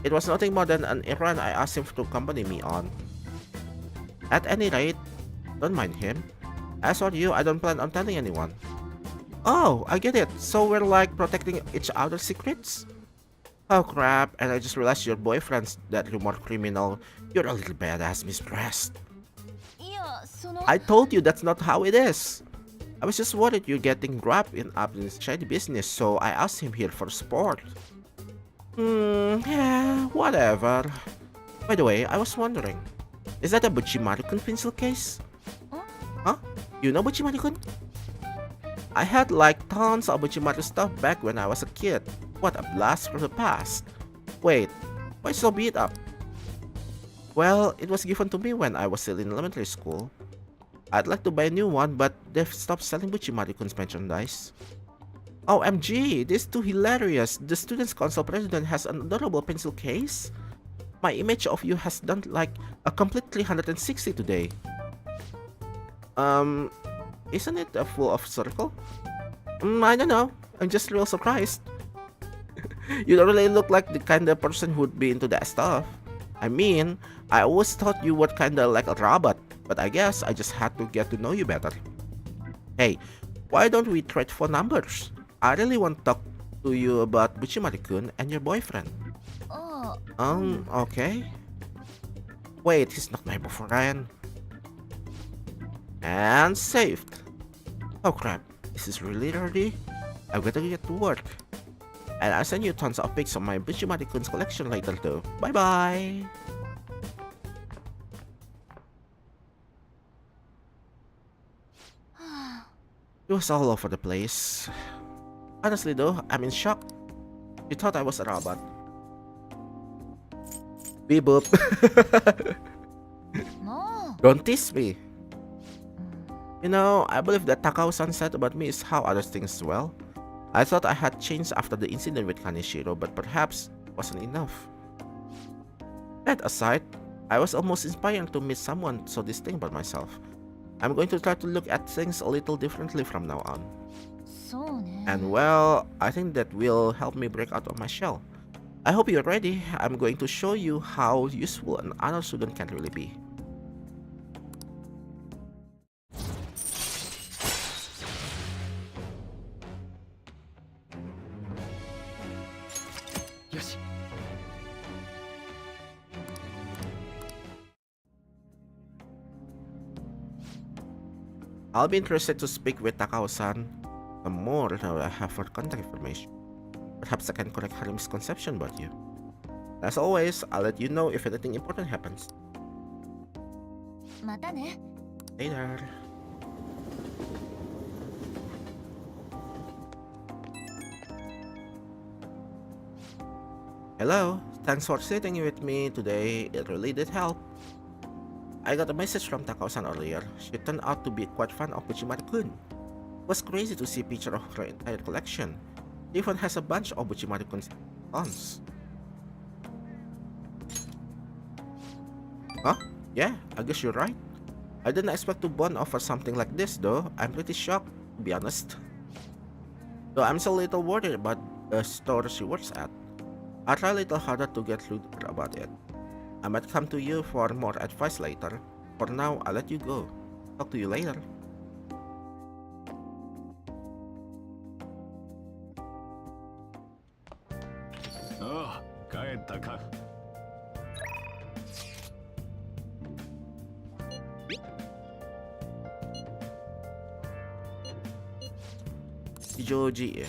Speaker 1: It was nothing more than an errand I asked him to accompany me on. At any rate, don't mind him. As for you, I don't plan on telling anyone. Oh, I get it. So we're like protecting each other's secrets? Oh crap, and I just realized your boyfriend's that rumor criminal. You're a little badass, Miss Press.
Speaker 3: いやその
Speaker 1: I told you that's not how it is. I was just worried you're getting wrapped up in this shady business, so I asked him here for support. Yeah, whatever. By the way, I was wondering, is that a Buchimaru-kun pencil case? Huh? You know Buchimaru-kun? I had like tons of Buchimaru stuff back when I was a kid. What a blast from the past. Wait, why so beat up? Well, it was given to me when I was still in elementary school. I'd like to buy a new one, but they've stopped selling Buchimaru-kun's merchandise. OMG, this is too hilarious. The Students' Council president has an adorable pencil case. My image of you has done like a complete 360 today. Isn't it a full of circle? I don't know. I'm just real surprised. You don't really look like the kind of person who'd be into that stuff. I mean, I always thought you were kinda like a robot, but I guess I just had to get to know you better. Hey, why don't we trade phone numbers? I really want to talk to you about Buchimaru-kun and your boyfriend. Okay. Wait, he's not my boyfriend. And saved. Oh crap, this is really early. I've got to get to work. And I'll send you tons of pics of my Buchimaru-kun's collection later though. Bye bye! It was all over the place. Honestly though, I'm in shock. You thought I was a robot. Beep boop. Don't tease me. You know, I believe that Takao-san said about me is how others think as well. I thought I had changed after the incident with Kaneshiro, but perhaps it wasn't enough. That aside, I was almost inspired to meet someone so distinct about myself. I'm going to try to look at things a little differently from now on. And well, I think that will help me break out of my shell. I hope you're ready. I'm going to show you how useful an honor student can really be. I'll be interested to speak with Takao-san. The more I have her contact information, perhaps I can correct her misconception about you. As always, I'll let you know if anything important happens.
Speaker 3: またね
Speaker 1: Later. Hello, thanks for sitting with me today. It really did help. I got a message from Takao-san earlier. She turned out to be quite fan of Buchimaru-kun. It was crazy to see a picture of her entire collection. She even has a bunch of Buchimaru-kun's tons. Huh? Yeah, I guess you're right. I didn't expect to bond over something like this though. I'm pretty shocked, to be honest. Though I'm still a little worried about the store she works at. I'll try a little harder to get through to her about it. I might come to you for more advice later. For now, I'll let you go. Talk to you later. Joji ya.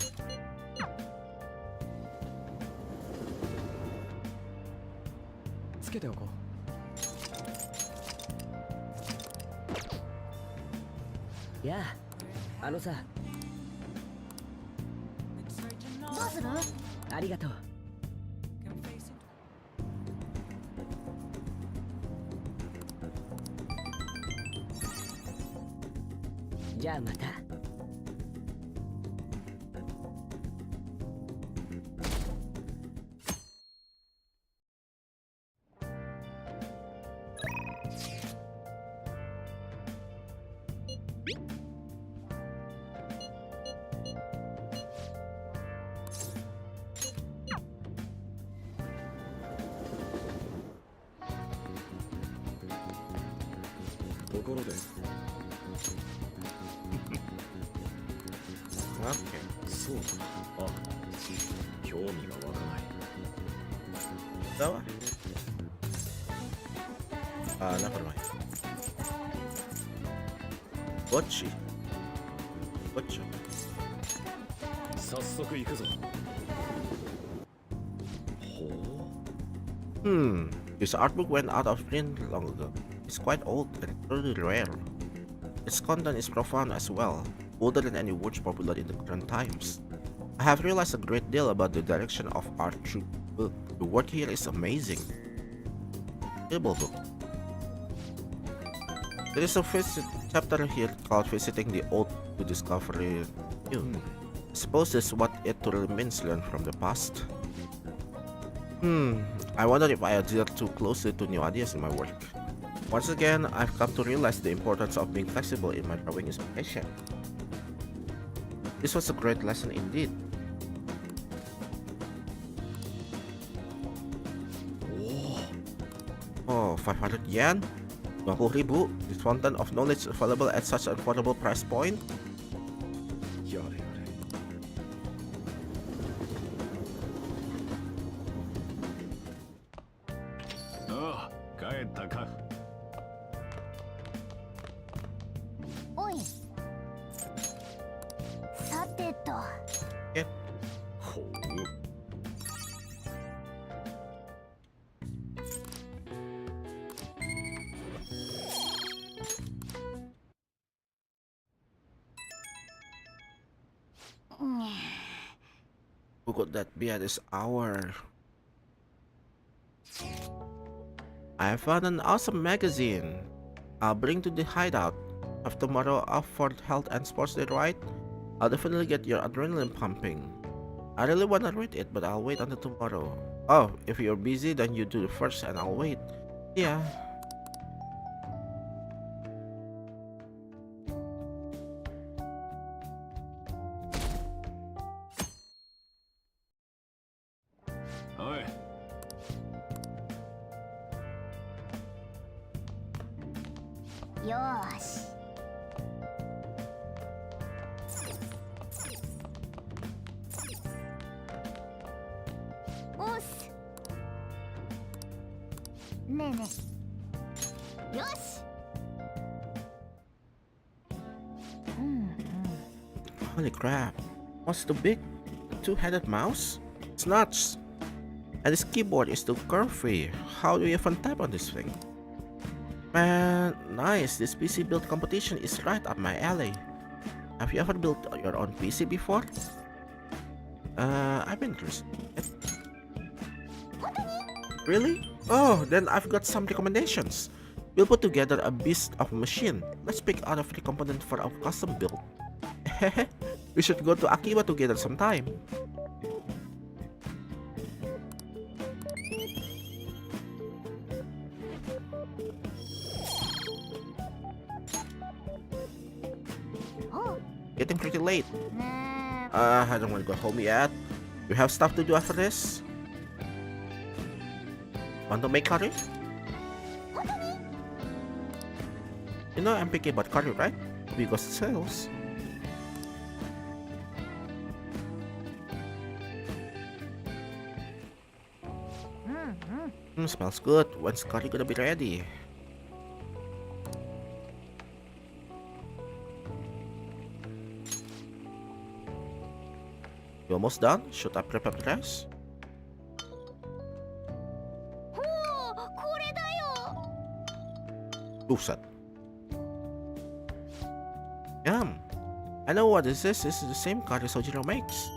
Speaker 4: Ya, さ、
Speaker 3: どうする？
Speaker 4: ありがとう。じゃあまた。
Speaker 12: ところで
Speaker 1: Okay.
Speaker 12: そうだ。あ、興味が湧かない。
Speaker 1: Dawa. Never mind. Bocchi.
Speaker 12: 早速行くぞ。ほう。
Speaker 1: This artbook went out of print long ago. It's quite old and truly rare. Its content is profound as well, older than any words popular in the current times. I have realized a great deal about the direction of art through the book. The work here is amazing. Table book. There is a chapter here called Visiting the Old to Discover New. I suppose that's what it really means, learn from the past. I wonder if I adhere too closely to new ideas in my work. Once again, I've come to realize the importance of being flexible in my drawing inspiration. This was a great lesson indeed. Oh, 500 yen? 20,000? This fountain of knowledge available at such an affordable price point?
Speaker 12: やれやれ。
Speaker 5: ああ、帰ったか。
Speaker 3: おい。さてと。
Speaker 12: ほう。
Speaker 1: Who could that be at this hour? I found an awesome magazine. I'll bring to the hideout. Have tomorrow off for health and sports day, right? I'll definitely get your adrenaline pumping. I really wanna read it, but I'll wait until tomorrow. Oh, if you're busy, then you do it first and I'll wait. Yeah. Holy crap. What's the big two-headed mouse? It's nuts. And this keyboard is too curvy. How do you even type on this thing? Man, nice. This PC build competition is right up my alley. Have you ever built your own PC before? I've been interested. Really? Oh, then I've got some recommendations. We'll put together a beast of a machine. Let's pick out every component for our custom build. We should go to Akiba together sometime. Getting pretty late. I don't want to go home yet. You have stuff to do after this? Want to make curry? You know I'm picky about curry, right? Because it sells. Smells good. When's curry gonna be ready? You almost done? Should I prep up the rest?
Speaker 8: ほう、これだよ。
Speaker 1: Buset. Yum. I know what this is. This is the same card as Ojiro makes.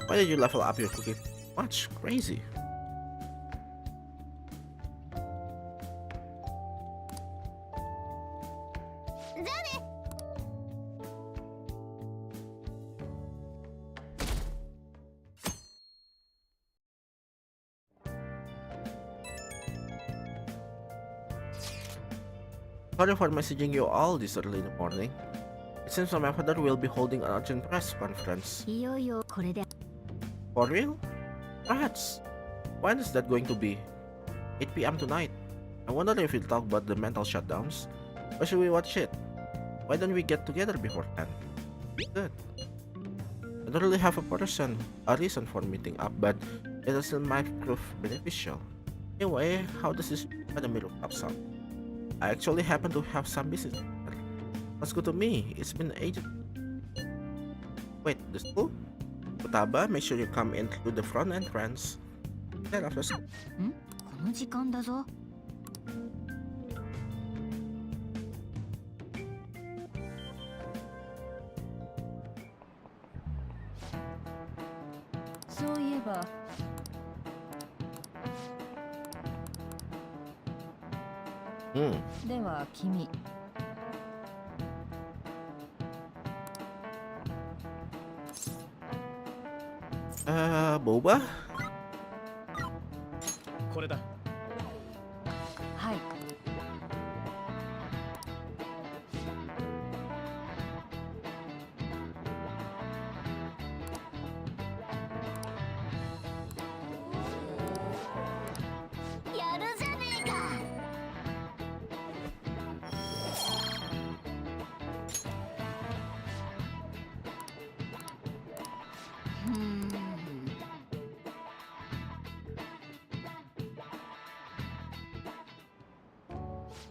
Speaker 1: Why did you level up your cookie? Much crazy. Sorry for messaging you all this early in the morning. It seems my father will be holding an urgent press conference.
Speaker 3: いよいよこれで
Speaker 1: For real? Rats! When is that going to be? 8 p.m. tonight. I wonder if we'll talk about the mental shutdowns. Or should we watch it? Why don't we get together beforehand? Good. I don't really have a reason for meeting up, but it still might prove beneficial. Anyway, how does this academy look up sound? I actually happen to have some business here. That's good to me. It's been ages. Wait, the school? Futaba, make sure you come in through the front entrance. Then after school.
Speaker 3: んこの時間だぞ。
Speaker 11: そういえばでは君
Speaker 1: boba?
Speaker 6: これだ。
Speaker 11: はい
Speaker 8: やるじゃねえか。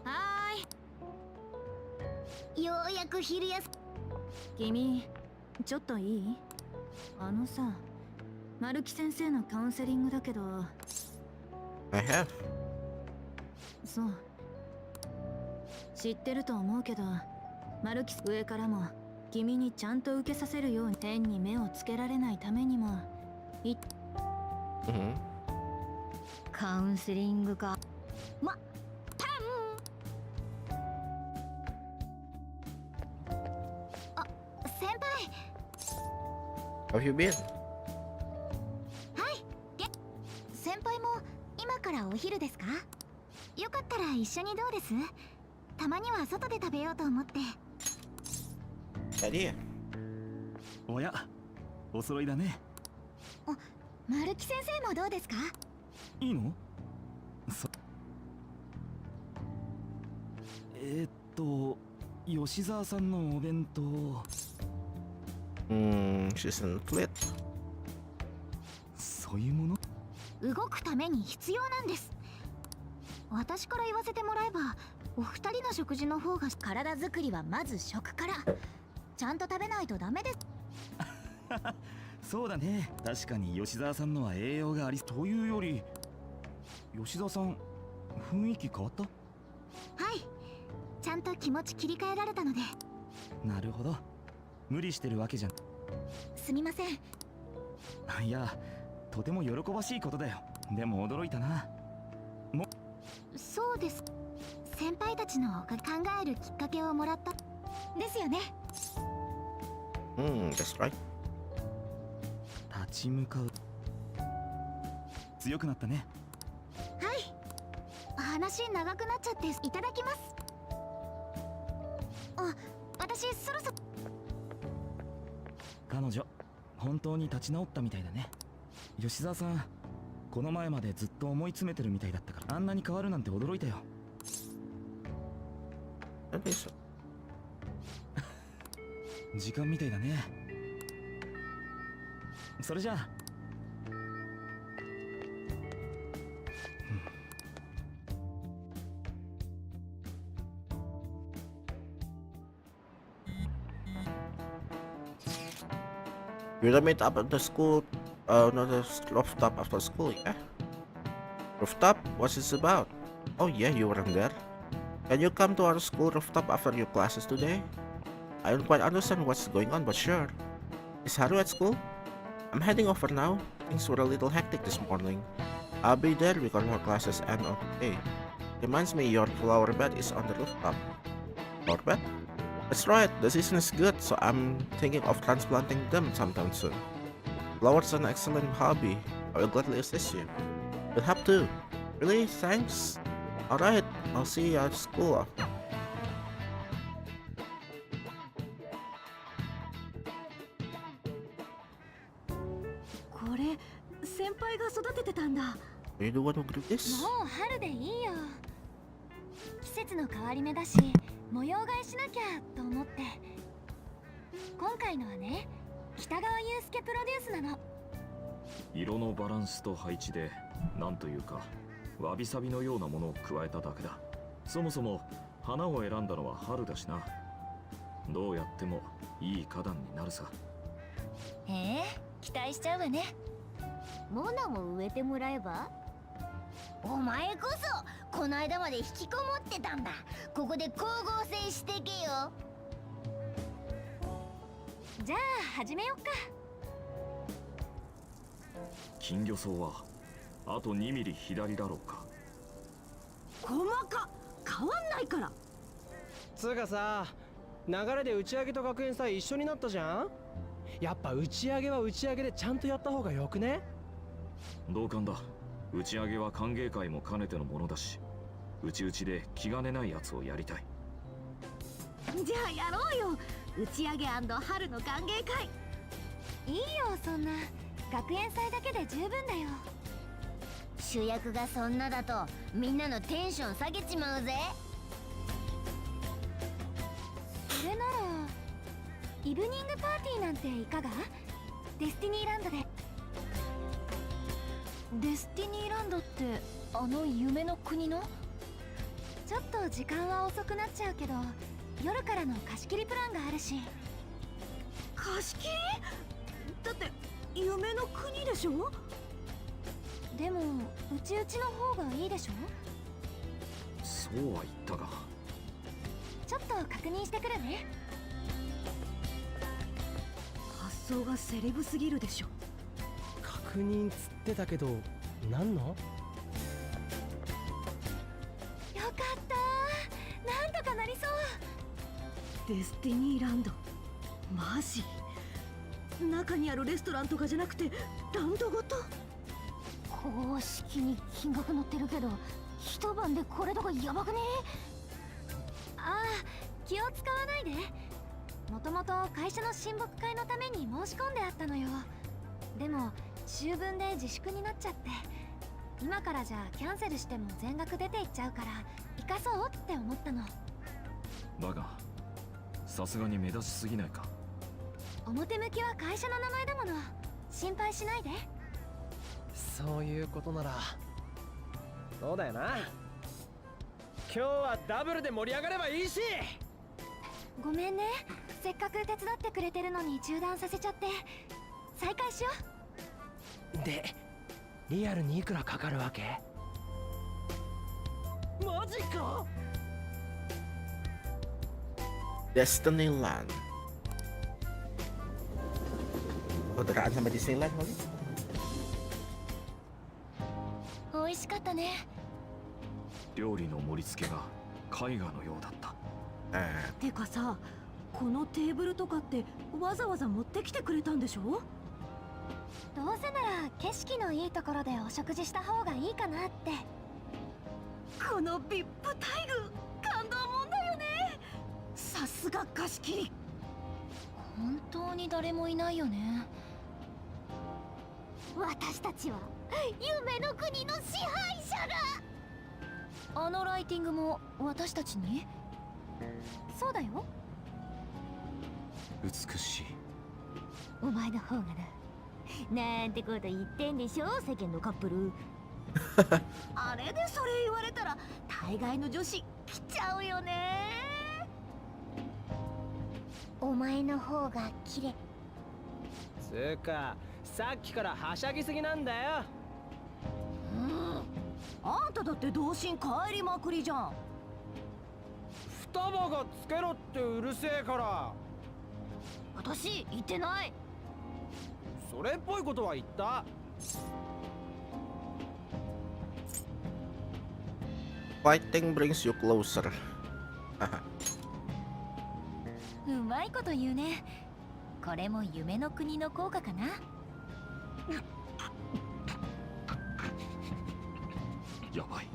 Speaker 8: はーい。ようやく昼休
Speaker 11: 君ちょっといい？あのさ、丸木先生のカウンセリングだけど
Speaker 1: I have.
Speaker 11: そう知ってると思うけど丸木上からも君にちゃんと受けさせるように変に目をつけられないためにも
Speaker 3: カウンセリングか。ま、パン。あ、先輩。
Speaker 1: How have you been?
Speaker 8: 先輩も今からお昼ですか？よかったら一緒にどうです？たまには外で食べようと思って。
Speaker 1: Idea.
Speaker 6: おや、お揃いだね。
Speaker 8: 丸木先生もどうですか？
Speaker 6: いいの？吉沢さんのお弁当。
Speaker 1: She's an athlete.
Speaker 6: そういうもの？
Speaker 8: 動くために必要なんです。私から言わせてもらえば、お二人の食事の方が体作りはまず食から。ちゃんと食べないとダメです。
Speaker 6: そうだね。確かに吉沢さんのは栄養がありというより、吉沢さん雰囲気変わった？
Speaker 8: はい。ちゃんと気持ち切り替えられたので。
Speaker 6: なるほど。無理してるわけじゃん。
Speaker 8: すみません。
Speaker 6: いや、とても喜ばしいことだよ。でも驚いたな。
Speaker 8: そうです。先輩たちの考えるきっかけをもらったですよね。
Speaker 1: That's right.
Speaker 6: 立ち向かう。強くなったね。
Speaker 8: はい。話長くなっちゃっていただきます。あ、私そろそろ。
Speaker 6: 彼女本当に立ち直ったみたいだね。吉沢さん、この前までずっと思い詰めてるみたいだったから、あんなに変わるなんて驚いたよ。時間みたいだね。それじゃあ。
Speaker 1: You don't meet up at the school, no, the rooftop after school, yeah? Rooftop? What's this about? Oh yeah, you weren't there. Can you come to our school rooftop after your classes today? I don't quite understand what's going on, but sure. Is Haru at school? I'm heading over now. Things were a little hectic this morning. I'll be there because more classes end on today. Reminds me your flower bed is on the rooftop. Flower bed? That's right, the season is good, so I'm thinking of transplanting them sometime soon. Flowers are an excellent hobby. I will gladly assist you. You'll have to. Really? Thanks? Alright, I'll see you at school.
Speaker 3: これ先輩が育ててたんだ。
Speaker 1: You do want to grab this?
Speaker 8: もう春でいいよ。季節の変わり目だし、模様替えしなきゃと思って。今回のはね、北川祐介プロデュースなの。
Speaker 12: 色のバランスと配置でなんというかわびさびのようなものを加えただけだ。そもそも花を選んだのは春だしな。どうやってもいい花壇になるさ。
Speaker 8: 期待しちゃうわね。モナも植えてもらえば。お前こそこの間まで引きこもってたんだ。ここで光合成してけよ。じゃあ始めよっか。
Speaker 12: 金魚草はあと2ミリ左だろうか。
Speaker 10: 細か変わんないから。
Speaker 4: つうかさ、流れで打ち上げと学園祭一緒になったじゃん。やっぱ打ち上げは打ち上げでちゃんとやった方がよくね。
Speaker 12: 同感だ。打ち上げは歓迎会も兼ねてのものだし、うちうちで気兼ねないやつをやりたい。
Speaker 3: じゃあやろうよ。打ち上げ&春の歓迎会。
Speaker 8: いいよ、そんな学園祭だけで十分だよ。主役がそんなだとみんなのテンション下げちまうぜ。それならイブニングパーティーなんていかが？デスティニーランドで。デスティニーランドってあの夢の国の？ちょっと時間は遅くなっちゃうけど、夜からの貸し切りプランがあるし。
Speaker 3: 貸し切り？だって夢の国でしょ？
Speaker 8: でもうちうちの方がいいでしょ？
Speaker 12: そうは言ったが。
Speaker 8: ちょっと確認してくるね。
Speaker 3: 発想がセレブすぎるでしょ。
Speaker 4: 確認つってたけど、何の？
Speaker 8: よかったー、なんとかなりそう。
Speaker 3: デスティニーランド、マジ？中にあるレストランとかじゃなくてランドごと？
Speaker 8: 公式に金額載ってるけど、一晩でこれとかやばくね？ああ、気を使わないで。もともと会社の親睦会のために申し込んであったのよ。でも秋分で自粛になっちゃって、今からじゃキャンセルしても全額出ていっちゃうから生かそうって思ったの。
Speaker 12: だがさすがに目立ちすぎないか。
Speaker 8: 表向きは会社の名前だもの。心配しないで。
Speaker 4: そういうことならそうだよな。今日はダブルで盛り上がればいいし。
Speaker 8: ごめんね、せっかく手伝ってくれてるのに中断させちゃって。再開しよ
Speaker 4: う。でリアルにいくらかかるわけ？マジか。
Speaker 1: Disneyland. Saudaraan sama Disneyland kali?
Speaker 8: 美味しかったね。
Speaker 12: 料理の盛り付けが絵画のようだった。
Speaker 3: てかさ、このテーブルとかってわざわざ持ってきてくれたんでしょ？
Speaker 8: どうせなら景色のいいところでお食事した方がいいかなって。
Speaker 3: この VIP 待遇感動もんだよね。さすが貸し切り。
Speaker 8: 本当に誰もいないよね。私たちは夢の国の支配者だ。あのライティングも私たちに？そうだよ。
Speaker 12: 美しい。
Speaker 8: お前の方がな。なんてこと言ってんでしょ、世間のカップル。
Speaker 3: あれでそれ言われたら大概の女子来ちゃうよね。
Speaker 8: お前の方が綺麗。
Speaker 4: つうかさっきからはしゃぎすぎなんだよ。
Speaker 10: あんただって童心帰りまくりじゃん。
Speaker 4: 双葉がつけろってうるせえから。
Speaker 10: 私言ってない。
Speaker 4: それっぽいことは言った。
Speaker 1: Fighting brings you closer.
Speaker 8: うまいこと言うね。これも夢の国の効果かな。
Speaker 12: やばい。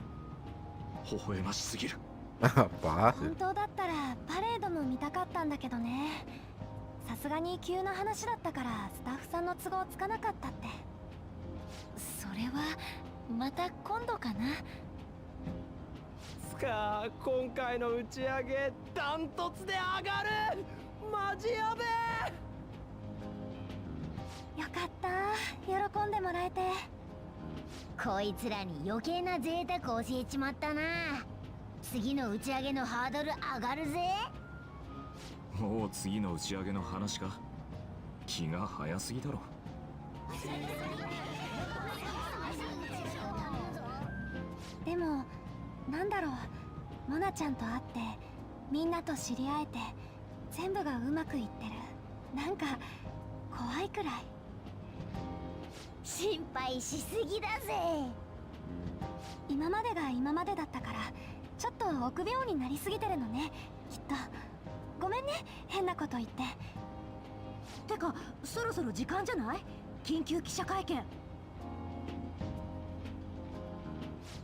Speaker 12: 微笑ましすぎる。
Speaker 1: Apa?
Speaker 8: 本当だったらパレードも見たかったんだけどね。さすがに急な話だったからスタッフさんの都合つかなかったって。それはまた今度かな。
Speaker 4: つか今回の打ち上げダントツで上がる。マジやべえ。
Speaker 8: よかった、喜んでもらえて。
Speaker 3: こいつらに余計な贅沢教えちまったな。次の打ち上げのハードル上がるぜ。
Speaker 12: もう次の打ち上げの話か。気が早すぎだろ。
Speaker 8: でもなんだろう、モナちゃんと会ってみんなと知り合えて全部がうまくいってる。なんか怖いくらい。
Speaker 3: 心配しすぎだぜ。
Speaker 8: 今までが今までだったからちょっと臆病になりすぎてるのね、きっと。ごめんね、変なこと言って。
Speaker 10: てかそろそろ時間じゃない？緊急記者会見。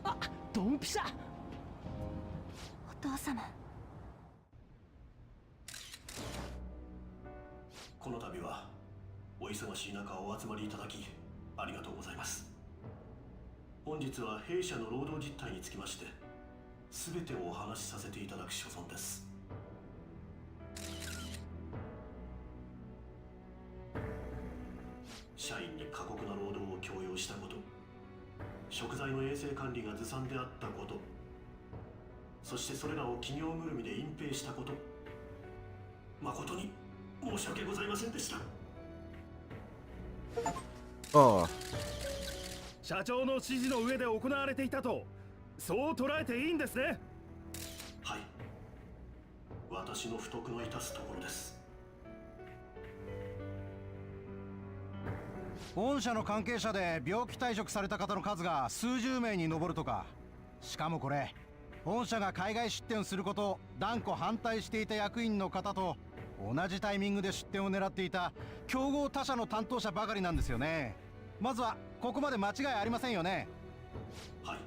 Speaker 4: あ、ドンピシャ。
Speaker 8: お父様。
Speaker 7: この度はお忙しい中お集まりいただきありがとうございます。本日は弊社の労働実態につきまして全てをお話しさせていただく所存です。社員に過酷な労働を強要したこと、食材の衛生管理がずさんであったこと、そしてそれらを企業ぐるみで隠蔽したこと、誠に申し訳ございませんでした。
Speaker 1: Oh.
Speaker 6: 社長の指示の上で行われていたと、そう捉えていいんですね。
Speaker 7: はい、私の不徳の致すところです。
Speaker 13: 御社の関係者で病気退職された方の数が数十名に上るとか。しかもこれ御社が海外出店することを断固反対していた役員の方と同じタイミングで出店を狙っていた競合他社の担当者ばかりなんですよね。まずはここまで間違いありませんよね。
Speaker 7: はい。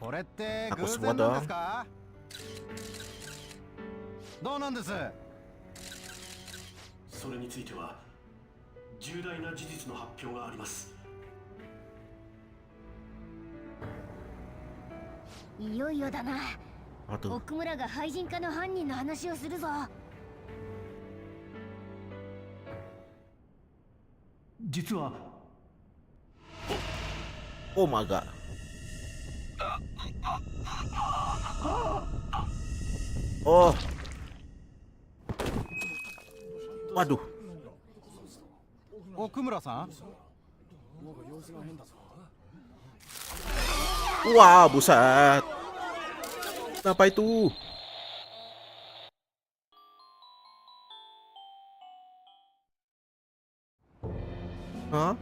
Speaker 13: これって偶然なんですか？どうなんです？
Speaker 7: それについては重大な事実の発表があります。
Speaker 3: いよいよだな。奥村が廃人化の犯人の話をするぞ。
Speaker 7: 実は
Speaker 1: Oh my god. Oh. Waduh.
Speaker 13: 奥村さん。
Speaker 1: Wah, buset. Apa itu? Hah?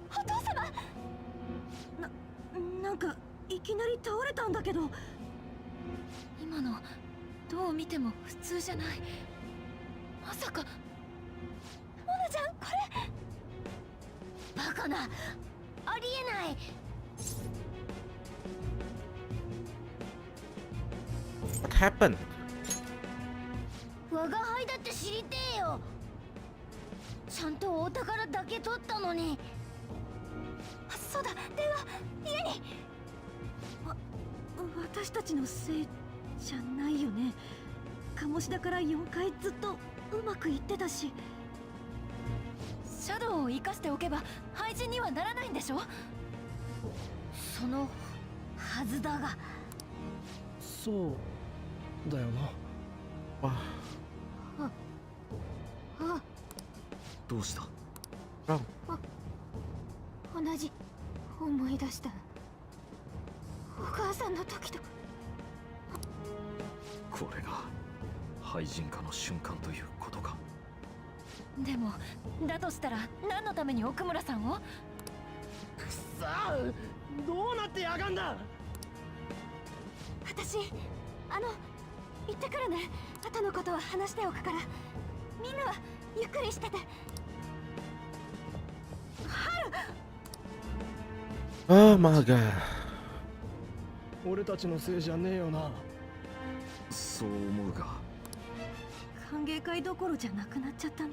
Speaker 10: お父様。なんかいきなり倒れたんだけど。
Speaker 8: 今のどう見ても普通じゃない。まさかモナちゃん、これ。
Speaker 3: バカな。ありえない。
Speaker 1: What happened?
Speaker 3: 我が輩だって知りてえよ。ちゃんとお宝だけ取ったのに。
Speaker 8: あ、そうだ、電話家に。
Speaker 10: 私たちのせいじゃないよね。鴨志田から4回ずっとうまくいってたし。
Speaker 8: シャドウを生かしておけば廃人にはならないんでしょ。
Speaker 3: そのはずだが。
Speaker 4: そうだよな。
Speaker 1: Wah.
Speaker 12: どうした？
Speaker 8: 同じ思い出した。お母さんの時と。
Speaker 12: これが廃人化の瞬間ということか。
Speaker 11: でもだとしたら何のために奥村さんを？
Speaker 4: くさー、どうなってやがんだ。
Speaker 8: 私行ってくるね。後のことは話しておくから、みんなはゆっくりしてて。
Speaker 1: Oh my god.
Speaker 4: 俺たちのせいじゃねえよな。
Speaker 12: そう思うが、
Speaker 8: 歓迎会どころじゃなくなっちゃったね。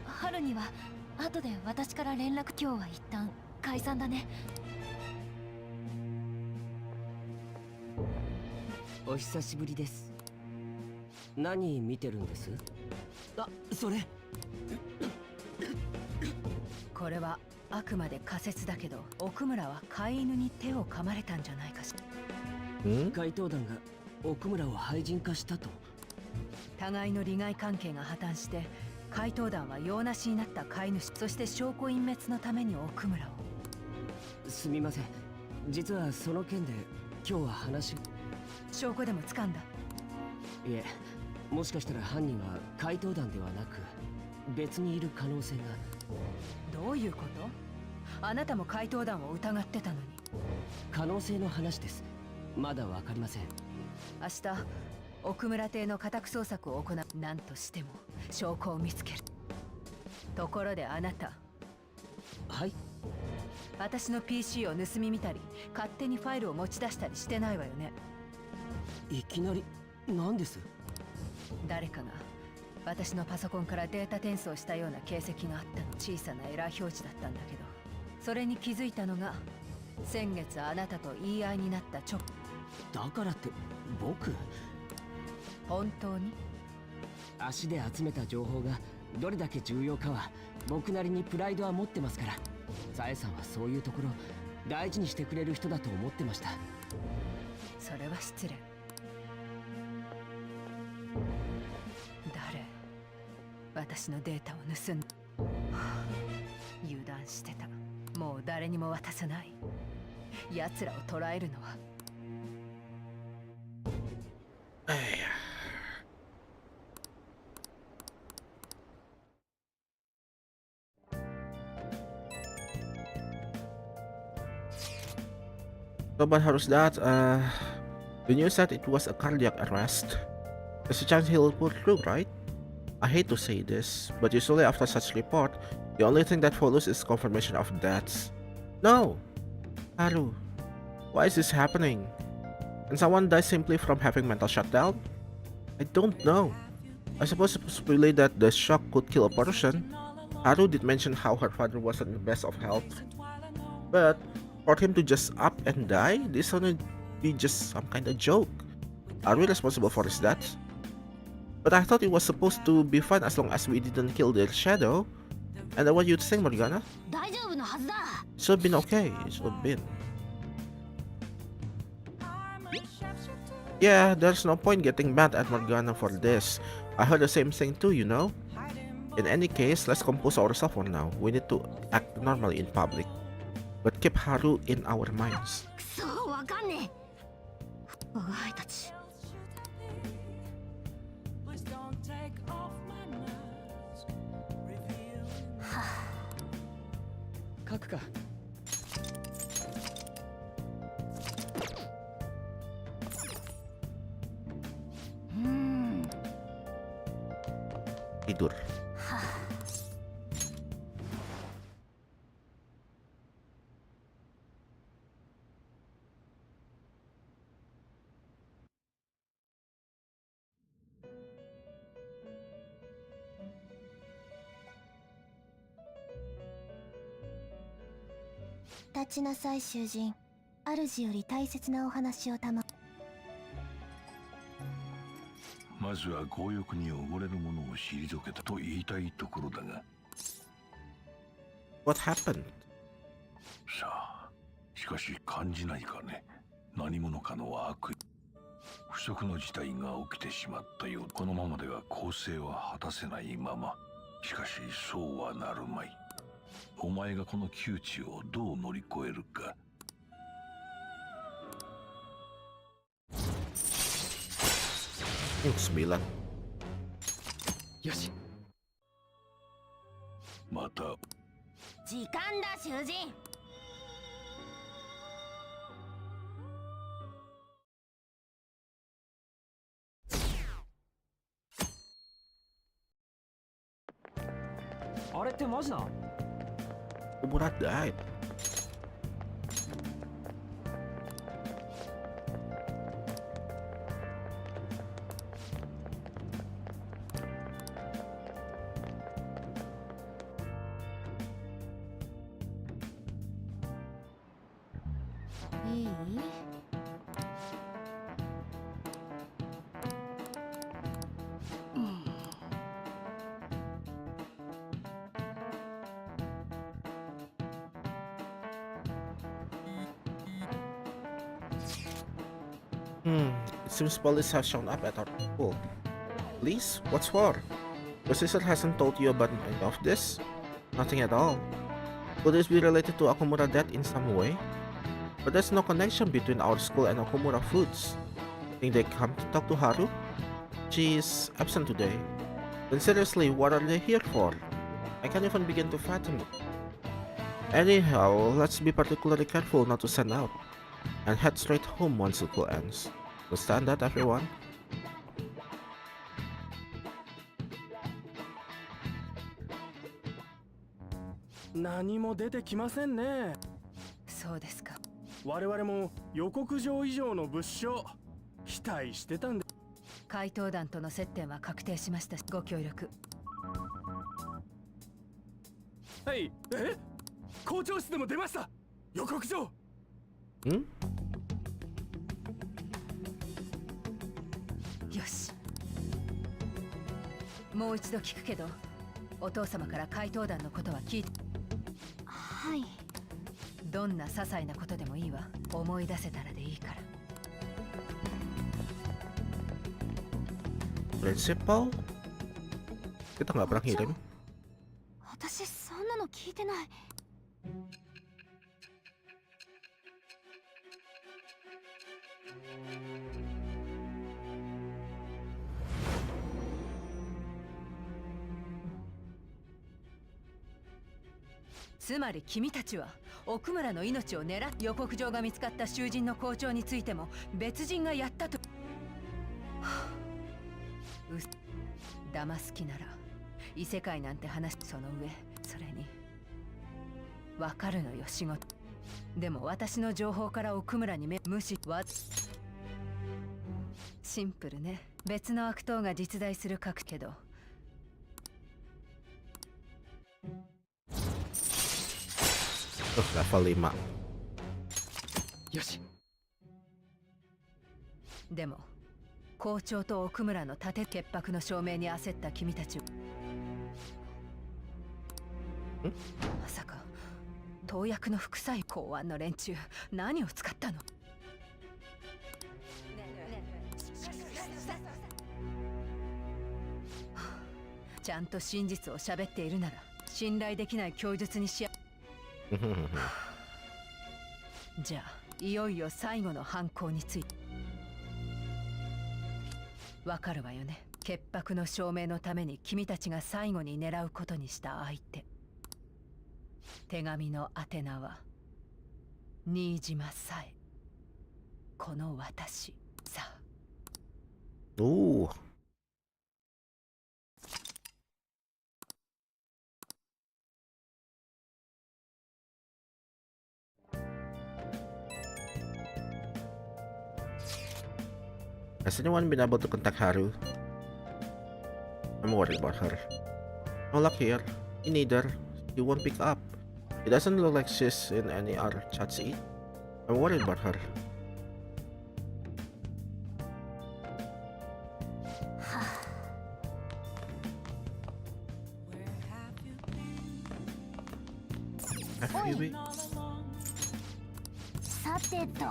Speaker 11: 春には後で私から連絡。今日は一旦解散だね。
Speaker 14: お久しぶりです。何見てるんです？あ、それ
Speaker 10: これはあくまで仮説だけど、奥村は飼い犬に手を噛まれたんじゃないかしら。
Speaker 14: 怪盗団が奥村を廃人化したと。
Speaker 10: 互いの利害関係が破綻して怪盗団は用なしになった飼い主、そして証拠隠滅のために奥村を。
Speaker 14: すみません、実はその件で今日は話。
Speaker 10: 証拠でも掴んだ？
Speaker 14: いえ、もしかしたら犯人は怪盗団ではなく別にいる可能性が。
Speaker 10: どういうこと？あなたも怪盗団を疑ってたのに。
Speaker 14: 可能性の話です。まだわかりません。
Speaker 10: 明日奥村邸の家宅捜索を行う。何としても証拠を見つける。ところであなた。
Speaker 14: はい。
Speaker 10: 私の PC を盗み見たり勝手にファイルを持ち出したりしてないわよね？
Speaker 14: いきなり何です？
Speaker 10: 誰かが私のパソコンからデータ転送したような形跡があったの。小さなエラー表示だったんだけど、それに気づいたのが先月あなたと言い合いになった直。
Speaker 14: だからって僕？
Speaker 10: 本当に？
Speaker 14: 足で集めた情報がどれだけ重要かは僕なりにプライドは持ってますから。さえさんはそういうところ大事にしてくれる人だと思ってました。
Speaker 10: それは失礼。誰？私のデータを盗んだ。油断してた。もう誰にも渡さない。奴らを捕らえるのは。
Speaker 1: So, but how's that? The news said it was a cardiac arrest. There's a chance he'll pull through, right? I hate to say this, but usually after such report, the only thing that follows is confirmation of deaths. No! Haru, why is this happening? And someone dies simply from having mental shutdown? I don't know. I suppose to speculate that the shock could kill a person. Haru did mention how her father wasn't in the best of health. But for him to just up and die, this would be just some kind of joke. Are we responsible for his death? But I thought it was supposed to be fine as long as we didn't kill their shadow. And then what you think, Morgana? Should have been okay. It should have been. Yeah, there's no point getting mad at Morgana for this. I heard the same thing too, you know? In any case, let's compose ourselves for now. We need to act normally in public, but keep Haru in our minds.
Speaker 3: Alright.
Speaker 4: 書くか。
Speaker 1: Tidur.
Speaker 8: Touchなさい囚人。主より大切なお話を
Speaker 7: まずは強欲に溺れる者を退けたと言いたいところだが。
Speaker 1: What happened?
Speaker 7: さあ、しかし感じないかね。何者かの悪意。不測の事態が起きてしまったよう。このままでは公正は果たせないまま。しかしそうはなるまい。お前がこの窮地をどう乗り越えるか。
Speaker 1: 9.
Speaker 4: よし。
Speaker 7: また
Speaker 3: 時間だ囚人。
Speaker 4: あれってマジな？
Speaker 1: Okumura died.
Speaker 3: いい？It
Speaker 1: seems police have shown up at our school. Police? What's for? Your sister hasn't told you about any of this? Nothing at all. Could this be related to Okumura death in some way? But there's no connection between our school and Okumura Foods. Think they come to talk to Haru? She's absent today. Then seriously, what are they here for? I can't even begin to fathom it. Anyhow, let's be particularly careful not to send out, and head straight home once school ends. Understand that, everyone?
Speaker 4: 何も出てきませんね。
Speaker 10: そうですか。
Speaker 4: 我々も予告状以上の物証期待してたんで。
Speaker 10: 怪盗団との接点は確定しましたし、ご協力。
Speaker 4: はい。校長室でも出ました。予告状。
Speaker 1: ん？
Speaker 10: よし。もう一度聞くけど、お父様から怪盗団のことは聞いて。
Speaker 8: はい。
Speaker 10: どんな些細なことでもいいわ。思い出せたらでいいから。
Speaker 1: Principal? Kita nggak pernah ngirim.
Speaker 8: 私そんなの聞いてない。
Speaker 10: つまり君たちは奥村の命を狙っ予告状が見つかった囚人の校長についても別人がやったと。騙す気なら異世界なんて話。その上それにわかるのよ仕事。でも私の情報から奥村に無視はシンプルね。別の悪党が実在する書くけど。
Speaker 1: Level 5.
Speaker 4: よし。
Speaker 10: でも校長と奥村の盾潔白の証明に焦った君たちを。まさか盗薬の副作用。公安の連中何を使ったの？ちゃんと真実を喋っているなら信頼できない供述にしや。じゃあいよいよ最後の犯行について。わかるわよね。潔白の証明のために君たちが最後に狙うことにした相手。手紙の宛名は新島さえ。この私さ。
Speaker 1: おお。Has anyone been able to contact Haru? I'm worried about her. No luck here. Me neither. He won't pick up. It doesn't look like she's in any other chats either. I'm worried about her. FUB?
Speaker 8: さてと。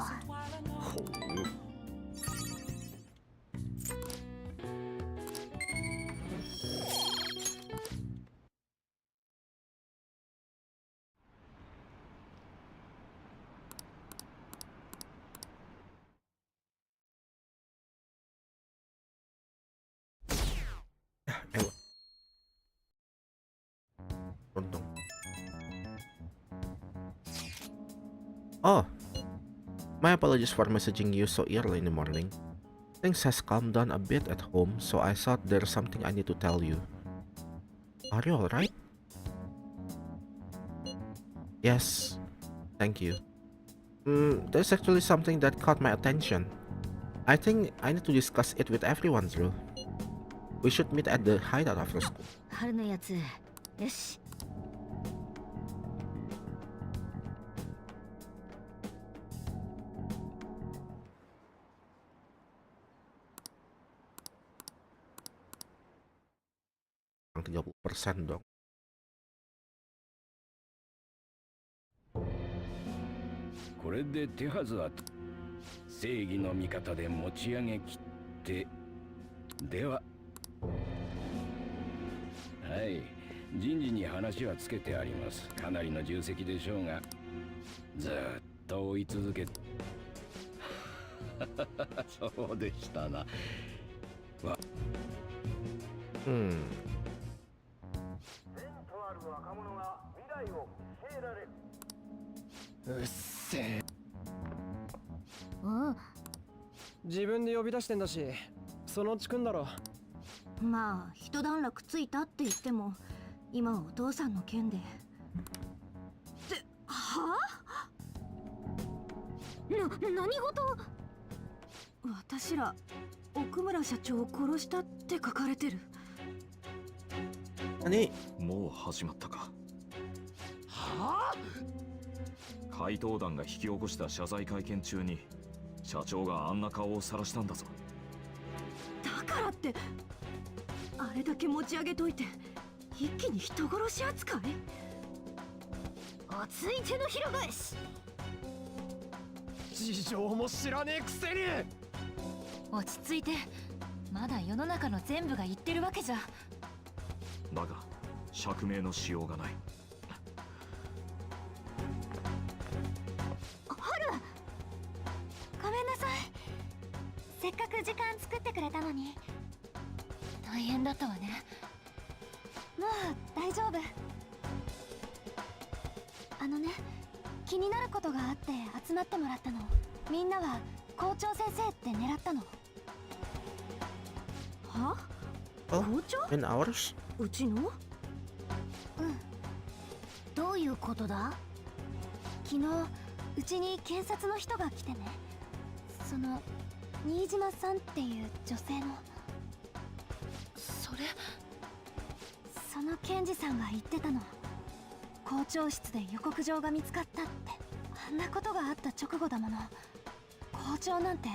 Speaker 1: Untung. Oh, my apologies for messaging you so early in the morning. Things has calmed down a bit at home, so I thought there's something I need to tell you. Are you alright? Yes, thank you. There's actually something that caught my attention. I think I need to discuss it with everyone, Drew. We should meet at the hideout after school.
Speaker 3: 春のやつ、よし。
Speaker 1: 30% dong.
Speaker 15: これで手はずは正義の味方で持ち上げきってでははい人事に話はつけてあります。かなりの重責でしょうがずっと追い続けそうでしたな
Speaker 4: うっせえ。
Speaker 3: うん。
Speaker 4: 自分で呼び出してんだし、そのうち来んだろ。
Speaker 3: まあ一段落ついたって言っても今はお父さんの件で。はあ？何事？私ら奥村社長を殺したって書かれてる。
Speaker 1: 何？
Speaker 12: もう始まったか。
Speaker 4: はあ？
Speaker 12: 怪盗団が引き起こした謝罪会見中に社長があんな顔を晒したんだぞ。
Speaker 3: だからってあれだけ持ち上げといて一気に人殺し扱い？熱い手のひら返し。
Speaker 4: 事情も知らねえくせに。
Speaker 16: 落ち着いて、まだ世の中の全部が言ってるわけじゃ。
Speaker 12: だが釈明のしようがない。
Speaker 16: ごめんなさい。せっかく時間作ってくれたのに。大変だったわね。もう大丈夫。気になることがあって集まってもらったの。みんなは校長先生って狙ったの？
Speaker 3: は？Oh, 校長？
Speaker 1: in ours?
Speaker 3: うちの？
Speaker 16: どういうことだ？昨日うちに検察の人が来てね。その新島さんっていう女性の。その検事さんが言ってたの。校長室で予告状が見つかったって。あんなことがあった直後だもの。校長なんて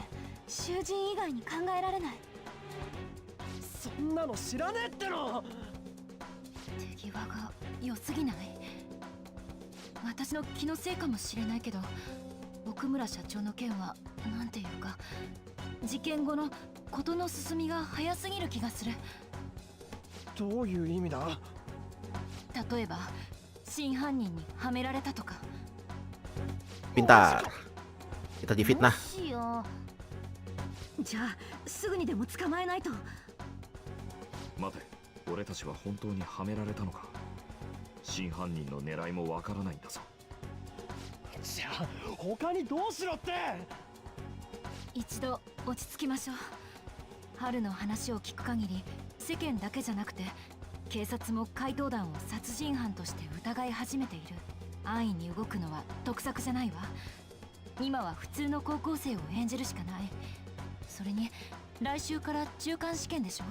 Speaker 16: 囚人以外に考えられない。
Speaker 4: そんなの知らねえっての。
Speaker 16: 手際が良すぎない？私の気のせいかもしれないけど、奥村社長の件はなんていうか、事件後の事の進みが早すぎる気がする。
Speaker 4: どういう意味だ？
Speaker 16: 例えば真犯人にはめられたとか。
Speaker 1: Pintar. Kita difitnah.
Speaker 3: じゃあすぐにでも捕まえないと。
Speaker 12: 待て、俺たちは本当にはめられたのか。真犯人の狙いもわからないんだぞ。
Speaker 4: じゃあ他にどうしろって。
Speaker 16: 一度落ち着きましょう。春の話を聞く限り、世間だけじゃなくて警察も怪盗団を殺人犯として疑い始めている。安易に動くのは得策じゃないわ。今は普通の高校生を演じるしかない。それに来週から中間試験でしょ。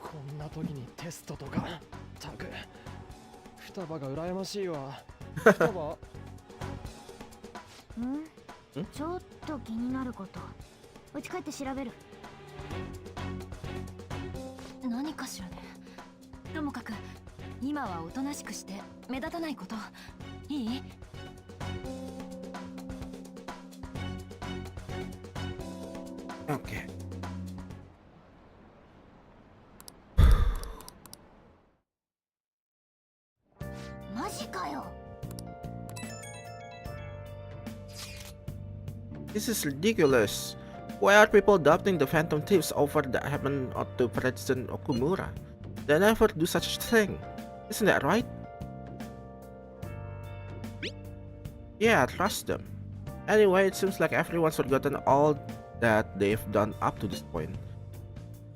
Speaker 4: こんな時にテストとか。たく双葉が羨ましいわ。双葉
Speaker 3: ちょっと気になること。うち帰って調べる。
Speaker 16: 何かしらね。ともかく今はおとなしくして目立たないこと。いい
Speaker 1: ？Oke. This is ridiculous. Why are people adopting the Phantom Thieves over the happened to President Okumura? They never do such a thing. Isn't that right? Yeah, trust them. Anyway, it seems like everyone's forgotten all that they've done up to this point.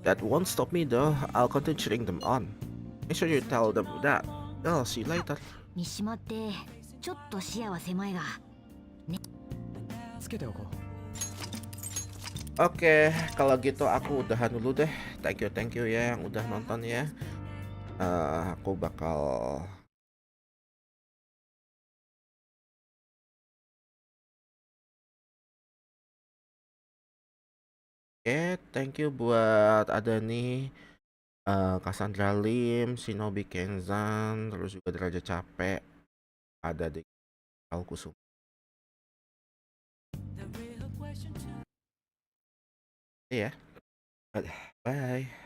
Speaker 1: That won't stop me though. I'll continue cheering them on. Make sure you tell them that. I'll see you later.
Speaker 3: 三島ってちょっと視野は狭いが
Speaker 4: つけておこう。
Speaker 1: Oke, kalau gitu aku udahan dulu deh. Thank you ya yang udah nonton ya. Aku bakal thank you buat ada nih Cassandra Lim, Shinobi Kenzan, terus juga Derajat Capek, ada di Kusum. Iya. Bye.